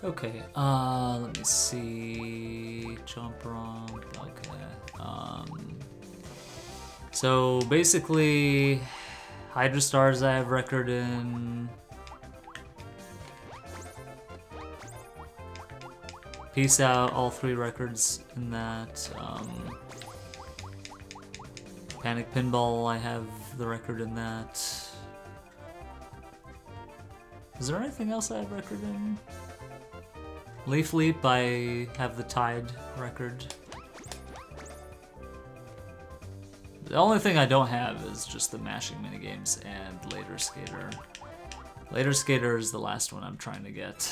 Okay, let me see. Jump wrong. Okay. So basically, Hydra Stars I have record in. Peace Out, all 3 records in that. Panic Pinball, I have the record in that. Is there anything else I have record in? Leaf Leap, I have the Tide record. The only thing I don't have is just the mashing minigames and Later Skater. Later Skater is the last one I'm trying to get.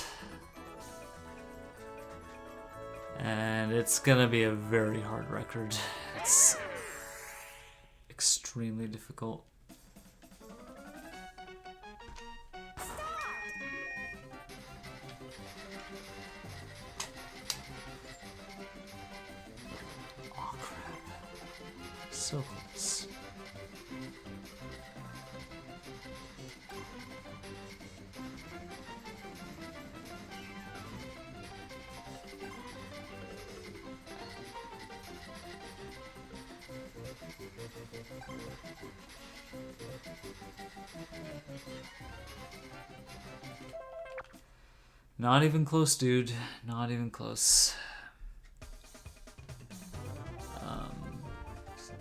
And it's gonna be a very hard record. It's extremely difficult. Oh crap. So close. Not even close, dude. Not even close.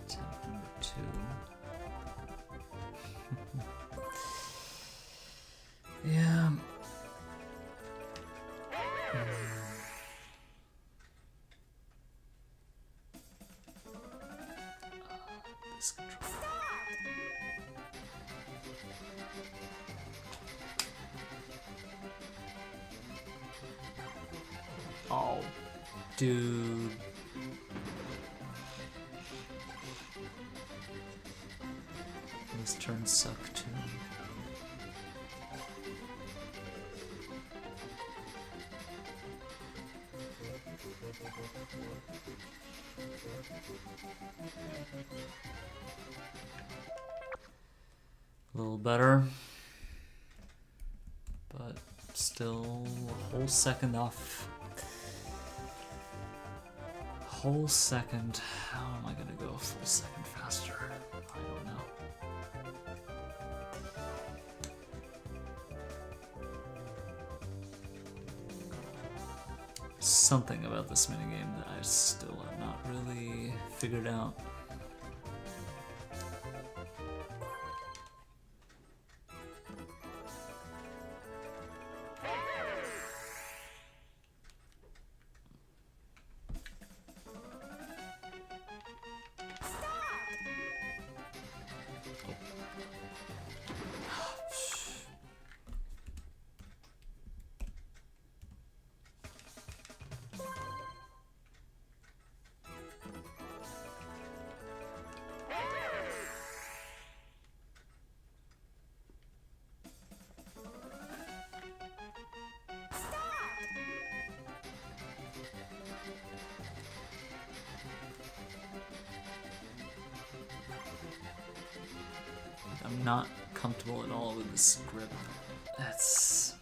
Attempt number 2. Yeah. This control. Oh, dude. These turns suck too. A little better, but still a whole second off. Whole second. How am I gonna go a full second faster? I don't know. something about this minigame that I still have not really figured out. I'm not comfortable at all with this grip. That's...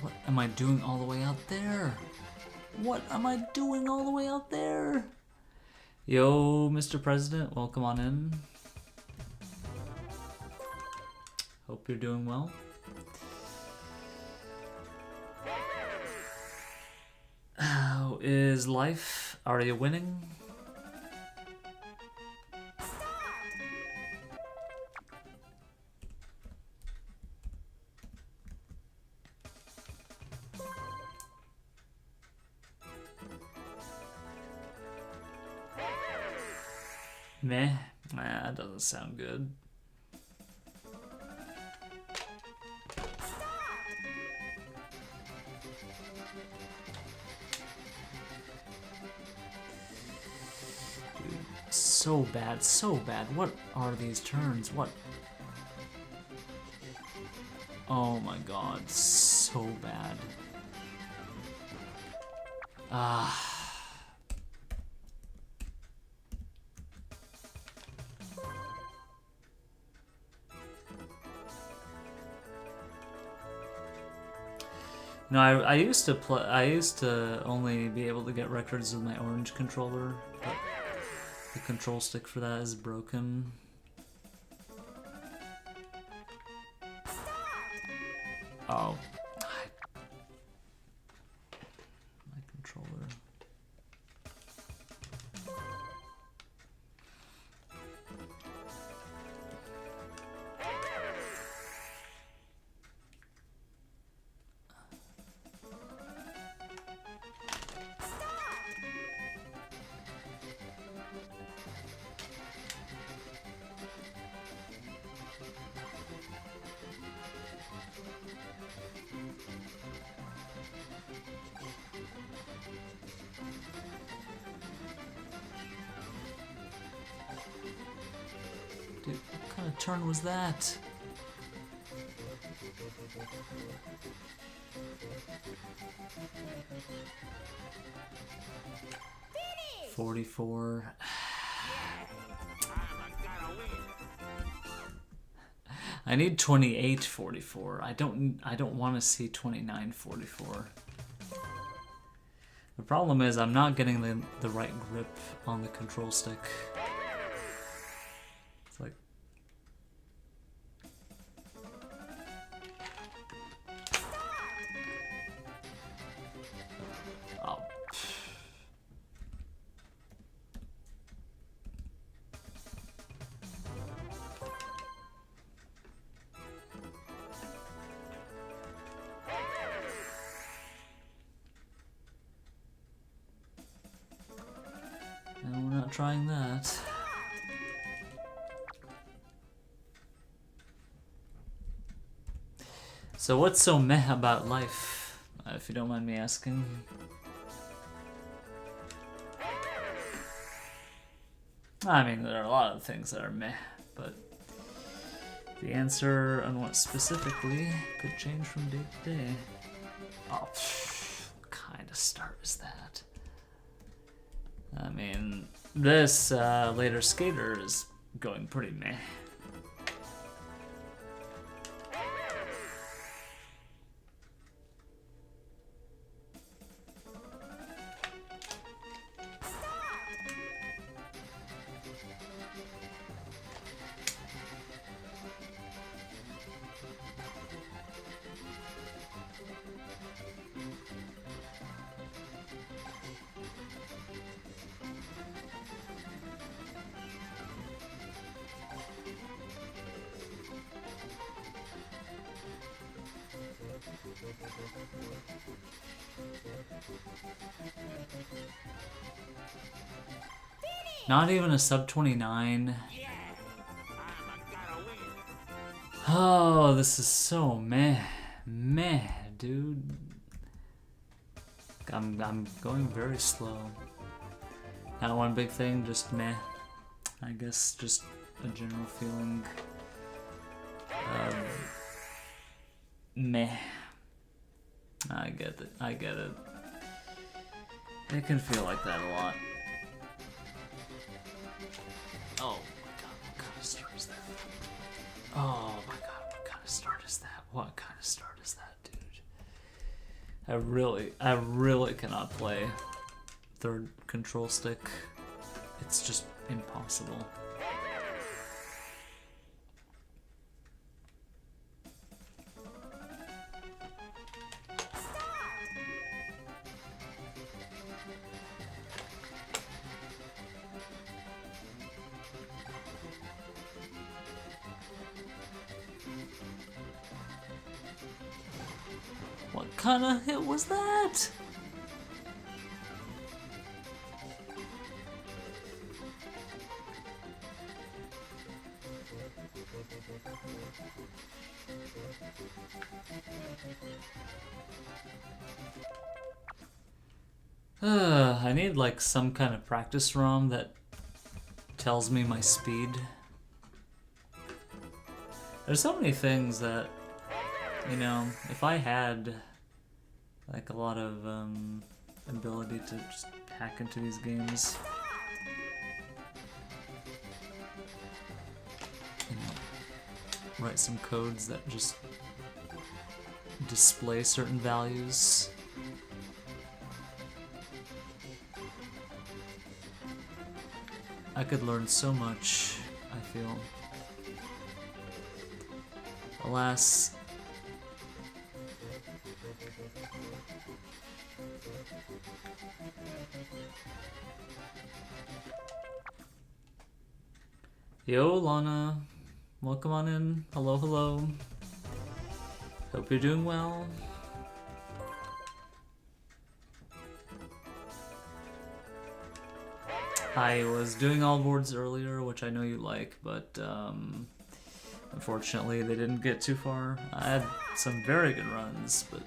What am I doing all the way out there? What am I doing all the way out there? Yo, Mr. President, welcome on in. Hope you're doing well. How is life? Are you winning? Meh. Nah, that doesn't sound good. Dude, so bad, so bad. What are these turns? What? Oh my god, so bad. Ah. No, I used to play. I used to only be able to get records with my orange controller, but the control stick for that is broken. Oh, my controller. Dude, what kind of turn was that? Finish! 44. I need 28.44. I don't want to see 29.44. The problem is I'm not getting the right grip on the control stick. It's like... Oh. No, we're not trying that. So what's so meh about life, if you don't mind me asking? I mean, there are a lot of things that are meh, but the answer on what specifically could change from day to day. Oh, what kind of start is that? I mean, This later skater is going pretty meh. Not even a sub 29. Oh, this is so meh, dude. I'm going very slow. Not one big thing, just meh. I guess just a general feeling. Meh. I get it. I get it. It can feel like that a lot. Oh my god, what kind of start is that? Oh my god, what kind of start is that? What kind of start is that, dude? I really cannot play third control stick. It's just impossible. What kind of hit was that? I need like some kind of practice ROM that tells me my speed. There's so many things that, you know, if I had like a lot of ability to just hack into these games, you know, write some codes that just display certain values. I could learn so much, I feel. Alas, yo, Lana, welcome on in. Hello, hello. Hope you're doing well. I was doing all boards earlier, which I know you like, but unfortunately they didn't get too far. I had some very good runs, but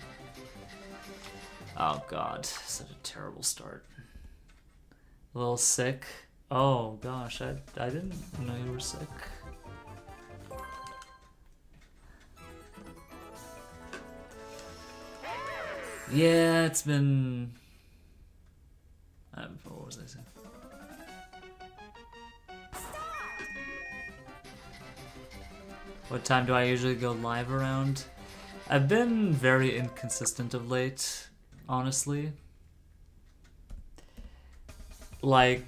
oh god, such a terrible start. A little sick. Oh gosh, I didn't know you were sick. Yeah, it's been... what was I saying? What time do I usually go live around? I've been very inconsistent of late, honestly. Like,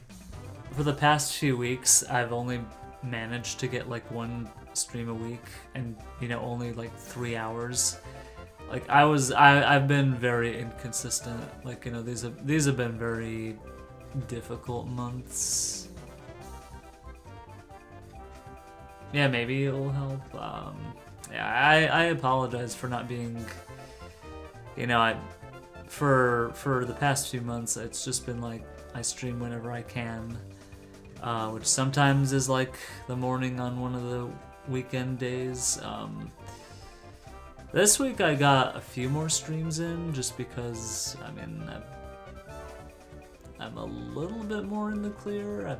for the past few weeks, I've only managed to get like one stream a week, and you know, only like 3 hours. Like I've been very inconsistent. Like, you know, these have been very difficult months. Yeah, maybe it'll help. Yeah, I apologize for not being, you know, for the past few months, it's just been like, I stream whenever I can, which sometimes is like the morning on one of the weekend days. This week I got a few more streams in, just because, I mean, I'm a little bit more in the clear,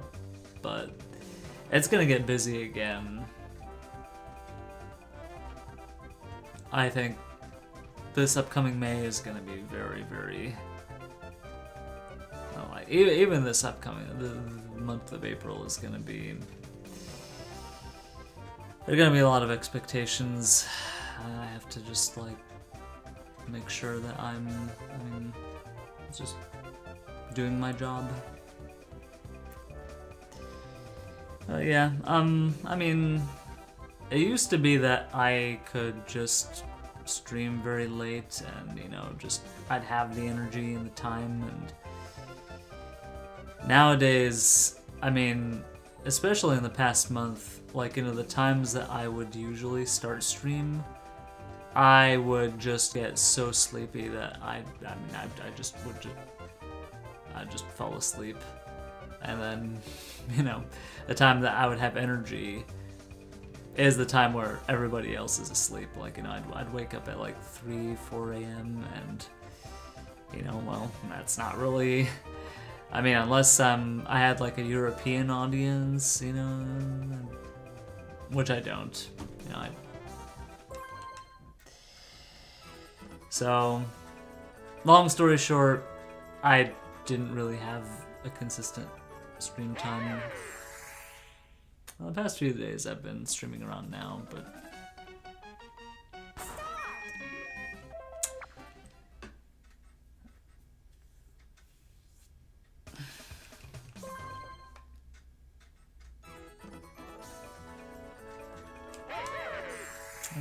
but it's gonna get busy again. I think this upcoming May is gonna be very, very... Oh, even this upcoming the month of April is gonna be. There are gonna be a lot of expectations. I have to just like make sure that I'm just doing my job. Yeah. I mean, it used to be that I could just stream very late and, you know, just I'd have the energy and the time, and nowadays, I mean, especially in the past month, like, you know, the times that I would usually start stream, I would just get so sleepy that I just fall asleep. And then, you know, the time that I would have energy is the time where everybody else is asleep. Like, you know, I'd wake up at like 3, 4 a.m. and, you know, well, that's not really, I mean, unless I had like a European audience, you know, which I don't, you know, so, long story short, I didn't really have a consistent stream time. Well, the past few days I've been streaming around now, but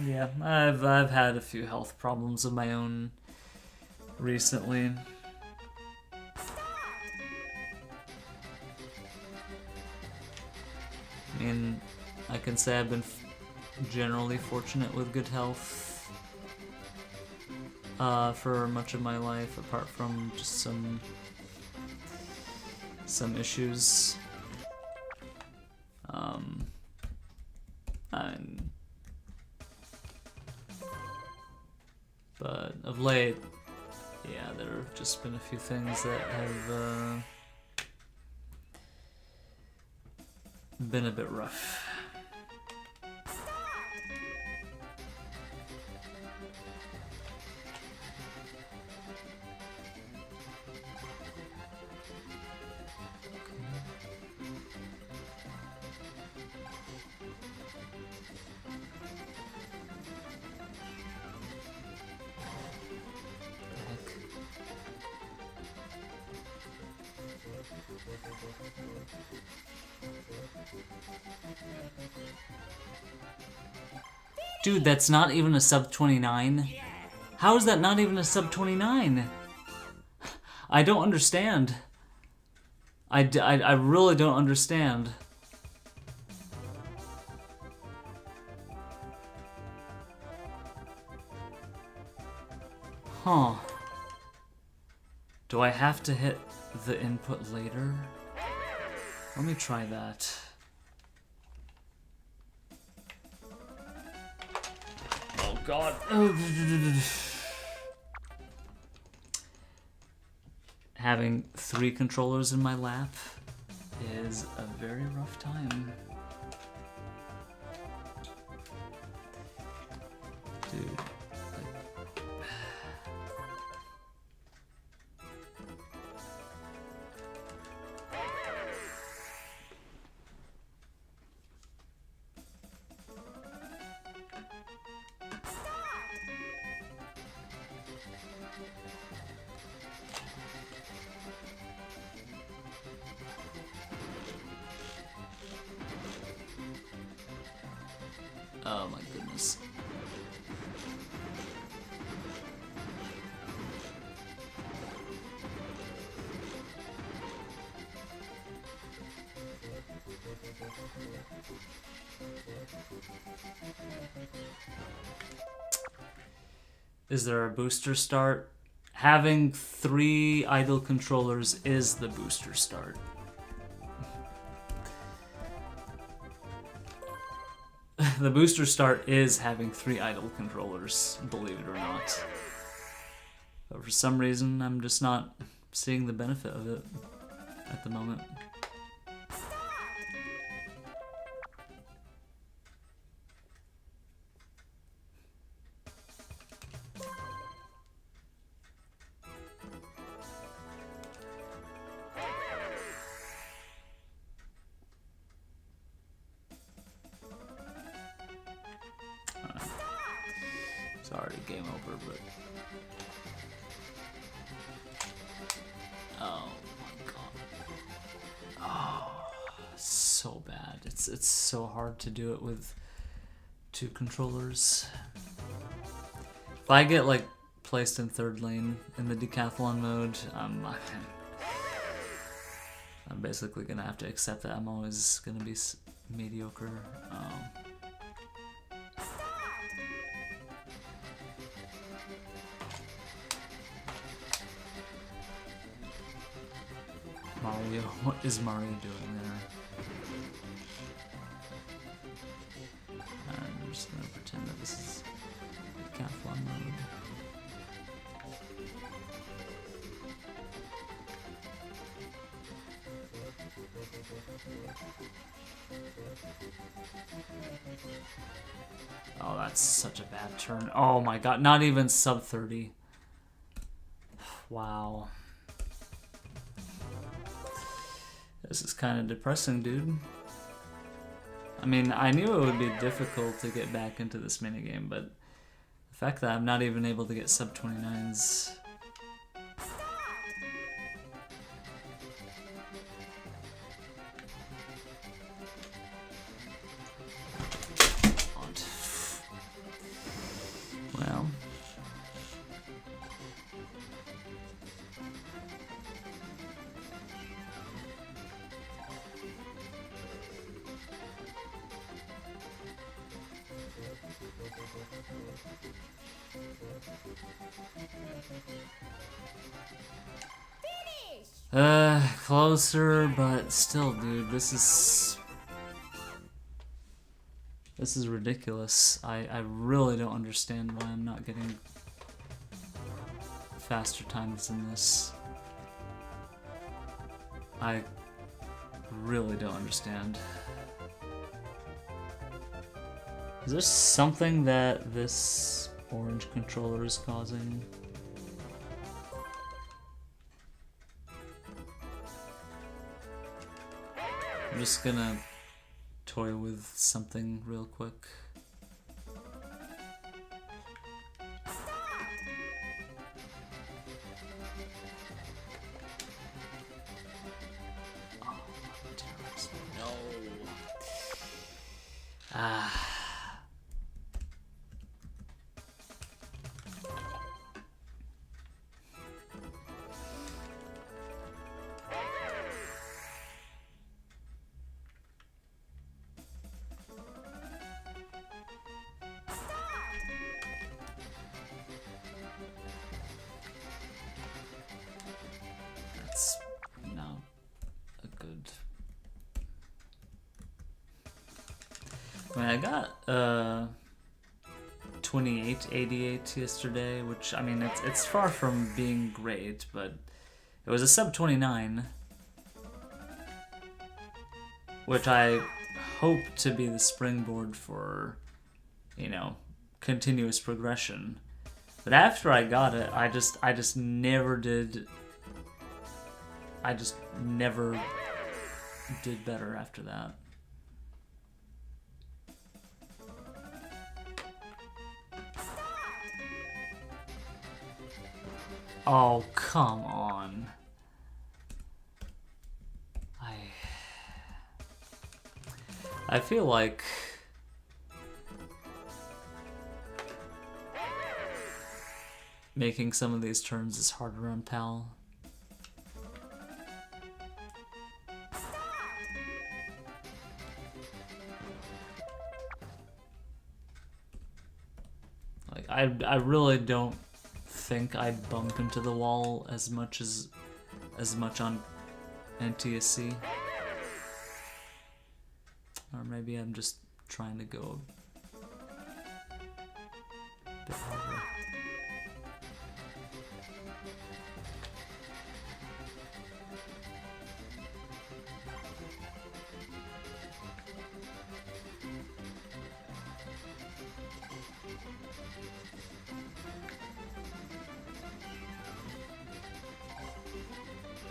yeah, I've had a few health problems of my own recently. I mean, I can say I've been generally fortunate with good health for much of my life, apart from just some issues. But of late, yeah, there have just been a few things that have been a bit rough. Dude, that's not even a sub 29. How is that not even a sub 29? I don't understand. I really don't understand. Huh. Do I have to hit the input later? Let me try that. Oh god. Having 3 controllers in my lap is a very rough time. Dude. Oh my goodness. Is there a booster start? Having 3 idle controllers is the booster start. The booster start is having 3 idle controllers, believe it or not. But for some reason, I'm just not seeing the benefit of it at the moment. already game over, but... Oh my god. Oh, so bad. It's so hard to do it with 2 controllers. If I get like placed in 3rd lane in the decathlon mode, I'm basically gonna have to accept that I'm always gonna be mediocre. Mario, what is Mario doing there? I'm just gonna pretend that this is decathlon mode. Oh, that's such a bad turn. Oh my god, not even sub 30. Wow. This is kind of depressing, dude. I mean, I knew it would be difficult to get back into this minigame, but the fact that I'm not even able to get sub 29s. Well. Closer, but still, dude, this is ridiculous. I really don't understand why I'm not getting faster times in this. I really don't understand. Is there something that this orange controller is causing? I'm just gonna toy with something real quick. Oh, no. That's not a good... I mean, I got 2888 yesterday, which, I mean, it's far from being great, but it was a sub 29, which I hope to be the springboard for, you know, continuous progression. But after I got it, I just never did. I just never did better after that. Oh, come on. I feel like making some of these turns is harder on PAL. Like, I really don't think I bump into the wall as much on NTSC. Or maybe I'm just trying to go a bit harder.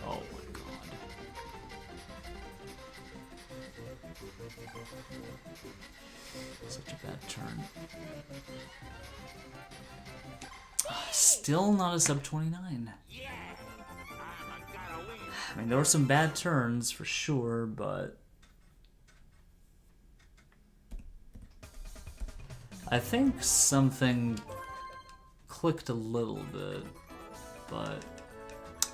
Oh my god. Such Still not a sub 29. I mean, there were some bad turns for sure, but I think something clicked a little bit, but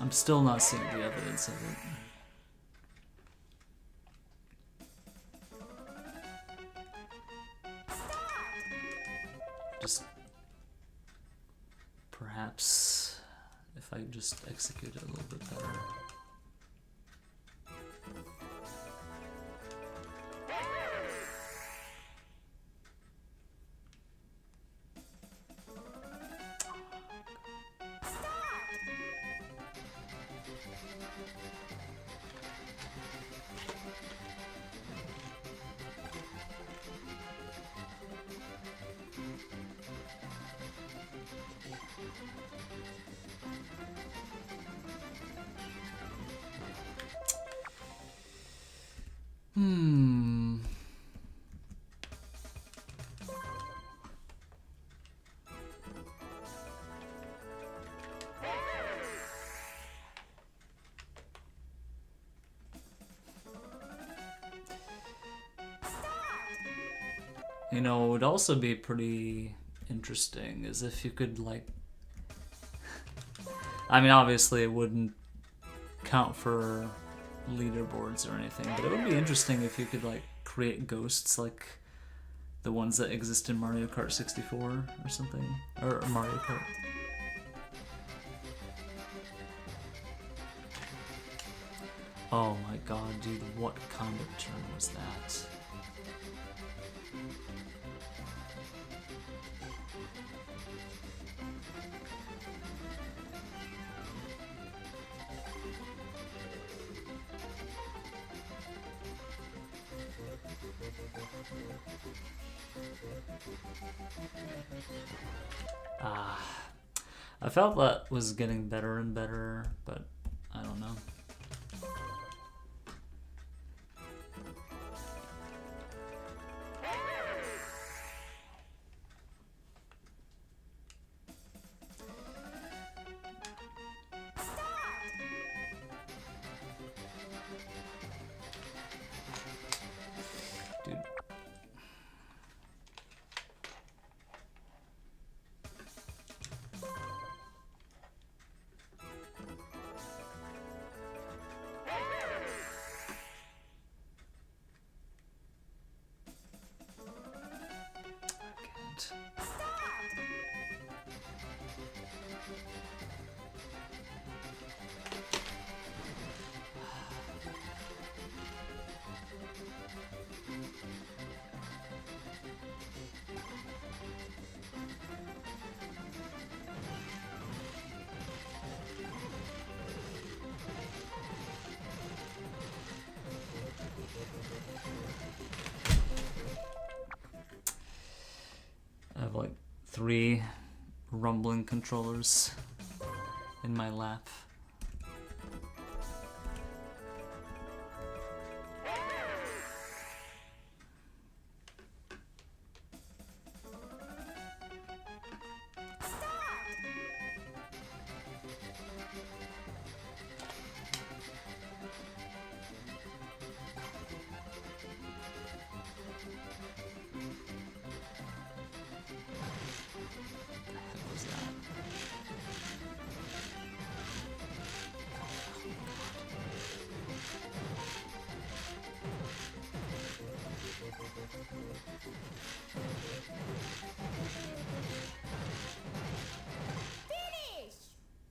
I'm still not seeing the evidence of it. Just perhaps if I just execute it a little bit better. You know, it would also be pretty interesting is if you could, like... I mean, obviously it wouldn't count for leaderboards or anything, but it would be interesting if you could, like, create ghosts like the ones that exist in Mario Kart 64 or something. Or Mario Kart. Oh my god, dude, what kind of turn was that? I felt that was getting better and better, but I don't know. Dude. I have like 3 rumbling controllers in my lap.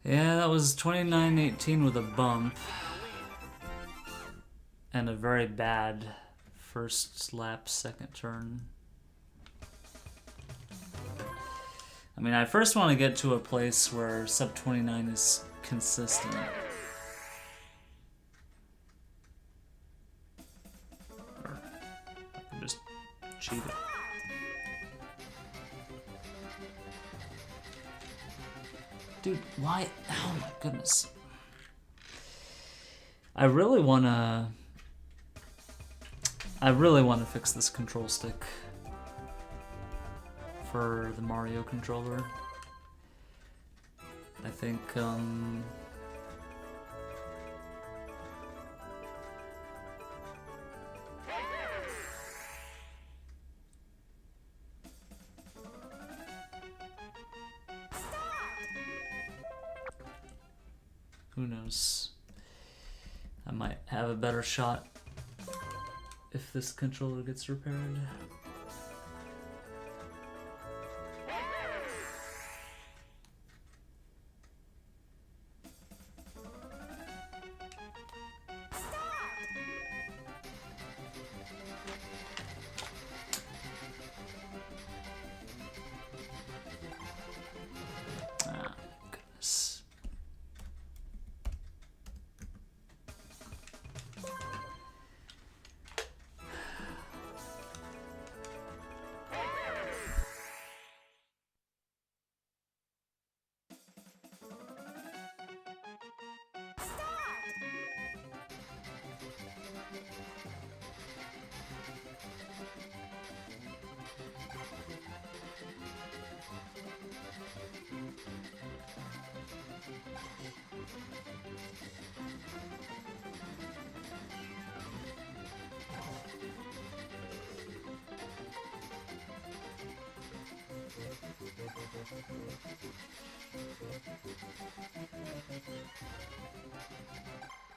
Yeah, that was 29:18 with a bump. And a very bad first lap, second turn. I mean, I first want to get to a place where sub 29 is consistent. Or I can just cheat it. Dude, why? Oh my goodness. I really wanna fix this control stick for the Mario controller. I think, who knows? I might have a better shot if this controller gets repaired. Ah, goodness.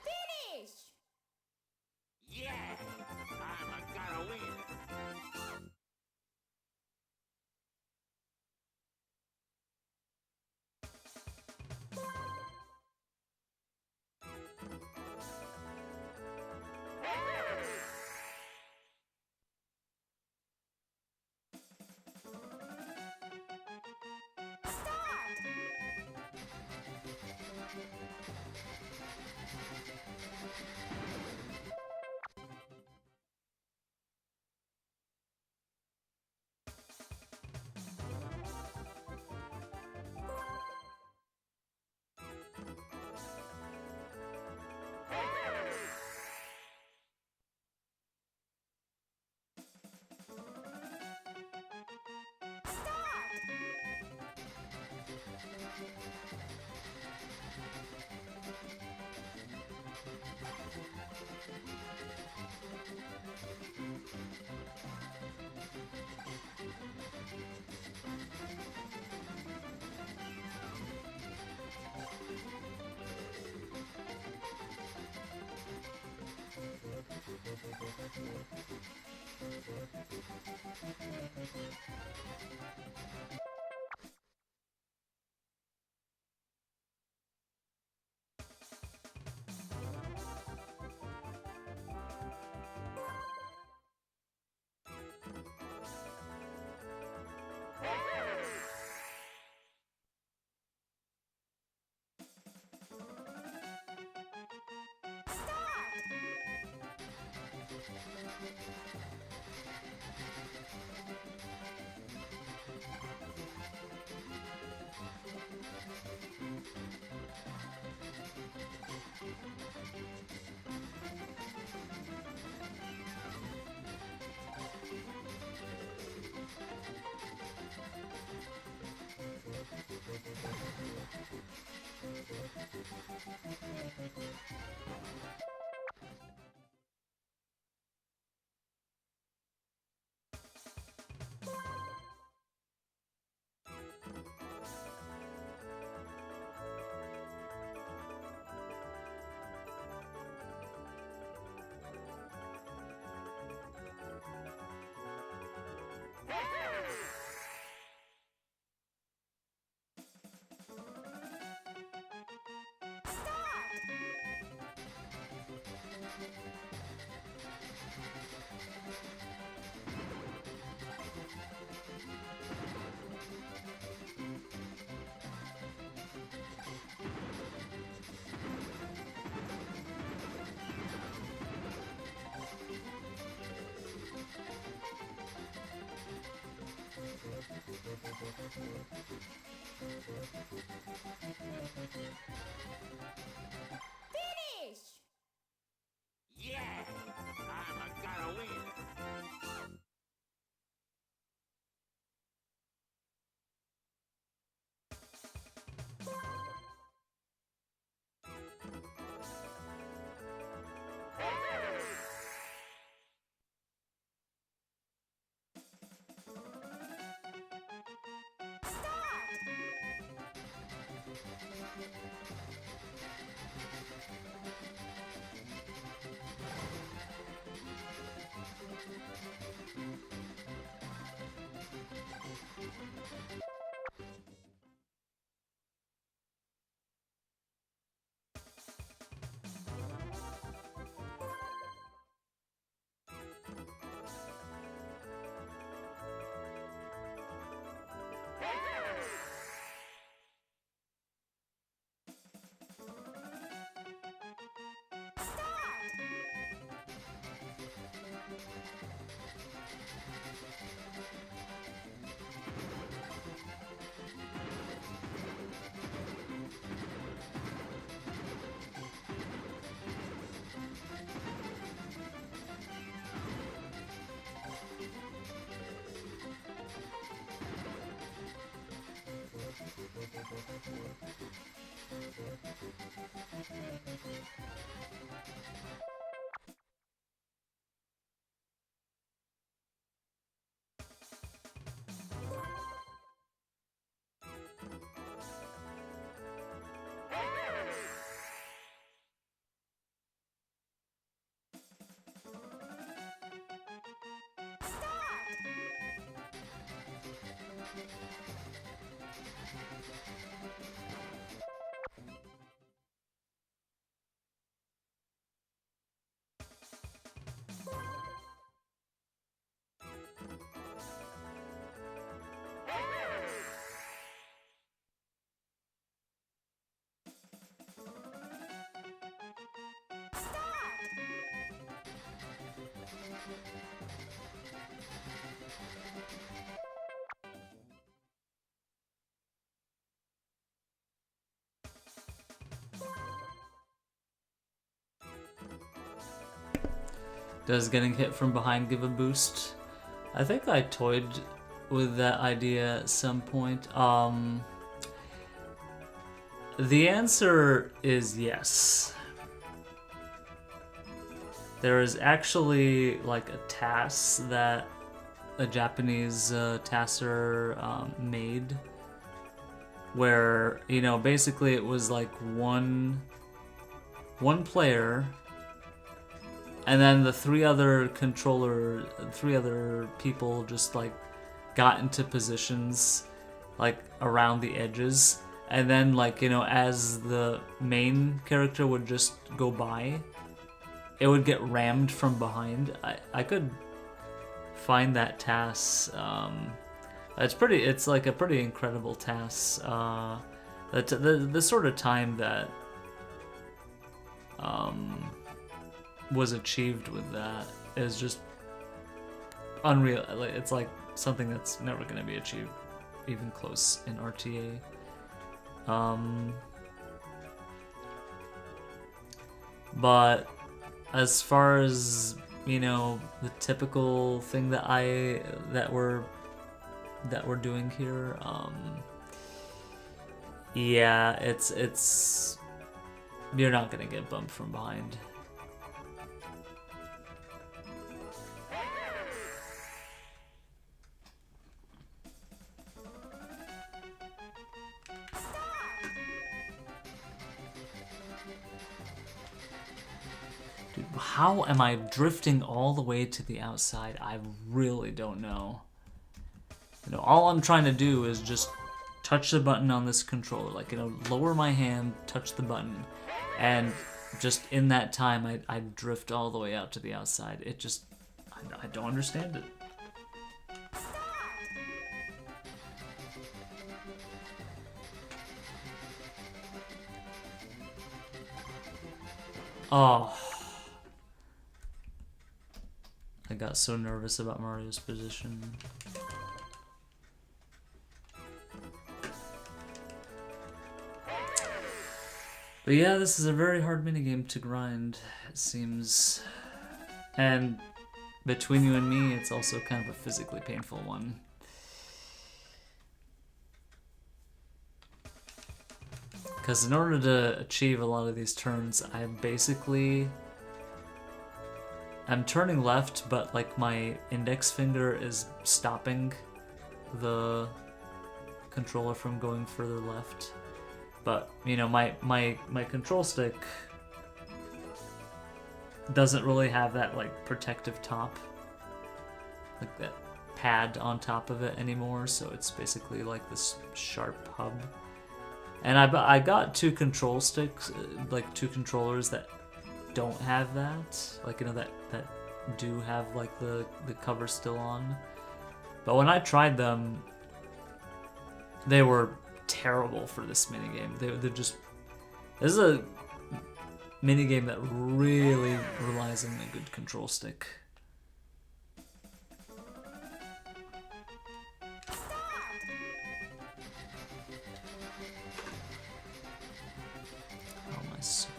Finish! Yeah! I'm gonna win! Does getting hit from behind give a boost? I think I toyed with that idea at some point. The answer is yes. There is actually like a task that a Japanese tasser made where, you know, basically it was like one player and then the three other people just like got into positions like around the edges, and then like, you know, as the main character would just go by, it would get rammed from behind. I could find that task. It's like a pretty incredible task. The sort of time that was achieved with that is just unreal. It's like something that's never going to be achieved even close in RTA. But as far as, you know, the typical thing that we're doing here, yeah, it's you're not gonna get bumped from behind. Dude, how am I drifting all the way to the outside? I really don't know. You know, all I'm trying to do is just touch the button on this controller, like, you know, lower my hand, touch the button, and just in that time I drift all the way out to the outside. It just, I don't understand it. Oh, I got so nervous about Mario's position. But yeah, this is a very hard minigame to grind, it seems. And between you and me, it's also kind of a physically painful one. Because in order to achieve a lot of these turns, I'm turning left, but like my index finger is stopping the controller from going further left. But, you know, my control stick doesn't really have that, like, protective top. Like, that pad on top of it anymore, so it's basically like this sharp hub. And I got two control sticks, like, two controllers that don't have that. Like, you know, that do have, like, the cover still on. But when I tried them, they were terrible for this minigame. They're just... This is a minigame that really relies on a good control stick. How am I so...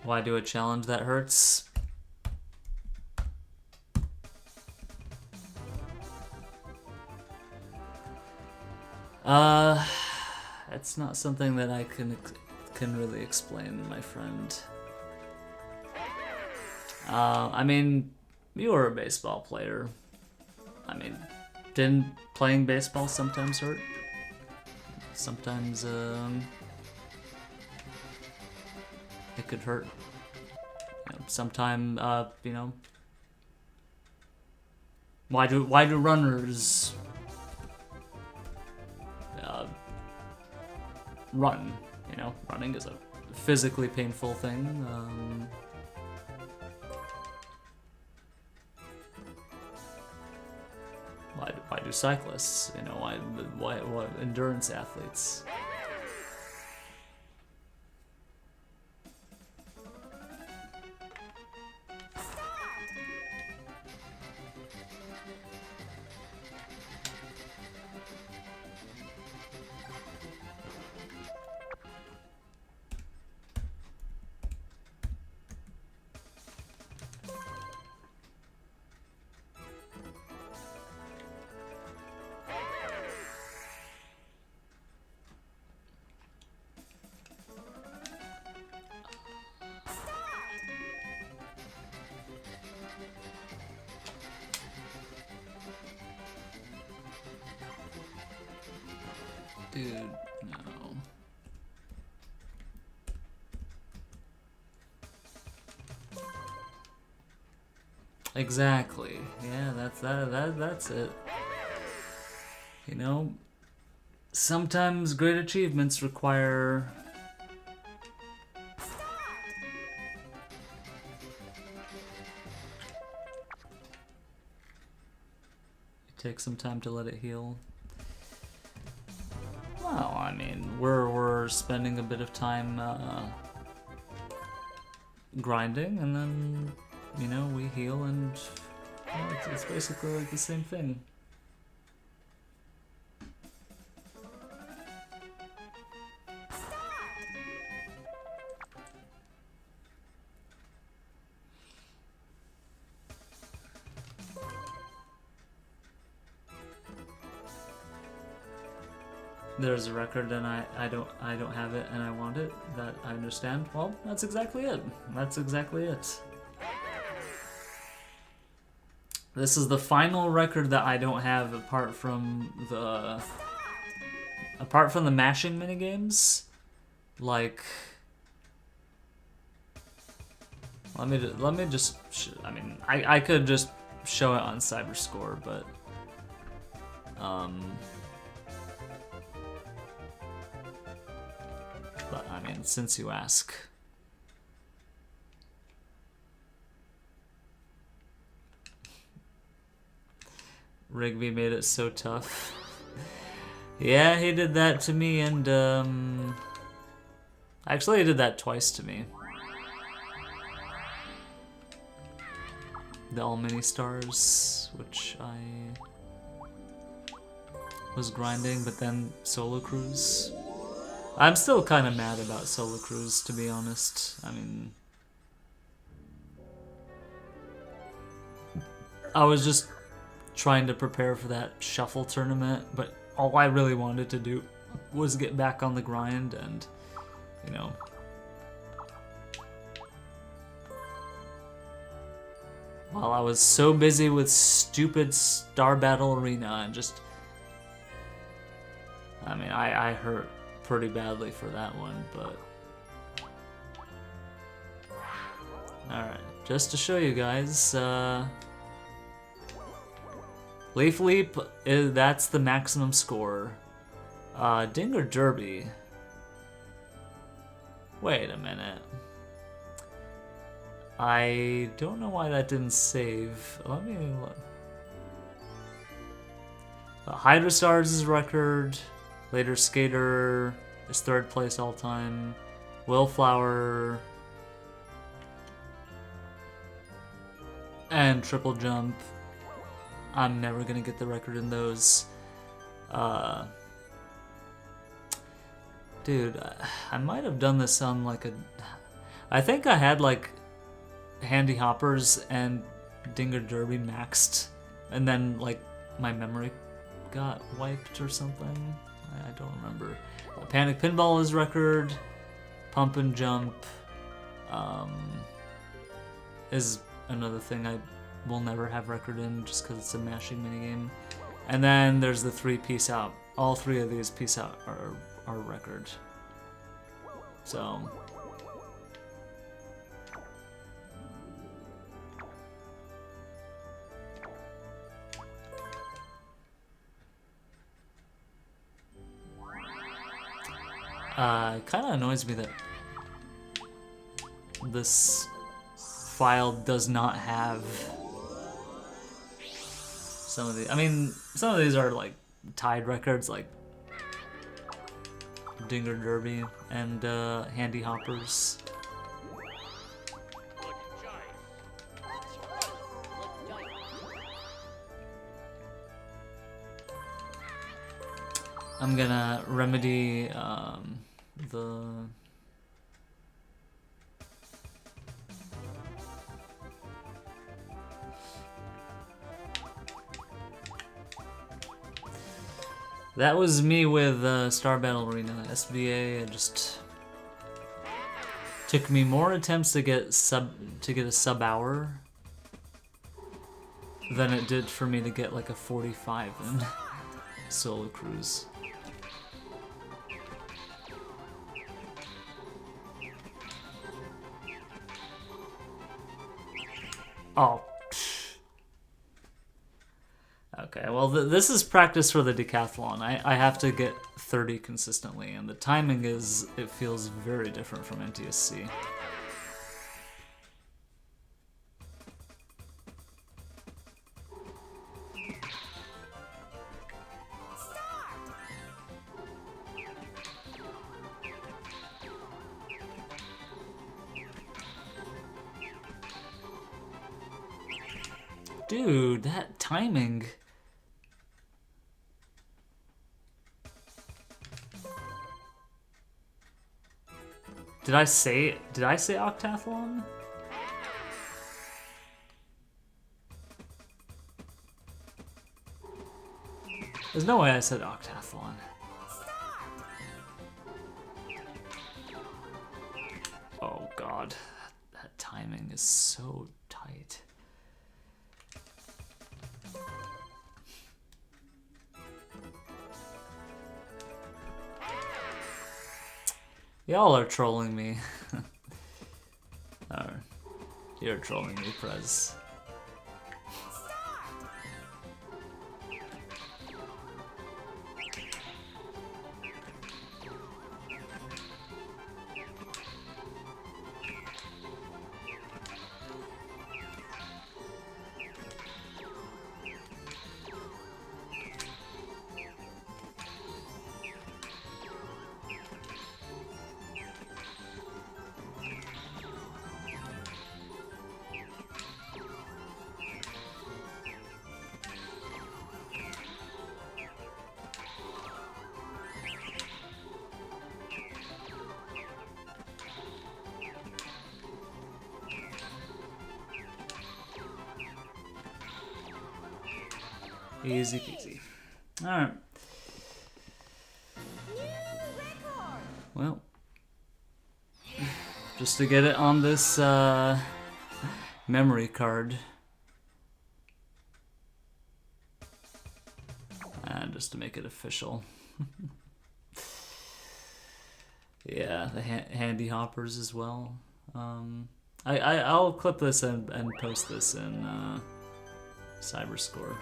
Why do a challenge that hurts? It's not something that I can really explain, my friend. I mean, you were a baseball player. I mean, didn't playing baseball sometimes hurt? Sometimes, it could hurt. You know, sometime, you know, why do runners run? You know, running is a physically painful thing. Why do cyclists? You know, why endurance athletes? Dude, no. Exactly. Yeah, that's it. You know, sometimes great achievements require take some time to let it heal. Well, I mean, we're spending a bit of time grinding, and then, you know, we heal, and well, it's basically like the same thing. There's a record and I don't have it and I want it. That I understand. Well, that's exactly it. That's exactly it. This is the final record that I don't have apart from the mashing minigames. Like, let me just I mean, I could just show it on Cyberscore, but I mean, since you ask. Rigby made it so tough. Yeah, he did that to me, and actually he did that twice to me. The all mini stars, which I was grinding, but then solo cruise. I'm still kind of mad about solo cruise, to be honest. I mean, I was just trying to prepare for that shuffle tournament, but all I really wanted to do was get back on the grind, and, you know, while I was so busy with stupid Star Battle Arena, and just, I mean, I hurt pretty badly for that one, but alright, just to show you guys, Leaf Leap, that's the maximum score. Ding or Derby? Wait a minute. I don't know why that didn't save. Let me look. Hydra Stars is record. Later Skater is 3rd place all time. Willflower and Triple Jump. I'm never gonna get the record in those. Dude, I might have done this on like a... I think I had like Handy Hoppers and Dinger Derby maxed, and then like my memory got wiped or something. I don't remember. Panic Pinball is record. Pump and Jump is another thing I will never have record in just because it's a mashing minigame. And then there's the 3 Peace Out. All 3 of these Peace Out are record. So it kind of annoys me that this file does not have some of the. I mean, some of these are like tied records, like Dinger Derby and Handy Hoppers. I'm gonna remedy the that was me with Star Battle Arena SBA. It just took me more attempts to get a sub hour than it did for me to get like a 45 in Solo Cruise. Oh. Okay, well this is practice for the decathlon. I have to get 30 consistently, and the timing it feels very different from NTSC. Dude, that timing. Did I say octathlon? There's no way I said octathlon. Oh god, that timing is so tight. Y'all are trolling me. Oh, you're trolling me, Prez. Easy peasy. Alright. Well, just to get it on this memory card. And just to make it official. Yeah, the Handy Hoppers as well. I'll clip this and post this in Cyberscore.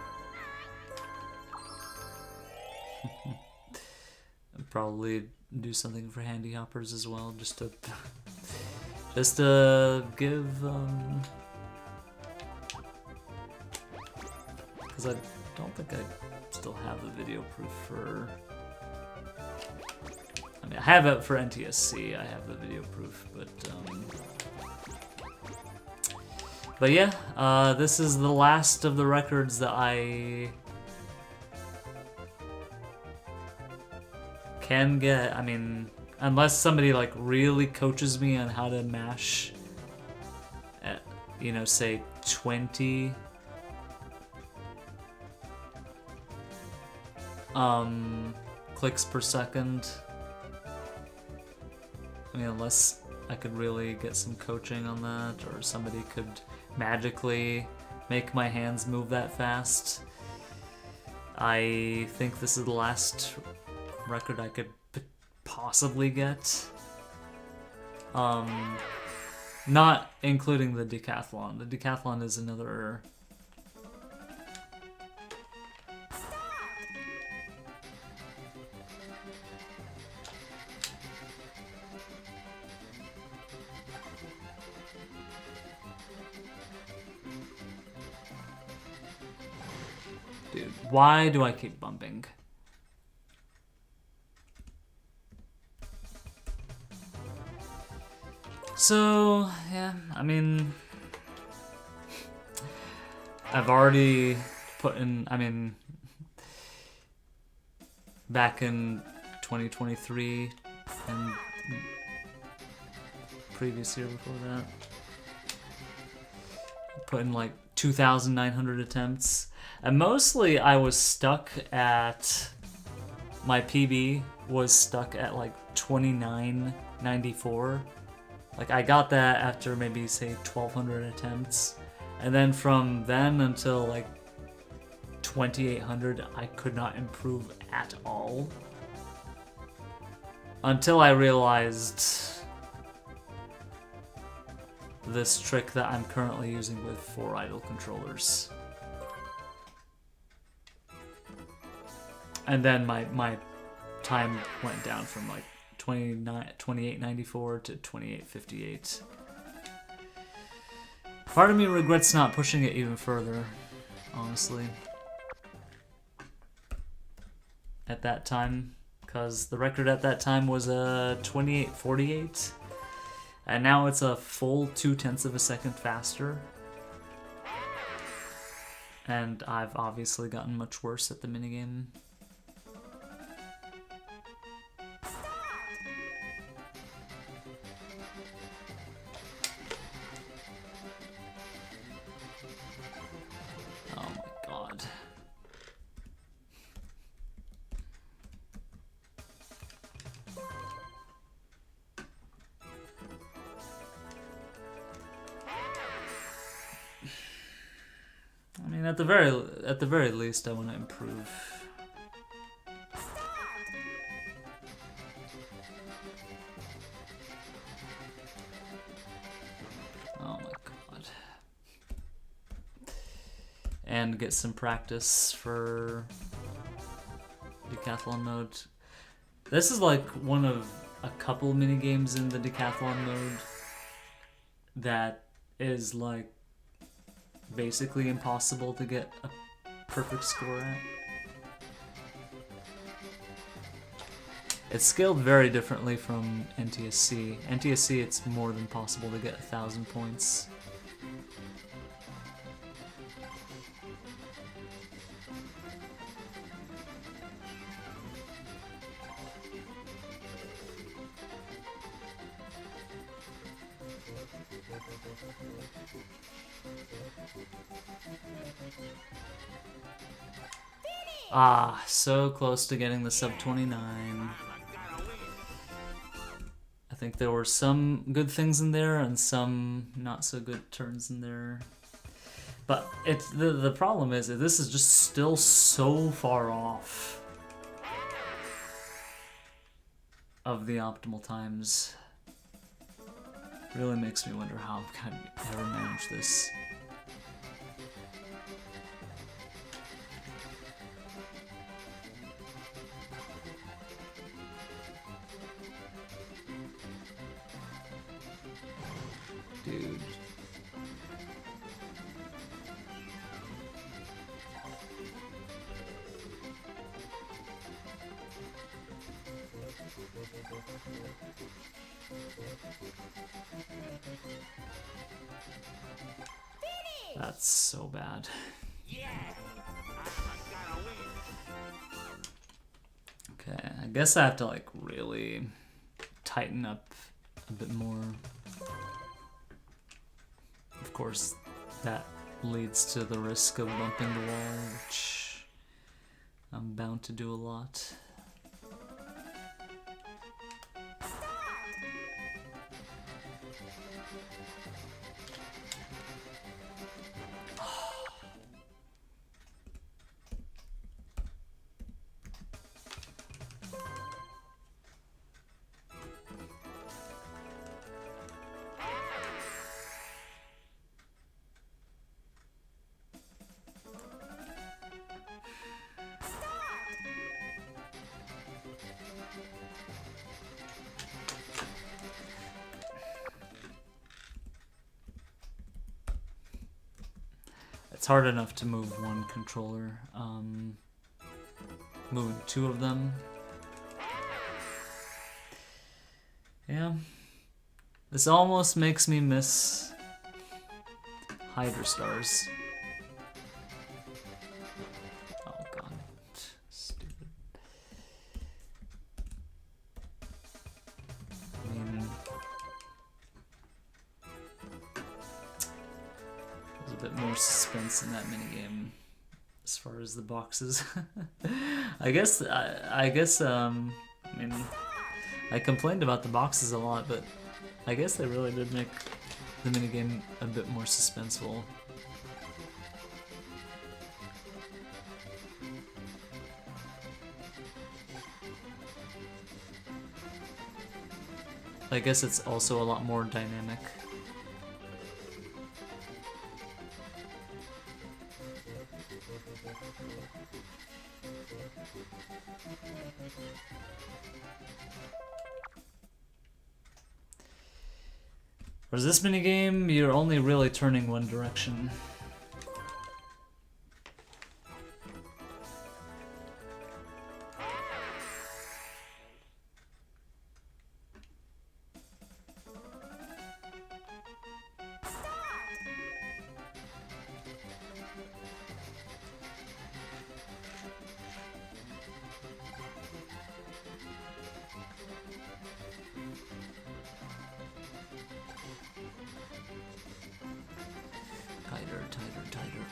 And probably do something for Handy Hoppers as well, just to give because I don't think I still have the video proof for. I mean, I have it for NTSC. I have the video proof, but yeah, this is the last of the records that I can get. I mean, Unless somebody like really coaches me on how to mash at, you know, say 20 clicks per second. I mean, unless I could really get some coaching on that, or somebody could magically make my hands move that fast. I think this is the last record I could possibly get. Not including the decathlon. The decathlon is another... Dude, why do I keep bumping? So, yeah, I mean... I've already put in, I mean... Back in 2023 and previous year before that, put in like 2,900 attempts. And mostly I was stuck at, my PB was stuck at like 29.94. Like I got that after maybe say 1,200 attempts. And then from then until like 2,800, I could not improve at all. Until I realized this trick that I'm currently using with 4 idle controllers. And then my time went down from like 28.94 to 28.58. Part of me regrets not pushing it even further, honestly. At that time, because the record at that time was a 28.48, and now it's a full 0.2 of a second faster. And I've obviously gotten much worse at the minigame. Oh my god. I mean, at the very least, I want to improve. Oh my god. And get some practice for decathlon mode. This is like one of a couple mini games in the decathlon mode that is like basically impossible to get a perfect score at. It's scaled very differently from NTSC. NTSC, it's more than possible to get 1,000 points. Ah, so close to getting the sub 29. I think there were some good things in there and some not so good turns in there. But it's the problem is that this is just still so far off of the optimal times. Really makes me wonder how I can ever manage this. Dude. That's so bad. Okay, I guess I have to like really tighten up a bit more. Of course, that leads to the risk of bumping the wall, which I'm bound to do a lot. It's hard enough to move one controller. Moving two of them. Yeah. This almost makes me miss Hydra Stars. Oh god. Stupid. I mean, there's a bit more suspense in that minigame as far as the boxes. I mean, I complained about the boxes a lot, but I guess they really did make the minigame a bit more suspenseful. I guess it's also a lot more dynamic. Whereas this minigame, you're only really turning one direction. Tighter, tighter, tighter.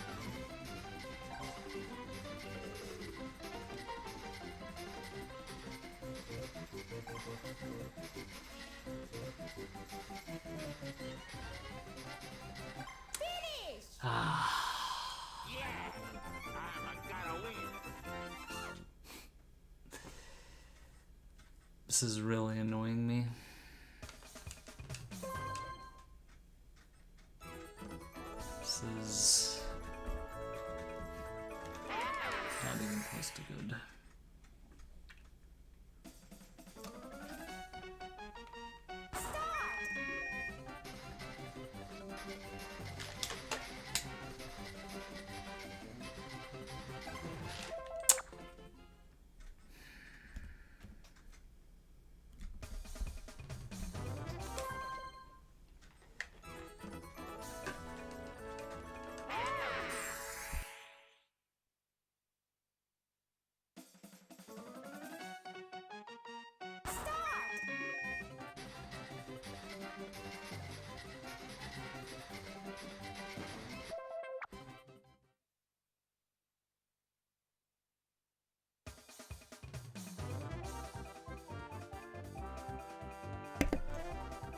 Ah. Yeah, I'm gonna win. This is really annoying me. This is not even close to good.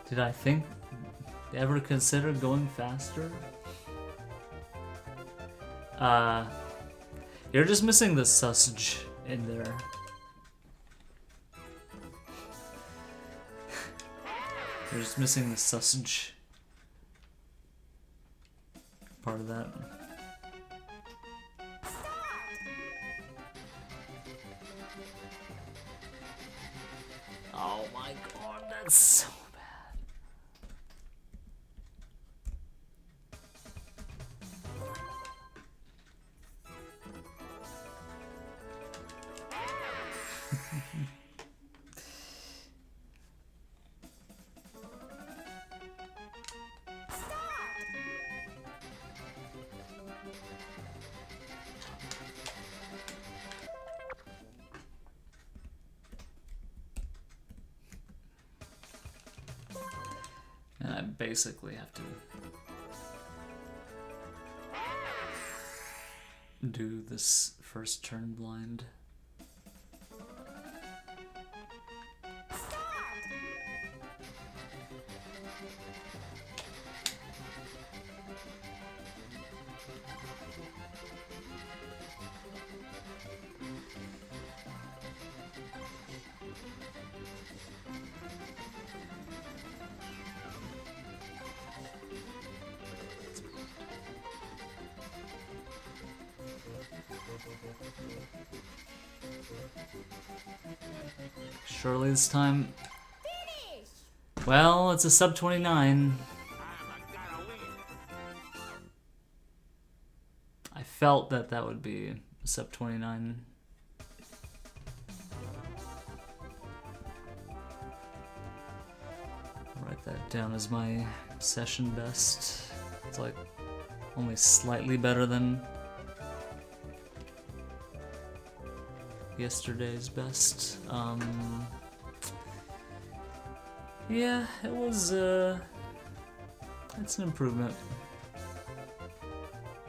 Did I ever consider going faster? You're just missing the sausage in there. You're just missing the sausage part of that. Oh my god, that's so bad. basically have to do this first turn blind. Surely this time. Well, it's a sub 29. I felt that that would be a sub 29. I'll write that down as my session best. It's like only slightly better than yesterday's best. Yeah, it was, it's an improvement.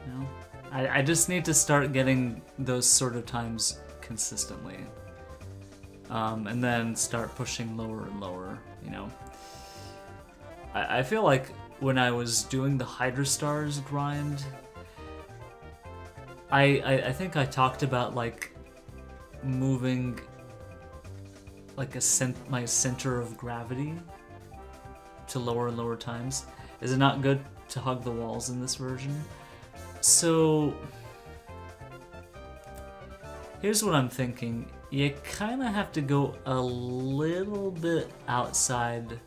You know? I just need to start getting those sort of times consistently. And then start pushing lower and lower, you know? I feel like when I was doing the Hydra Stars grind, I think I talked about, like, moving like my center of gravity to lower and lower times. Is it not good to hug the walls in this version? So here's what I'm thinking. You kind of have to go a little bit outside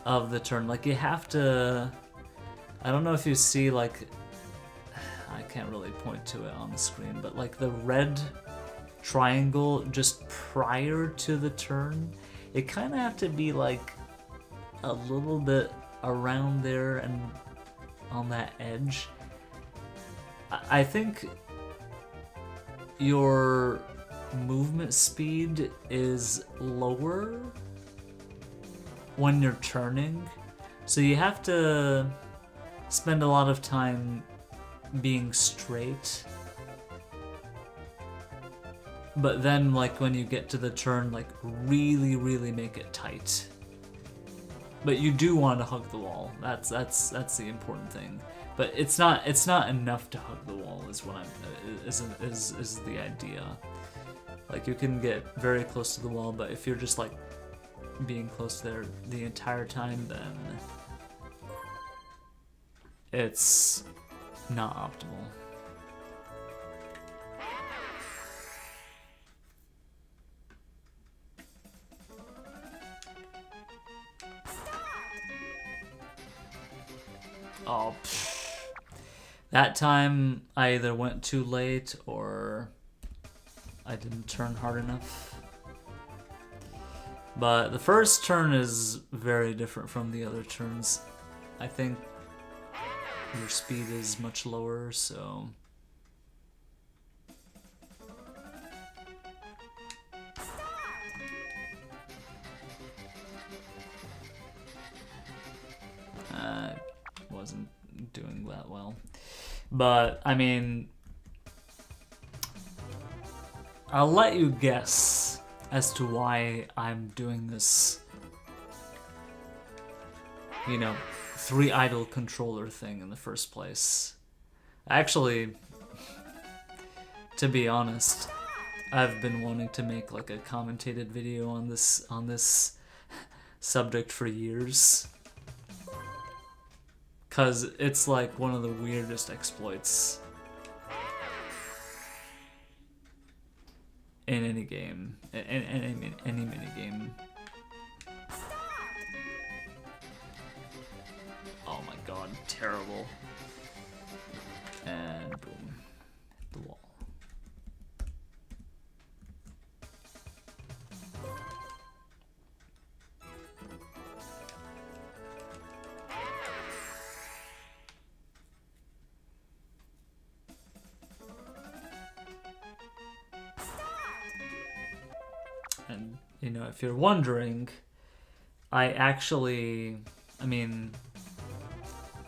of the turn. Like you have to, I don't know if you see, like, I can't really point to it on the screen, but like the red triangle just prior to the turn, it kind of have to be like a little bit around there and on that edge. I think your movement speed is lower when you're turning, so you have to spend a lot of time being straight. But then, like, when you get to the turn, like, really make it tight. But you do want to hug the wall. That's the important thing. But it's not enough to hug the wall. Is what is the idea. Like, you can get very close to the wall, but if you're just like being close there the entire time, then it's not optimal. Oh, that time I either went too late or I didn't turn hard enough. But the first turn is very different from the other turns. I think your speed is much lower, so... wasn't doing that well. But, I mean... I'll let you guess as to why I'm doing this, you know, 3-idle controller thing in the first place. Actually, to be honest, I've been wanting to make like a commentated video on this subject for years, cause it's like one of the weirdest exploits in any game, in any mini game. Oh my god, terrible. And boom, hit the wall. And, you know, if you're wondering, I actually I mean,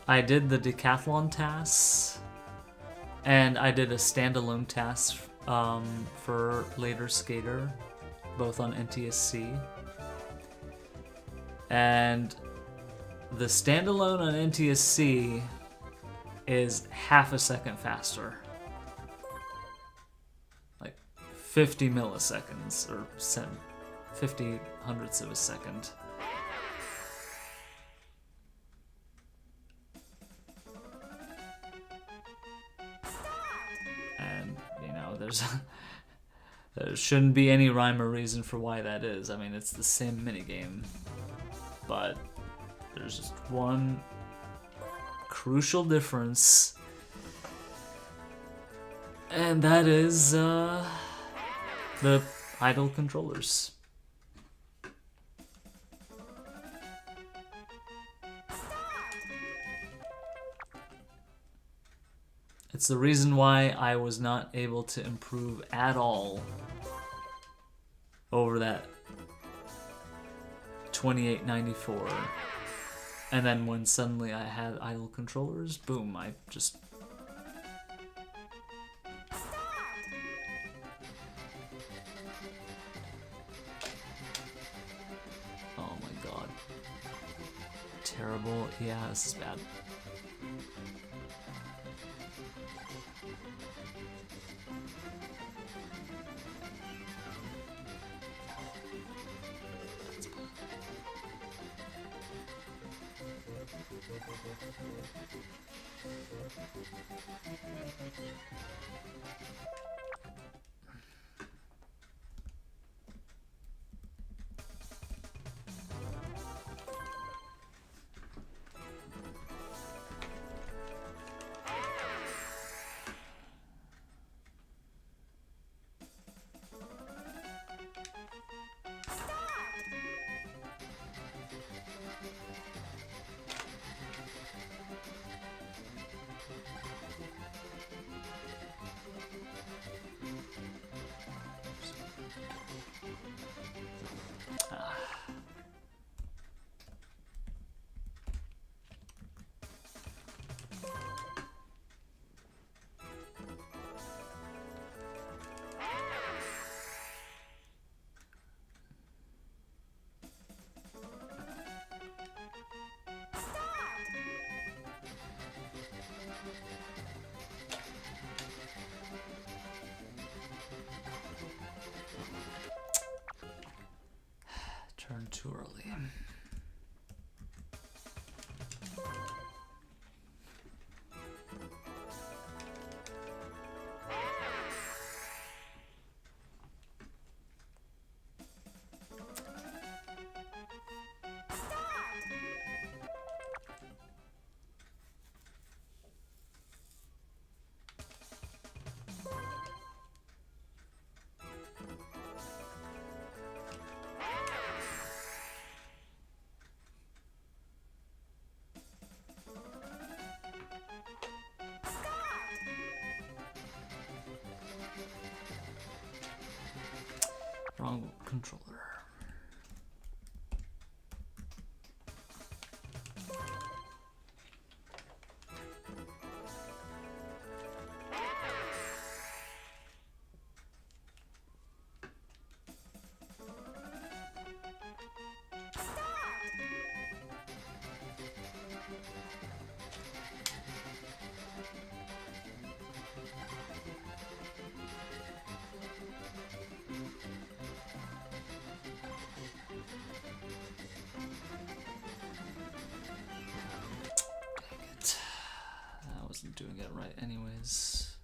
I did the decathlon tasks, and I did a standalone task for Later Skater, both on NTSC. And the standalone on NTSC is half a second faster. Like 50 milliseconds, or 50 hundredths of a second. And, you know, there shouldn't be any rhyme or reason for why that is. I mean, it's the same minigame, but there's just one crucial difference, and that is the idle controllers. It's the reason why I was not able to improve at all over that 2894. And then when suddenly I had idle controllers, boom, I just... Oh my god. Terrible. Yeah, this is bad. Turned too early. Wrong controller. Wasn't doing it right anyways.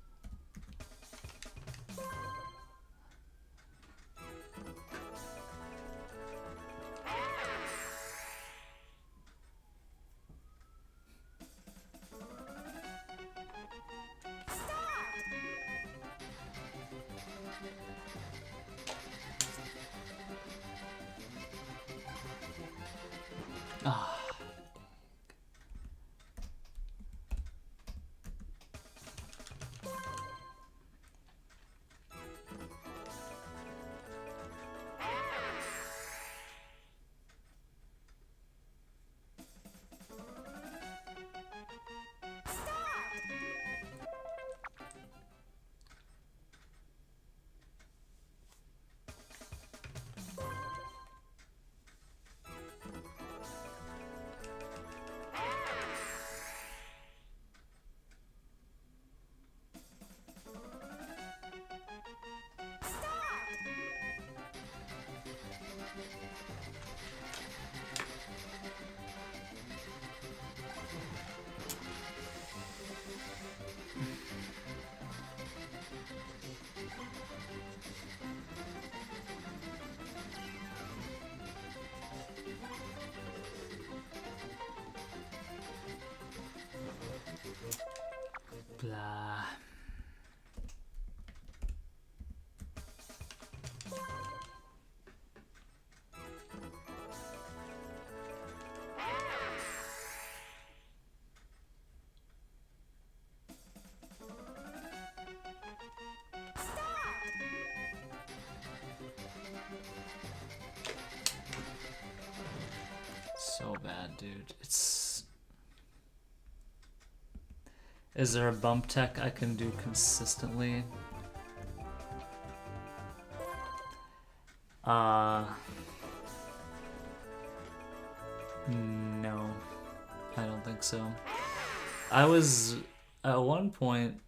Ah. blah. So bad, dude. Is there a bump tech I can do consistently? No. I don't think so. I was, at one point,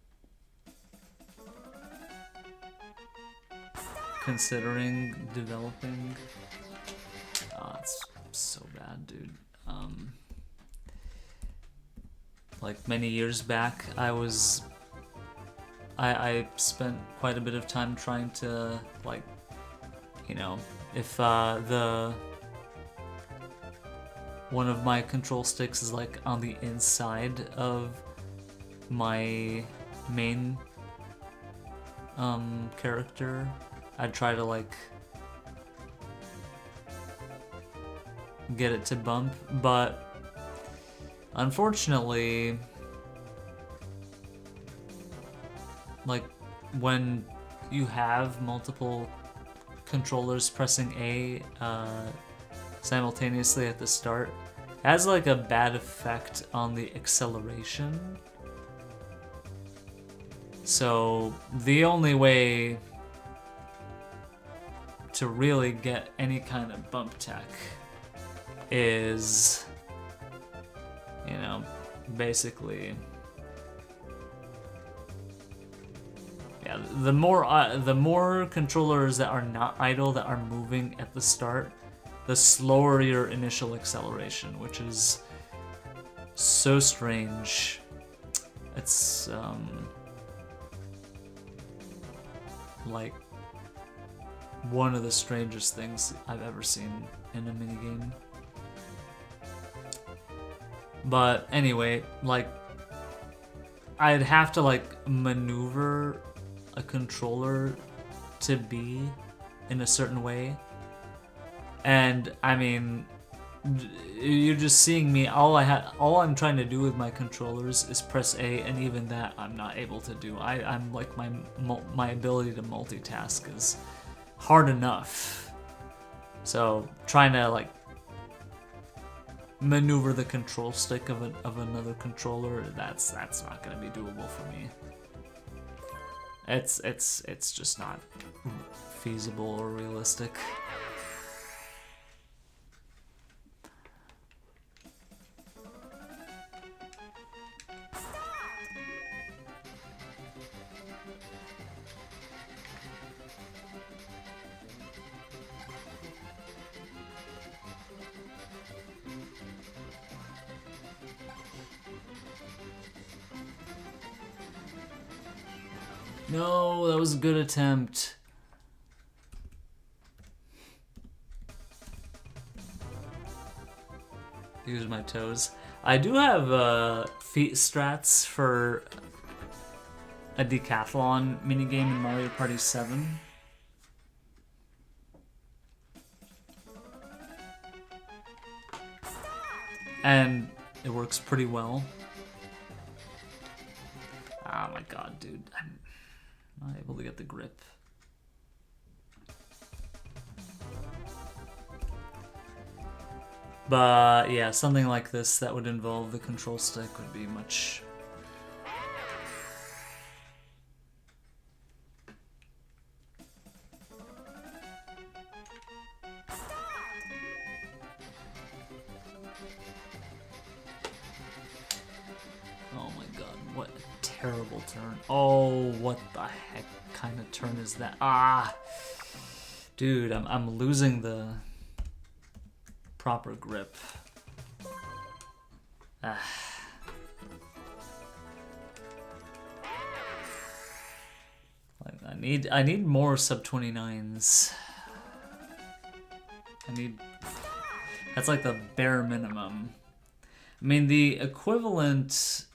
considering developing. It's so bad, dude. Like many years back, I spent quite a bit of time trying to, like, you know, if one of my control sticks is like on the inside of my main character, I'd try to like get it to bump, but unfortunately, like when you have multiple controllers pressing A simultaneously at the start, it has like a bad effect on the acceleration. So the only way to really get any kind of bump tech is, you know, basically, yeah, the more controllers that are not idle, that are moving at the start, the slower your initial acceleration, which is so strange. It's like one of the strangest things I've ever seen in a minigame. But anyway, like, I'd have to like maneuver a controller to be in a certain way. And I mean, you're just seeing me, all I'm trying to do with my controllers is press A, and even that I'm not able to do. I'm like, my ability to multitask is hard enough. So trying to like maneuver the control stick of another controller, that's not gonna be doable for me. It's just not feasible or realistic. No, that was a good attempt. Use my toes. I do have feet strats for a decathlon minigame in Mario Party 7. And it works pretty well. Oh my god, dude. I'm not able to get the grip. But yeah, something like this that would involve the control stick would be much... Oh my god, what a terrible turn. Oh, what the heck kind of turn is that? Ah! Dude, I'm losing the proper grip. Ah. Like, I need more sub 29s. That's like the bare minimum. I mean, the equivalent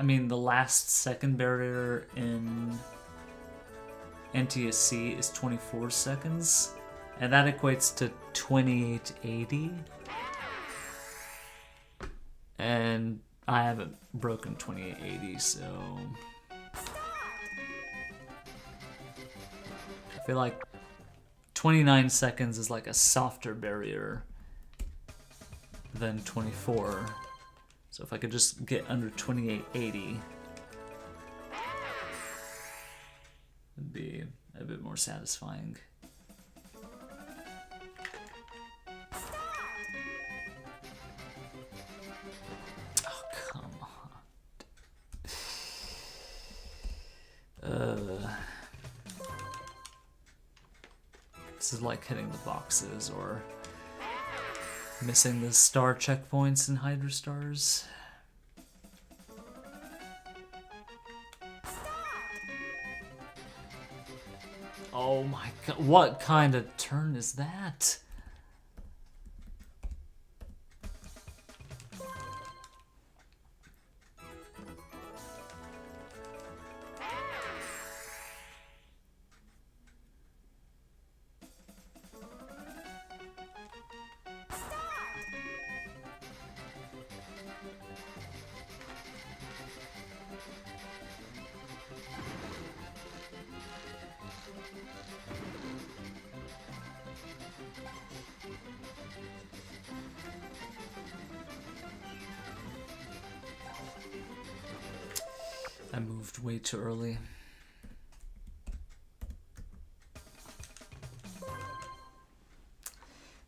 I mean, the last second barrier in NTSC is 24 seconds, and that equates to 2880. And I haven't broken 2880, so I feel like 29 seconds is like a softer barrier than 24. So if I could just get under 2880, it'd be a bit more satisfying. Oh, come on. This is like hitting the boxes or missing the star checkpoints in Hydra Stars. Oh my god, what kind of turn is that? I moved way too early.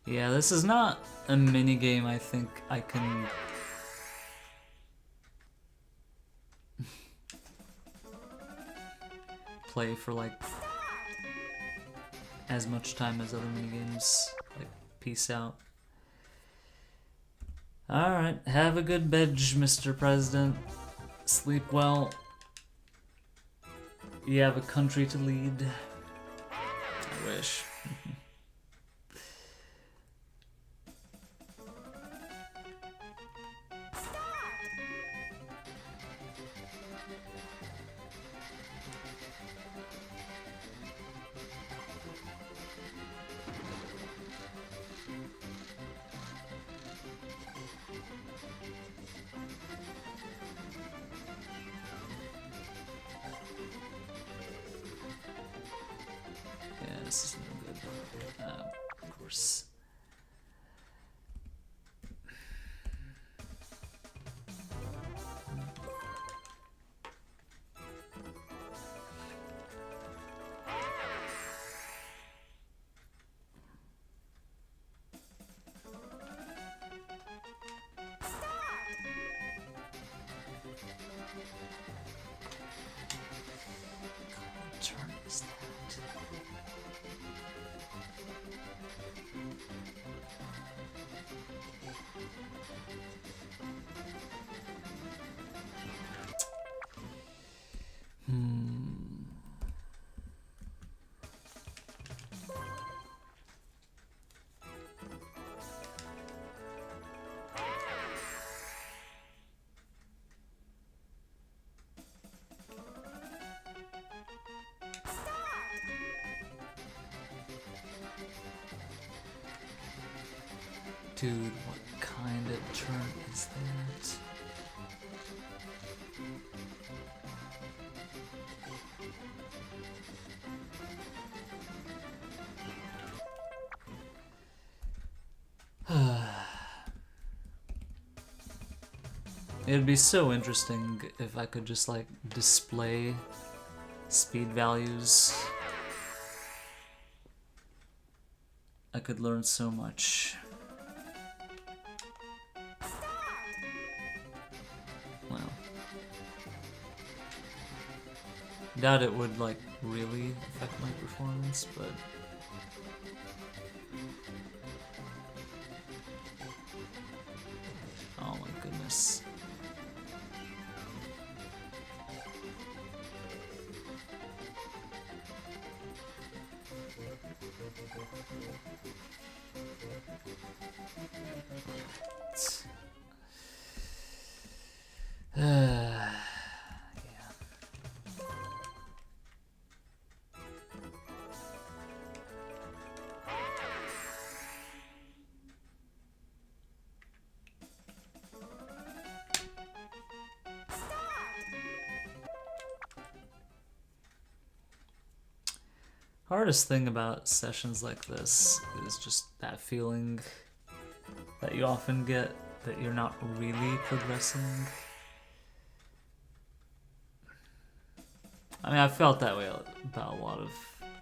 Yeah, this is not a mini game I think I can play for like as much time as other mini games. Like, peace out. Alright, have a good bed, Mr. President. Sleep well. You have a country to lead. I wish. This is no good. Of course. What turn is that? Dude, what kind of turn is that? It'd be so interesting if I could just like display speed values. I could learn so much. Well, doubt it would like really affect my performance, but oh my goodness. Hardest thing about sessions like this is just that feeling that you often get that you're not really progressing. I mean, I've felt that way about a lot of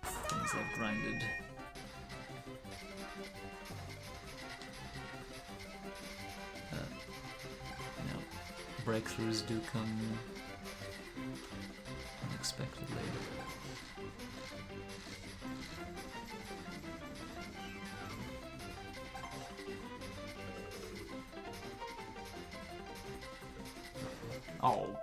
things I've grinded. You know, breakthroughs do come unexpectedly. Oh.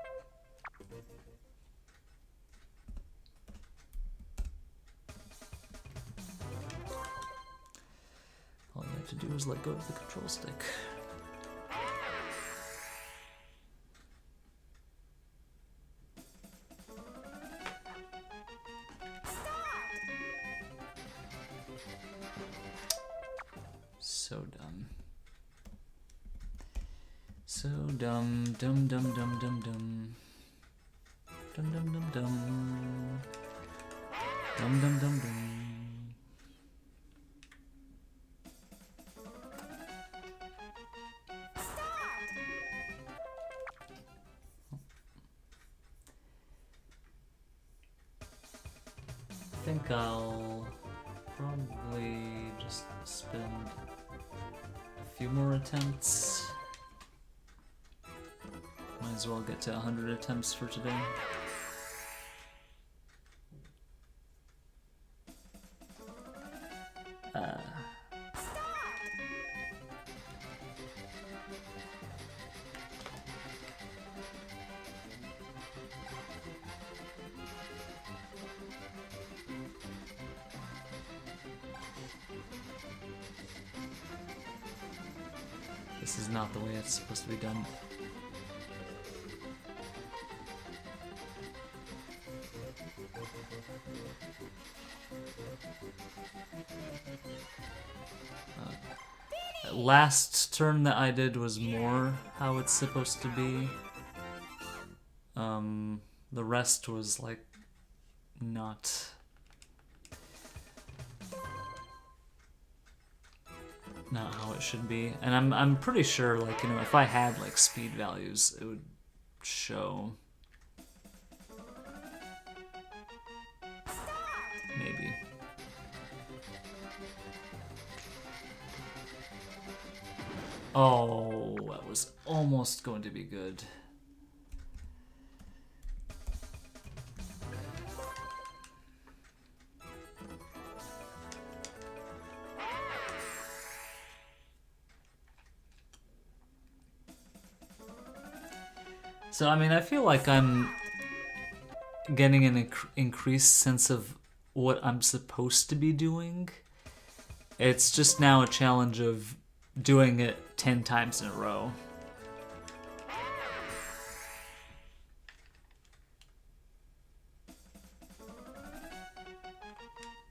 All you have to do is let go of the control stick. So dumb. So dumb, dum dum dum dum dum. Dum dum dum dum. Dum dum dum dum. I think I'll probably just spend a few more attempts. Might as well get to 100 attempts for today. This is not the way it's supposed to be done. Last turn that I did was more how it's supposed to be. The rest was like not how it should be. And I'm pretty sure, like, you know, if I had like speed values, it would show. Maybe. Oh, that was almost going to be good. So, I mean, I feel like I'm getting an increased sense of what I'm supposed to be doing. It's just now a challenge of doing it 10 times in a row.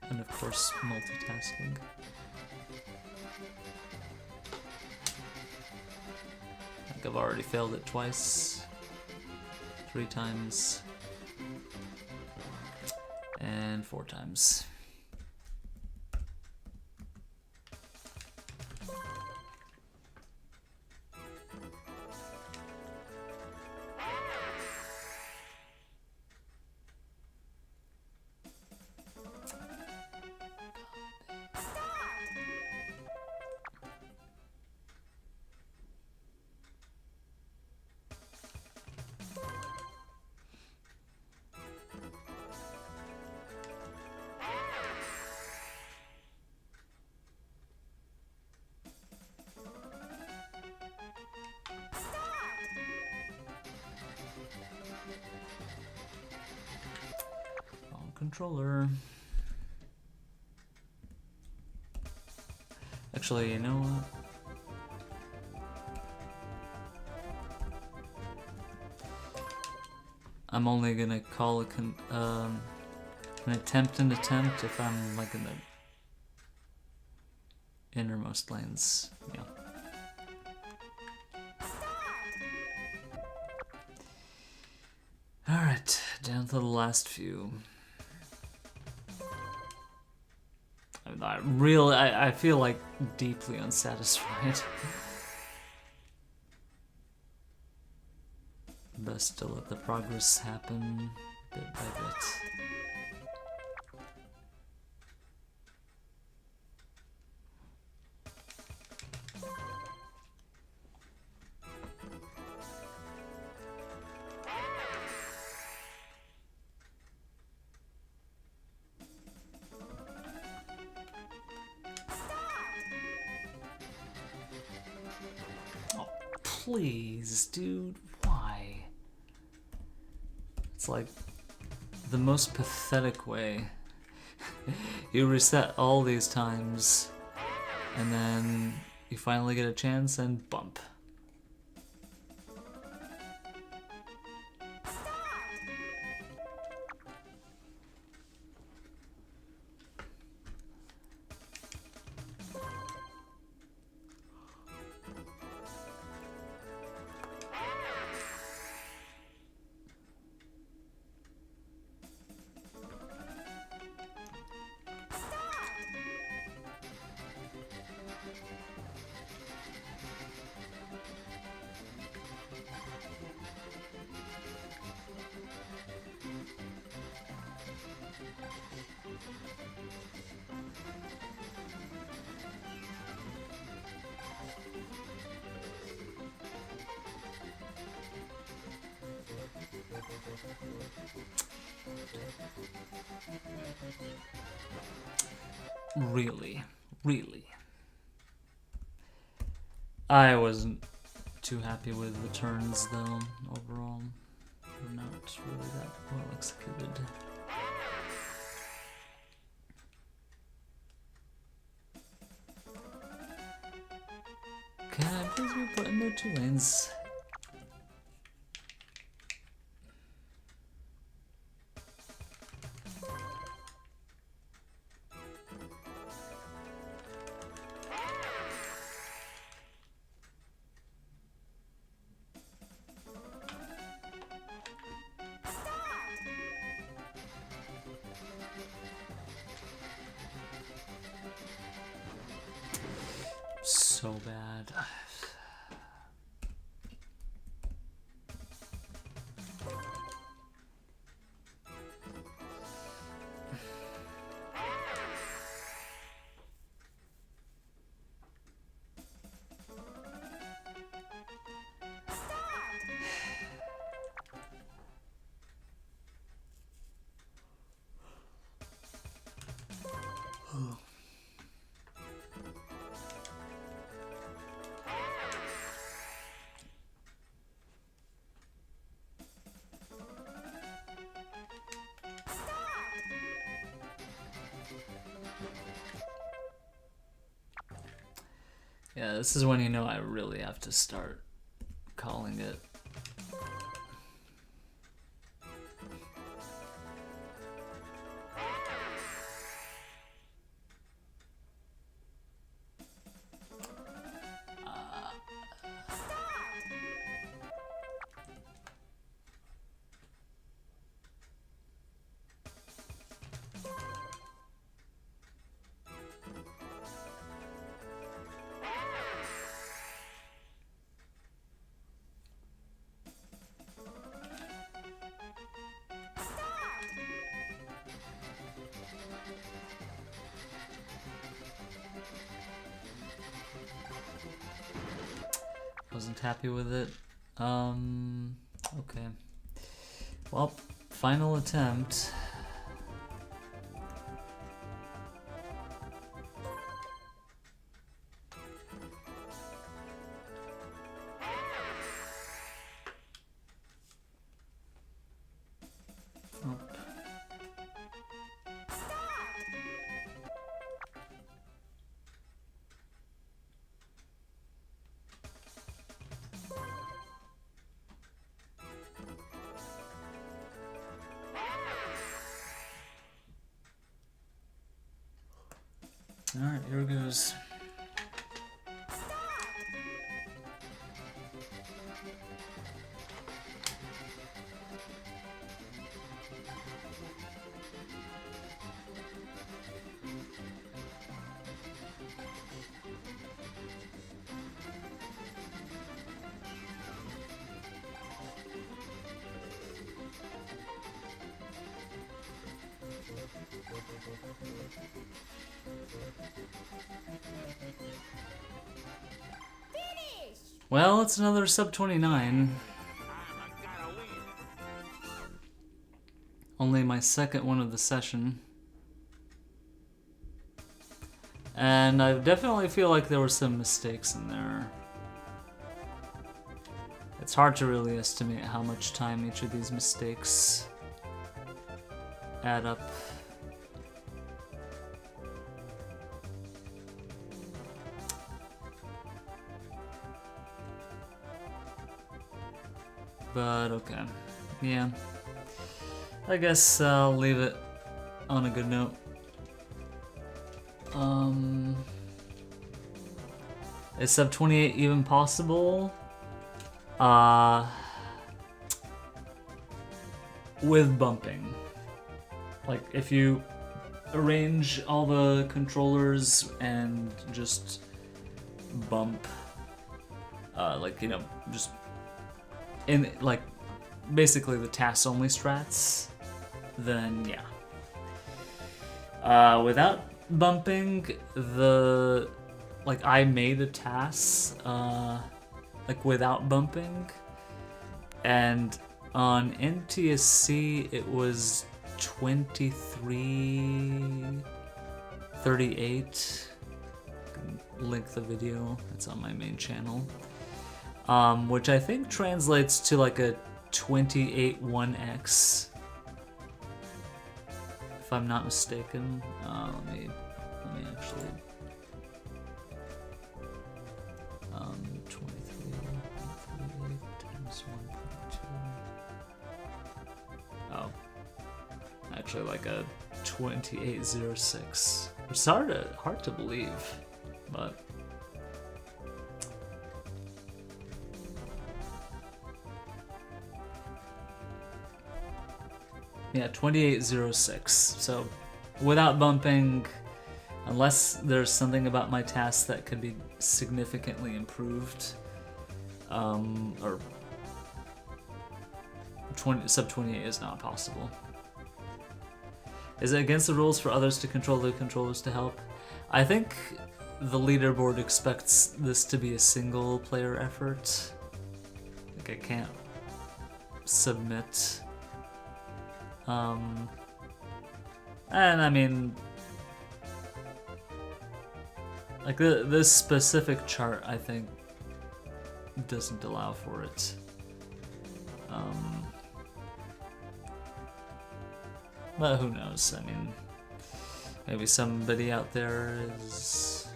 And of course, multitasking. I think I've already failed it twice. 3 times. And 4 times. Controller. Actually, you know what? I'm only gonna call an attempt an attempt if I'm like in the innermost lanes. Yeah. All right, down to the last few. I feel like deeply unsatisfied. Best to let the progress happen bit by bit. Oh, please, dude, why? It's like the most pathetic way. You reset all these times, and then you finally get a chance and bump. Really, really. I wasn't too happy with the turns though, overall. They're not really that well executed. Can I please be put in the 2 lanes? So bad. Yeah, this is when you know I really have to start calling it. Wasn't happy with it. Okay. Well, final attempt. Alright, here goes. Well, it's another sub 29. Only my second one of the session. And I definitely feel like there were some mistakes in there. It's hard to really estimate how much time each of these mistakes add up. But okay, yeah. I guess I'll leave it on a good note. Is sub 28 even possible? With bumping. Like, if you arrange all the controllers and just bump, like, you know, just in, like, basically the TAS only strats, then yeah. Without bumping, like, I made a TAS, like, without bumping, and on NTSC it was 23:38. Link the video, it's on my main channel, which I think translates to like a 28:1x, if I'm not mistaken. Let me actually 23:38 times 1.2. Oh, actually like a 28:06. It's hard to believe, but yeah, 28:06. So without bumping, unless there's something about my task that could be significantly improved, or sub 28 is not possible. Is it against the rules for others to control the controllers to help? I think the leaderboard expects this to be a single player effort. Like, I can't submit. And I mean, like, this specific chart, I think, doesn't allow for it. But who knows? I mean, maybe somebody out there is...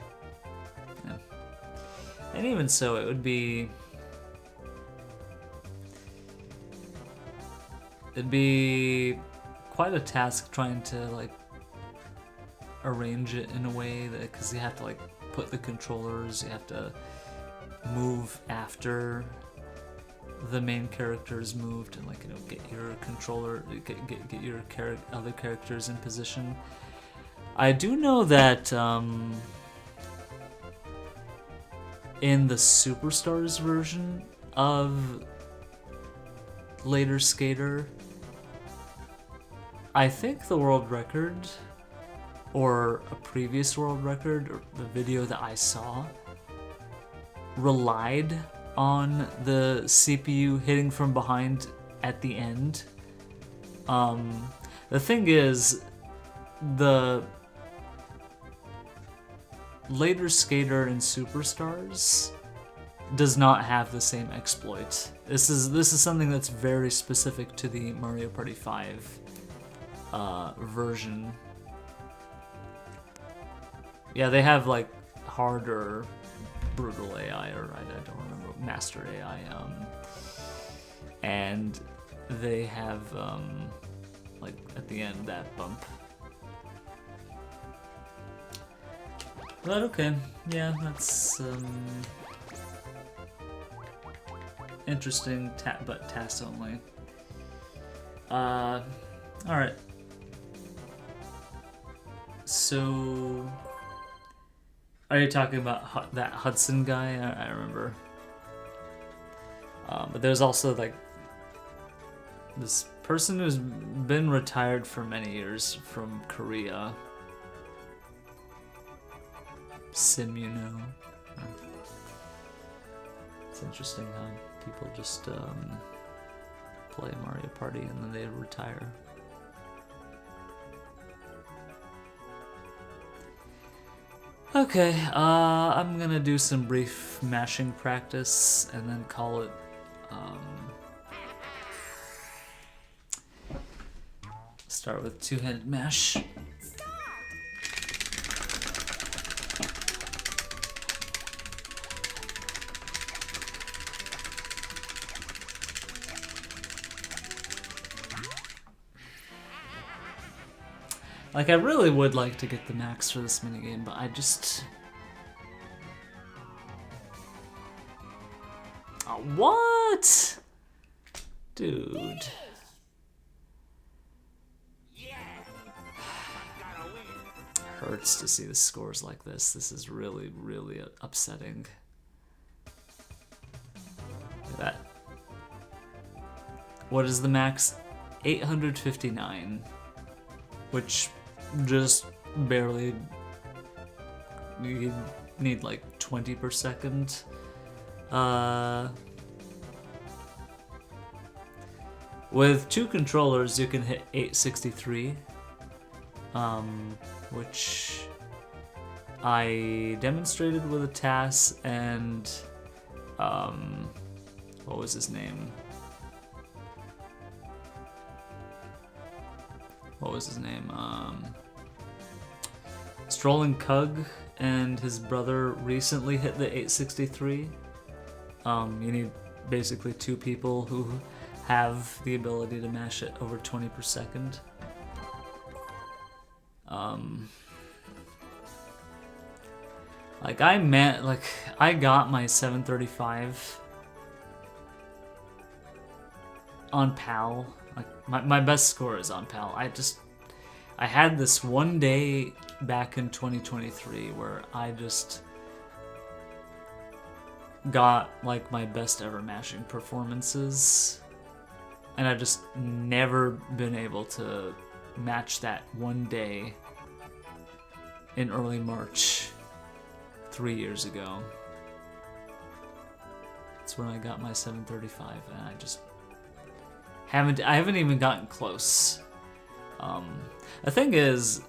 Yeah. And even so, it would be... It'd be quite a task trying to, like, arrange it in a way that, because you have to, like, put the controllers, you have to move after the main character is moved, and, like, you know, get your controller, get your other characters in position. I do know that in the Superstars version of Later Skater, I think the world record, or a previous world record, or the video that I saw, relied on the CPU hitting from behind at the end. The thing is, the Later Skater and Superstars does not have the same exploit. This is something that's very specific to the Mario Party 5 version. Yeah, they have, like, harder brutal AI, or I don't remember, master AI, and they have like, at the end, that bump. But okay, yeah, that's interesting, but task only. Alright. So, are you talking about that Hudson guy? I remember. But there's also, like, this person who's been retired for many years from Korea. Simuno. It's interesting how people just play Mario Party and then they retire. Okay, I'm gonna do some brief mashing practice and then call it start with two-handed mash. Like, I really would like to get the max for this minigame, but I just... Oh, what? Dude. Hurts to see the scores like this. This is really, really upsetting. Look at that. What is the max? 859. Which just barely... You need like 20 per second. With two controllers, you can hit 863. Which I demonstrated with a TAS and what was his name? Strolling Cug and his brother recently hit the 863. You need basically two people who have the ability to mash it over 20 per second. I got my 735 on PAL. Like my best score is on PAL. I had this one day back in 2023 where I just got like my best ever mashing performances, and I've just never been able to match that one day in early March 3 years ago. That's when I got my 735, and I just haven't even gotten close. The thing is,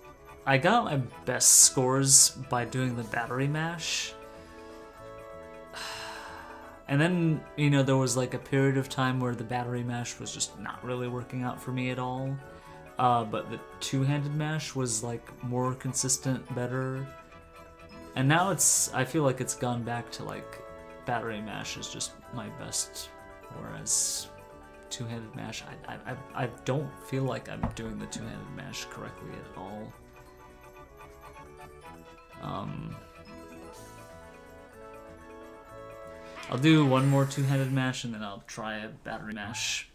I got my best scores by doing the battery mash. And then, you know, there was like a period of time where the battery mash was just not really working out for me at all. But the two-handed mash was like more consistent, better. And now I feel like it's gone back to like battery mash is just my best, whereas two-handed mash, I don't feel like I'm doing the two-handed mash correctly at all. I'll do one more two-handed mash and then I'll try a battery mash.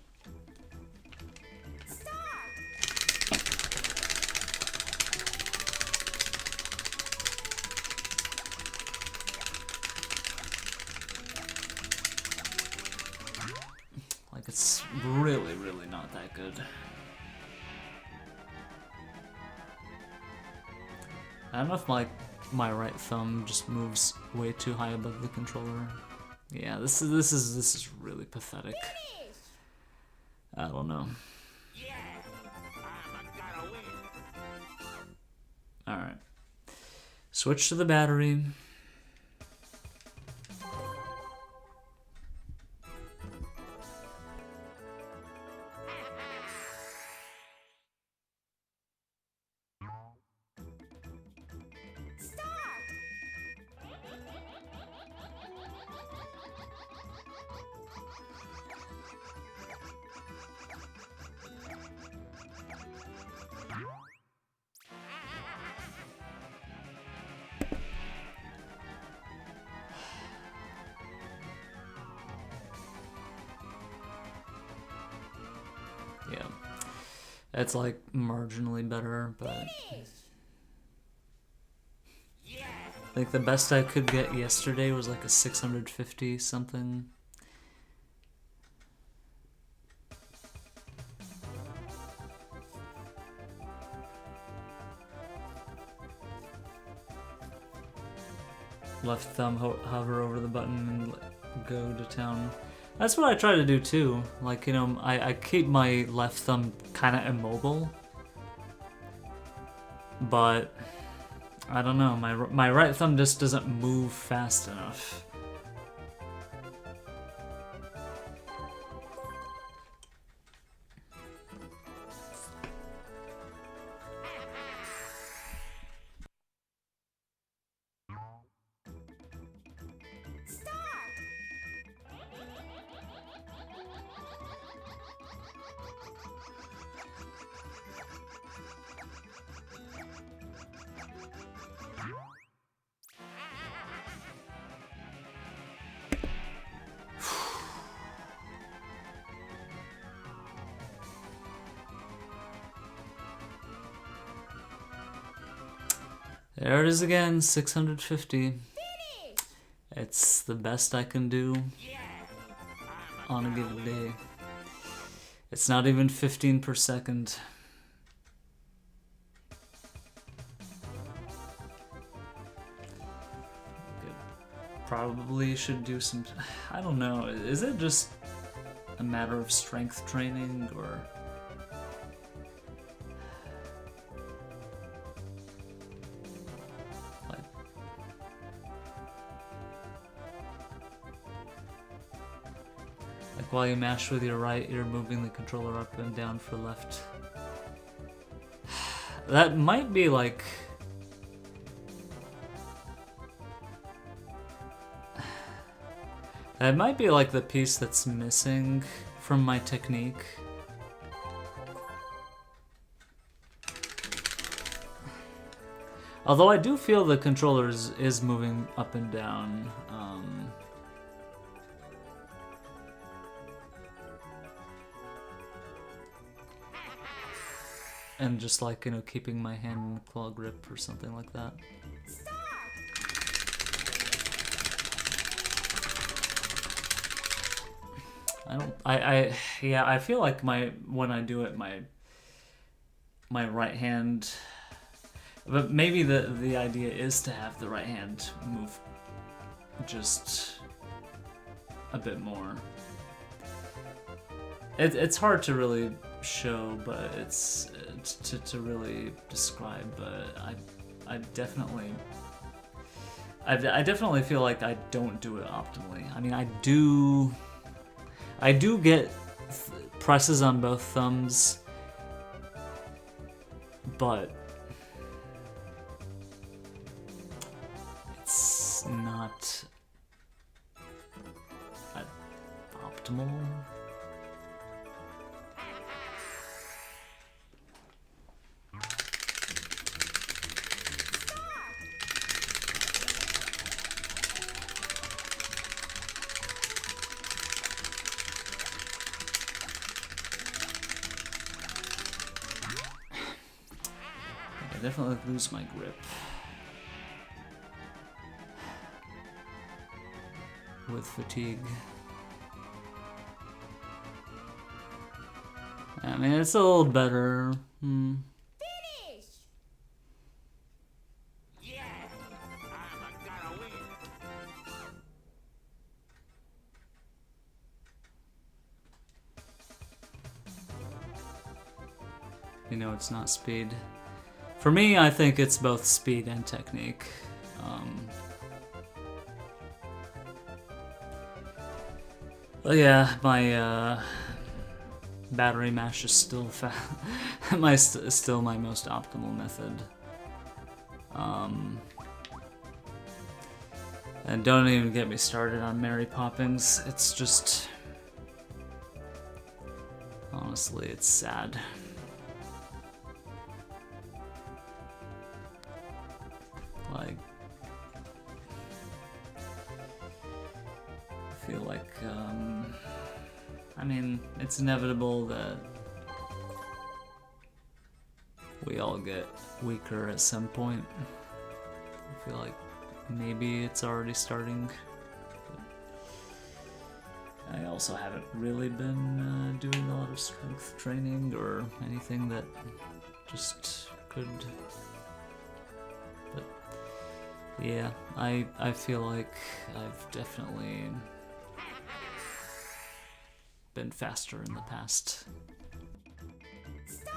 Like, it's really, really not that good. I don't know if my right thumb just moves way too high above the controller. Yeah, this is really pathetic. I don't know. Alright. Switch to the battery. Yeah, it's like marginally better, but I think the best I could get yesterday was like a 650 something. Left thumb hover over the button and go to town. That's what I try to do too. Like, you know, I keep my left thumb kind of immobile, but I don't know, my right thumb just doesn't move fast enough. There it is again, 650. It's the best I can do on a given day. It's not even 15 per second. Probably should do some... I don't know, is it just a matter of strength training, or... Like while you mash with your right, you're moving the controller up and down for left. That might be like... That might be like the piece that's missing from my technique. Although I do feel the controller is moving up and down. And just like, you know, keeping my hand in the claw grip or something like that. Yeah, I feel like when I do it, my right hand, but maybe the idea is to have the right hand move just a bit more. It's hard to really show, but it's to really describe. But I definitely feel like I don't do it optimally. I mean, I do get presses on both thumbs, but it's not optimal. I definitely lose my grip with fatigue. I mean, it's a little better. Finish! Yeah! I'm gonna win! You know, it's not speed. For me, I think it's both speed and technique. But yeah, my battery mash is still still my most optimal method. And don't even get me started on Mary Poppins. It's just... honestly, it's sad. Like... I feel like, I mean, it's inevitable that we all get weaker at some point. I feel like maybe it's already starting. But I also haven't really been doing a lot of strength training or anything that just could... But yeah, I feel like I've definitely been faster in the past. Start.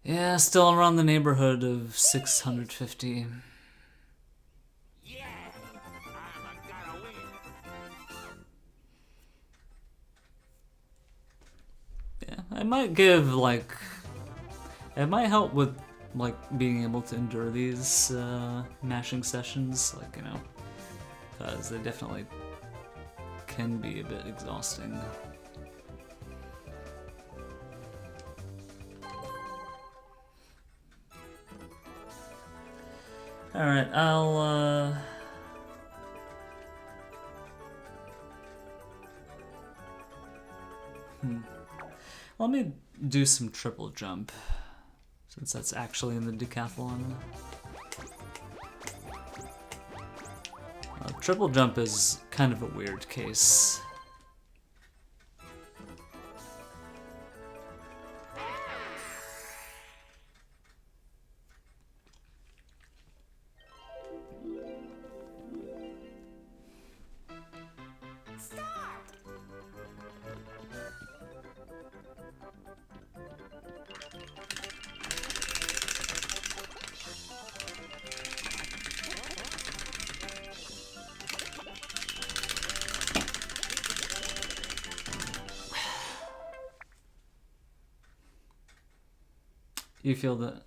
Yeah, still around the neighborhood of 650. Yeah, I'm gonna win. Yeah, I might give like, it might help with like being able to endure these mashing sessions, like, you know, because they definitely can be a bit exhausting. Alright, I'll let me do some triple jump, since that's actually in the decathlon. Triple jump is kind of a weird case. Start. You feel that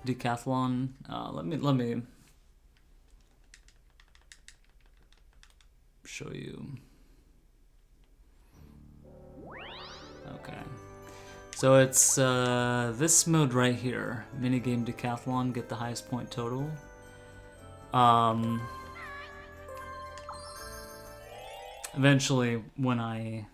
decathlon, let me show you. Okay, so it's this mode right here, minigame decathlon, get the highest point total. Eventually when I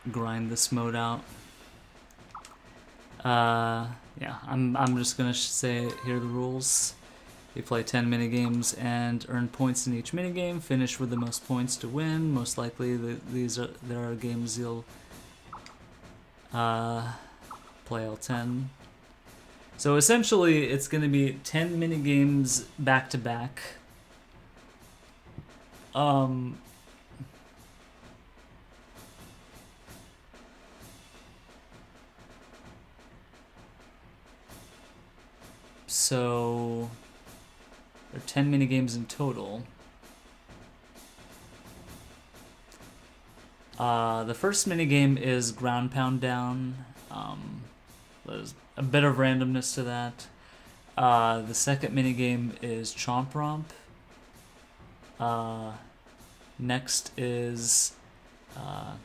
grind this mode out. Yeah, I'm just gonna say here are the rules. You play 10 minigames and earn points in each minigame. Finish with the most points to win. Most likely, there are games you'll play all 10. So essentially, it's gonna be 10 minigames back to back. So there are 10 minigames in total. The first minigame is ground pound down. There's a bit of randomness to that. The second minigame is chomp romp. Next is the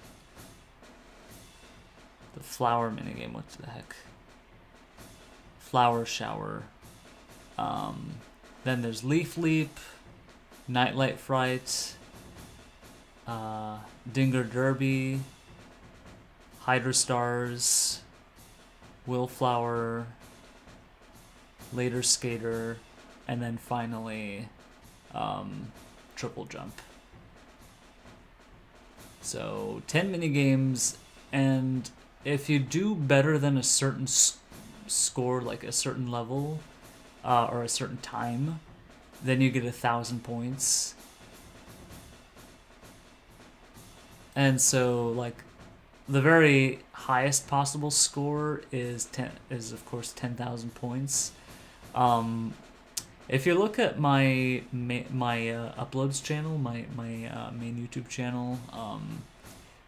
flower minigame. What the heck? Flower shower. Then there's leaf leap, nightlight fright, dinger derby, hydra stars, willflower, later skater, and then finally triple jump. So 10 minigames, and if you do better than a certain score, like a certain level or a certain time, then you get 1,000 points. And so like the very highest possible score is of course 10,000 points. If you look at my uploads channel, my main YouTube channel,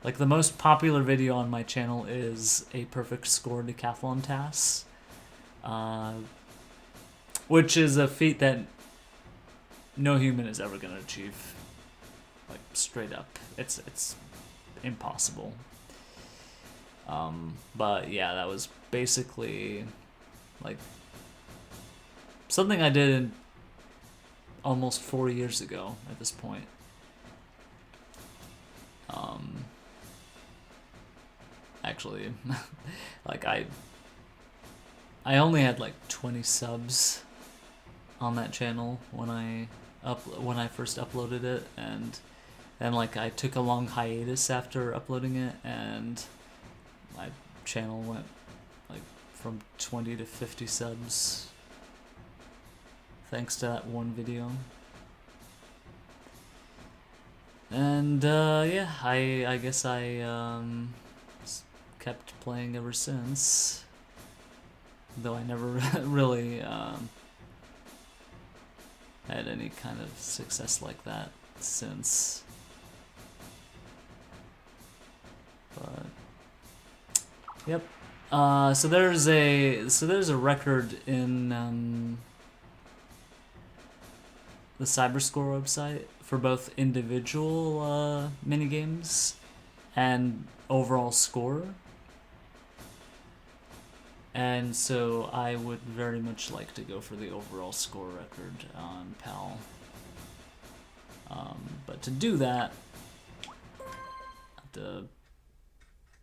like the most popular video on my channel is a perfect score decathlon task, which is a feat that no human is ever gonna achieve. Like straight up, it's impossible. But yeah, that was basically like something I did almost 4 years ago at this point. Actually, like I only had like 20 subs on that channel when I first uploaded it, and then like I took a long hiatus after uploading it, and my channel went like from 20 to 50 subs thanks to that one video. And yeah, I guess I kept playing ever since, though I never really had any kind of success like that since. But yep. So there's a record in the Cyberscore website for both individual minigames and overall score. And so I would very much like to go for the overall score record on PAL. But to do that, I have to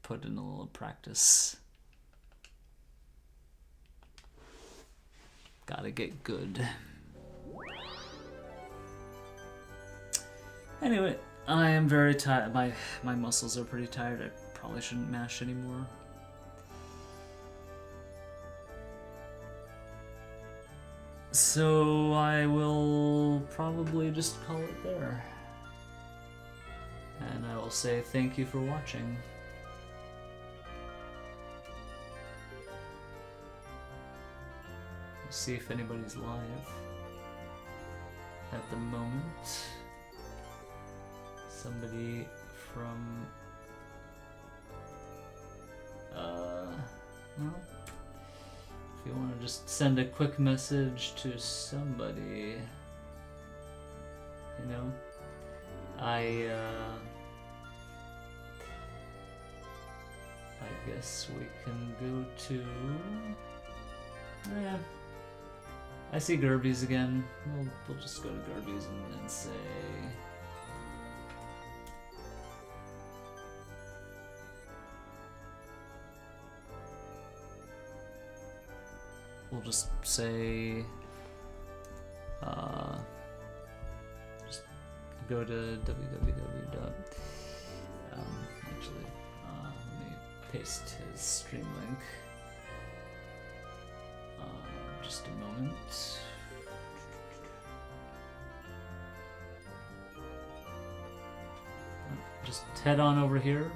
put in a little practice. Gotta get good. Anyway, I am very tired. My muscles are pretty tired. I probably shouldn't mash anymore. So I will probably just call it there. And I will say thank you for watching. See if anybody's live at the moment. Somebody from well, if you want to just send a quick message to somebody, you know, I guess we can go to, yeah, I see Gerby's again. We'll just go to Gerby's and say, we'll just say, just go to www. Actually, let me paste his stream link. Just a moment. Just head on over here.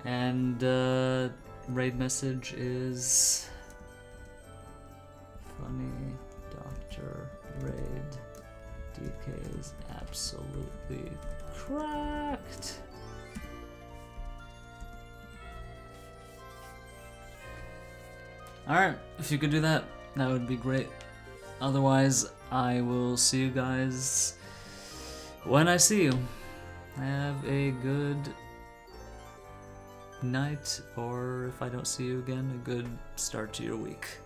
And raid message is funny Dr. Raid. DK is absolutely cracked. Alright, if you could do that, that would be great. Otherwise, I will see you guys when I see you. Have a good night, or if I don't see you again, a good start to your week.